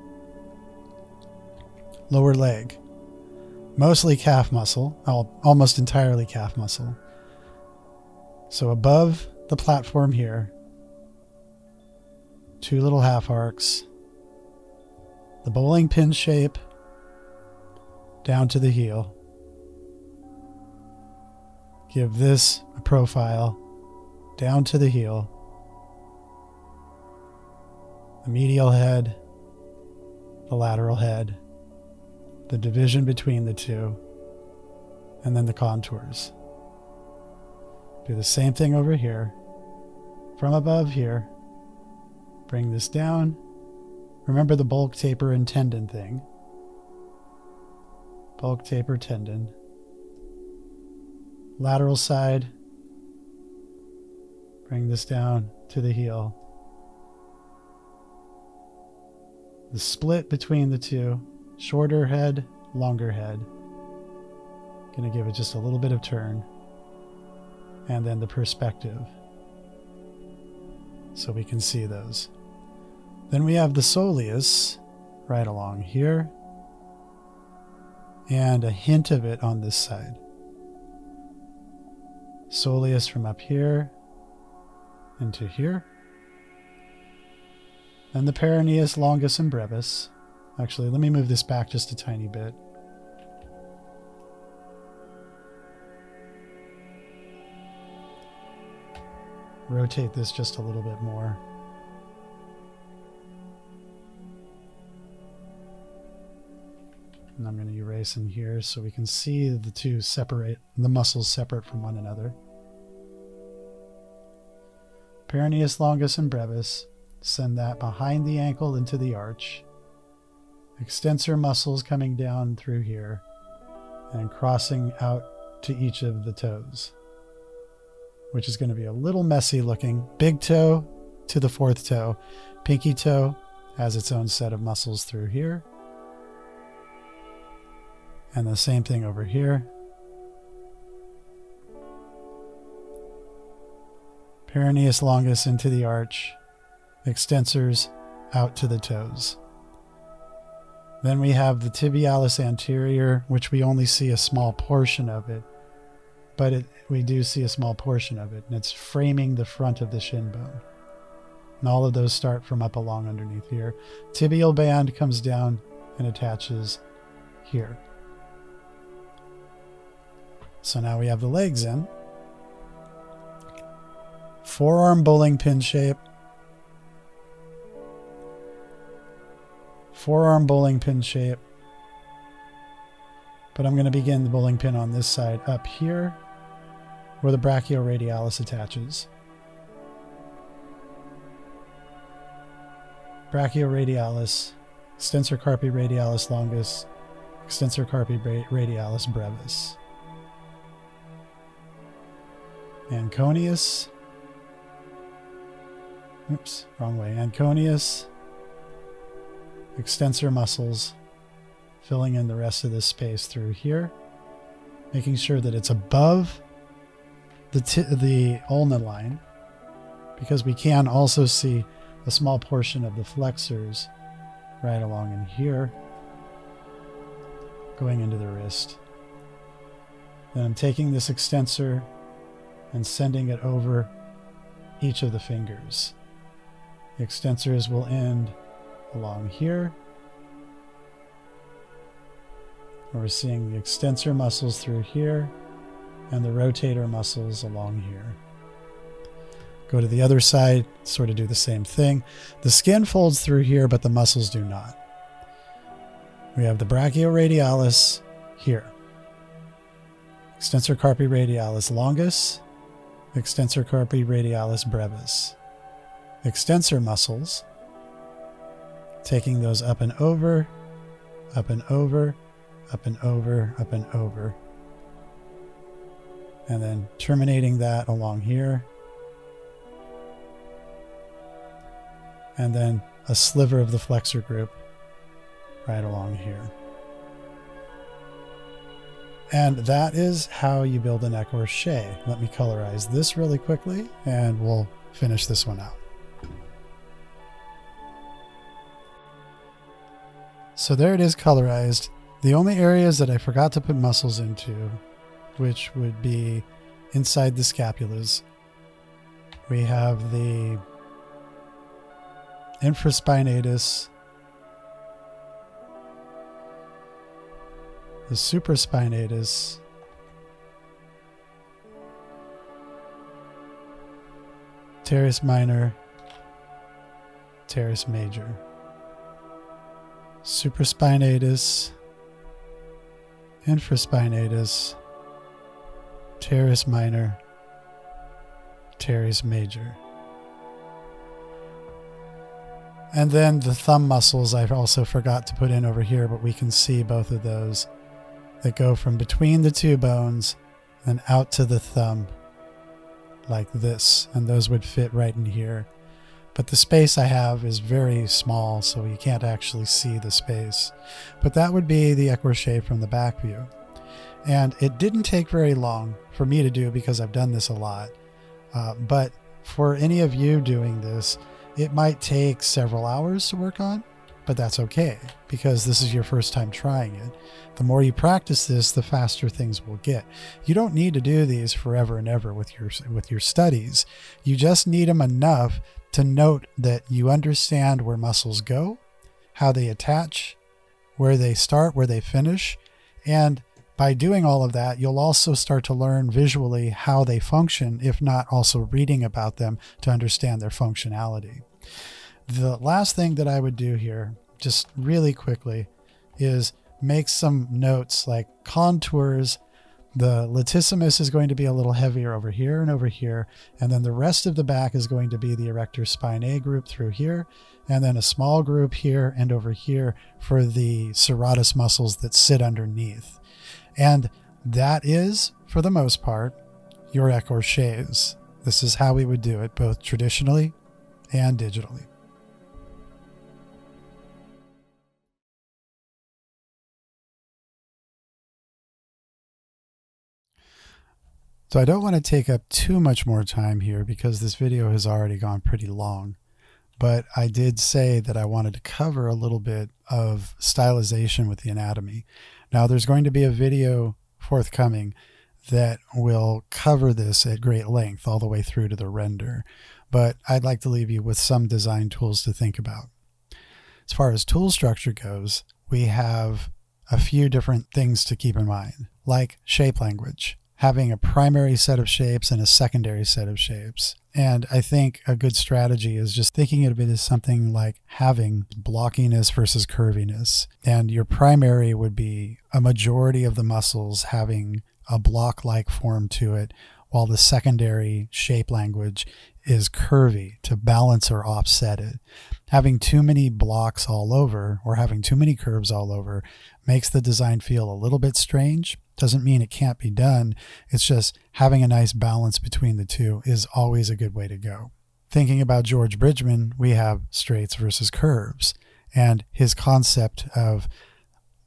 Lower leg, mostly calf muscle, almost entirely calf muscle. So above the platform here, two little half arcs, the bowling pin shape down to the heel. Give this a profile down to the heel. The medial head, the lateral head, the division between the two, and then the contours. Do the same thing over here. From above here, bring this down. Remember the bulk taper and tendon thing. Bulk taper tendon. Lateral side. Bring this down to the heel. The split between the two. Shorter head, longer head. Going to give it just a little bit of turn. And then the perspective. So we can see those. Then we have the soleus right along here. And a hint of it on this side. Soleus from up here into here. And the peroneus longus and brevis. Actually, let me move this back just a tiny bit. Rotate this just a little bit more. And I'm going to erase in here so we can see the two separate, the muscles separate from one another. Peroneus longus and brevis. Send that behind the ankle into the arch. Extensor muscles coming down through here and crossing out to each of the toes, which is going to be a little messy looking. Big toe to the fourth toe. Pinky toe has its own set of muscles through here. And the same thing over here. Peroneus longus into the arch. Extensors out to the toes. Then we have the tibialis anterior, which we only see a small portion of it. But we do see a small portion of it, and it's framing the front of the shin bone. And all of those start from up along underneath here. Tibial band comes down and attaches here. So now we have the legs in. Forearm bowling pin shape. Forearm bowling pin shape. But I'm going to begin the bowling pin on this side up here where the brachioradialis attaches. Brachioradialis, extensor carpi radialis longus, extensor carpi radialis brevis. Anconius. Oops, wrong way. Anconius. Extensor muscles filling in the rest of this space through here, making sure that it's above the ulna line, because we can also see a small portion of the flexors right along in here, going into the wrist. Then I'm taking this extensor and sending it over each of the fingers. The extensors will end along here. We're seeing the extensor muscles through here and the rotator muscles along here. Go to the other side, sort of do the same thing. The skin folds through here, but the muscles do not. We have the brachioradialis here. Extensor carpi radialis longus, extensor carpi radialis brevis. Extensor muscles, taking those up and over, up and over, up and over, up and over. And then terminating that along here. And then a sliver of the flexor group right along here. And that is how you build an Ecorche. Let me colorize this really quickly and we'll finish this one out. So there it is colorized. The only areas that I forgot to put muscles into, which would be inside the scapulas, we have the infraspinatus, the supraspinatus, teres minor, teres major, supraspinatus, infraspinatus, teres minor, teres major. And then the thumb muscles I also forgot to put in over here, but we can see both of those that go from between the two bones and out to the thumb like this. And those would fit right in here. But the space I have is very small, so you can't actually see the space. But that would be the Ecorche from the back view. And it didn't take very long for me to do because I've done this a lot. But for any of you doing this, it might take several hours to work on, but that's okay because this is your first time trying it. The more you practice this, the faster things will get. You don't need to do these forever and ever with your studies. You just need them enough to note that you understand where muscles go, how they attach, where they start, where they finish. And by doing all of that, you'll also start to learn visually how they function, if not also reading about them to understand their functionality. The last thing that I would do here, just really quickly, is make some notes like contours. The latissimus is going to be a little heavier over here and over here, and then the rest of the back is going to be the erector spinae group through here, and then a small group here and over here for the serratus muscles that sit underneath. And that is, for the most part, your Ecorches. This is how we would do it, both traditionally and digitally. So I don't want to take up too much more time here because this video has already gone pretty long. But I did say that I wanted to cover a little bit of stylization with the anatomy. Now there's going to be a video forthcoming that will cover this at great length all the way through to the render. But I'd like to leave you with some design tools to think about. As far as tool structure goes, we have a few different things to keep in mind, like shape language, having a primary set of shapes and a secondary set of shapes. And I think a good strategy is just thinking of it as something like having blockiness versus curviness. And your primary would be a majority of the muscles having a block-like form to it, while the secondary shape language is curvy to balance or offset it. Having too many blocks all over or having too many curves all over makes the design feel a little bit strange. Doesn't mean it can't be done. It's just having a nice balance between the two is always a good way to go. Thinking about George Bridgman, we have straights versus curves, and his concept of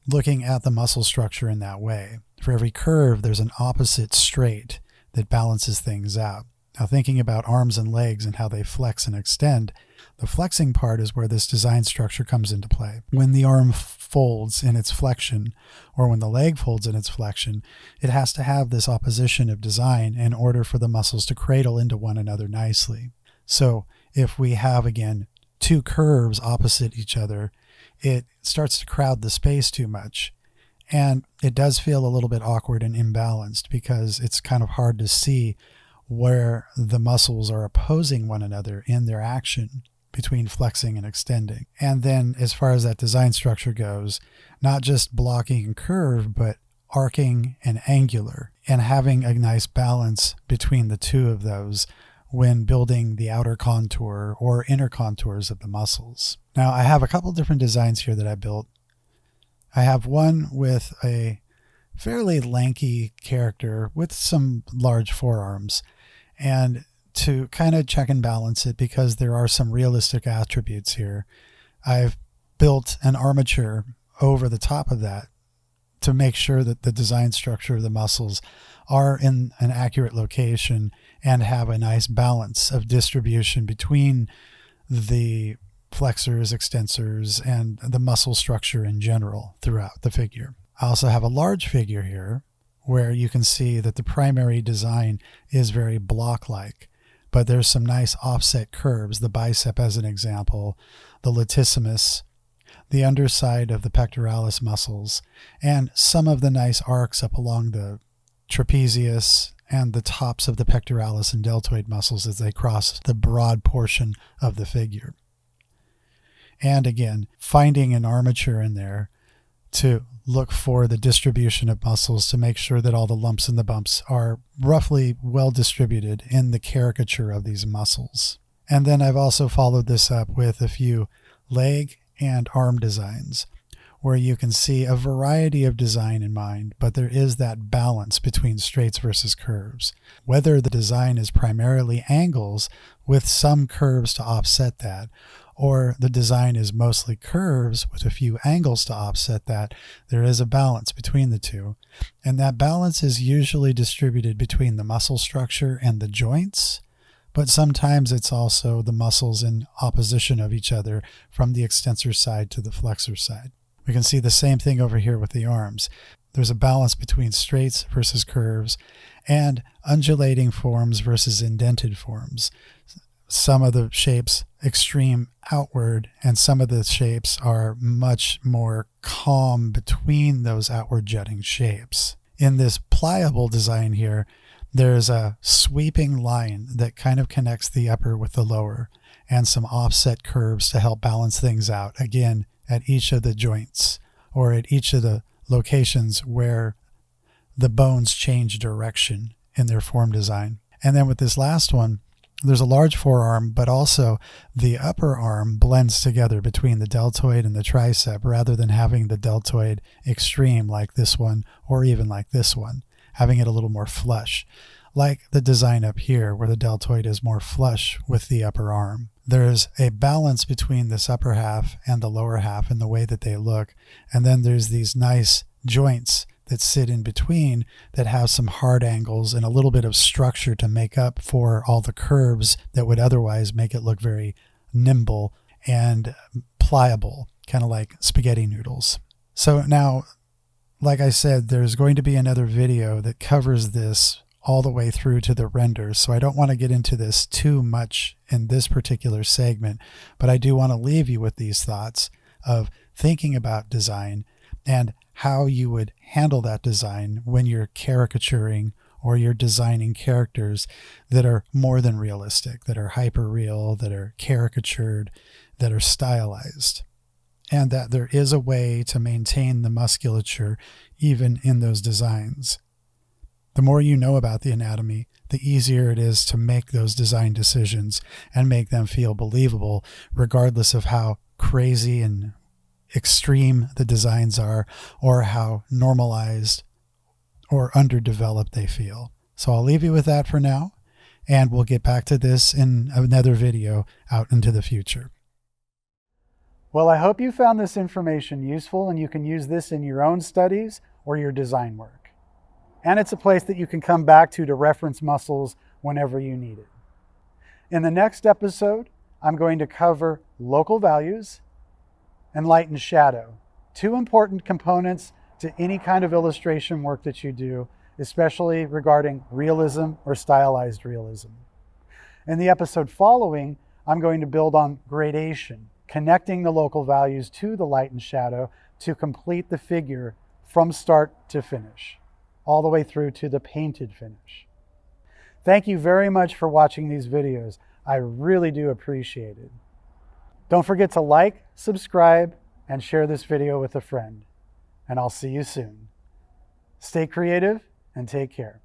looking at the muscle structure in that way. For every curve, there's an opposite straight that balances things out. Now, thinking about arms and legs and how they flex and extend, the flexing part is where this design structure comes into play. When the arm folds in its flexion, or when the leg folds in its flexion, it has to have this opposition of design in order for the muscles to cradle into one another nicely. So if we have, again, two curves opposite each other, it starts to crowd the space too much. And it does feel a little bit awkward and imbalanced because it's kind of hard to see where the muscles are opposing one another in their action between flexing and extending. And then as far as that design structure goes, not just blocking and curve, but arcing and angular, and having a nice balance between the two of those when building the outer contour or inner contours of the muscles. Now, I have a couple different designs here that I built. I have one with a fairly lanky character with some large forearms, and to kind of check and balance it, because there are some realistic attributes here, I've built an armature over the top of that to make sure that the design structure of the muscles are in an accurate location and have a nice balance of distribution between the flexors, extensors, and the muscle structure in general throughout the figure. I also have a large figure here where you can see that the primary design is very block-like, but there's some nice offset curves, the bicep as an example, the latissimus, the underside of the pectoralis muscles, and some of the nice arcs up along the trapezius and the tops of the pectoralis and deltoid muscles as they cross the broad portion of the figure. And again, finding an armature in there to look for the distribution of muscles to make sure that all the lumps and the bumps are roughly well distributed in the caricature of these muscles. And then I've also followed this up with a few leg and arm designs where you can see a variety of design in mind, but there is that balance between straights versus curves. Whether the design is primarily angles with some curves to offset that, or the design is mostly curves with a few angles to offset that, there is a balance between the two. And that balance is usually distributed between the muscle structure and the joints, but sometimes it's also the muscles in opposition of each other from the extensor side to the flexor side. We can see the same thing over here with the arms. There's a balance between straights versus curves and undulating forms versus indented forms. Some of the shapes extreme outward, and some of the shapes are much more calm between those outward jutting shapes. In this pliable design here, there's a sweeping line that kind of connects the upper with the lower, and some offset curves to help balance things out, again, at each of the joints or at each of the locations where the bones change direction in their form design. And then with this last one, there's a large forearm, but also the upper arm blends together between the deltoid and the tricep rather than having the deltoid extreme like this one or even like this one, having it a little more flush, like the design up here where the deltoid is more flush with the upper arm. There's a balance between this upper half and the lower half in the way that they look, and then there's these nice joints that sit in between that have some hard angles and a little bit of structure to make up for all the curves that would otherwise make it look very nimble and pliable, kind of like spaghetti noodles. So now, like I said, there's going to be another video that covers this all the way through to the renders, so I don't want to get into this too much in this particular segment, but I do want to leave you with these thoughts of thinking about design and how you would handle that design when you're caricaturing or you're designing characters that are more than realistic, that are hyper-real, that are caricatured, that are stylized, and that there is a way to maintain the musculature even in those designs. The more you know about the anatomy, the easier it is to make those design decisions and make them feel believable, regardless of how crazy and extreme the designs are or how normalized or underdeveloped they feel. So I'll leave you with that for now, and we'll get back to this in another video out into the future. Well, I hope you found this information useful and you can use this in your own studies or your design work. And it's a place that you can come back to reference muscles whenever you need it. In the next episode, I'm going to cover local values and light and shadow, two important components to any kind of illustration work that you do, especially regarding realism or stylized realism. In the episode following, I'm going to build on gradation, connecting the local values to the light and shadow to complete the figure from start to finish, all the way through to the painted finish. Thank you very much for watching these videos. I really do appreciate it. Don't forget to like, subscribe, and share this video with a friend. And I'll see you soon. Stay creative and take care.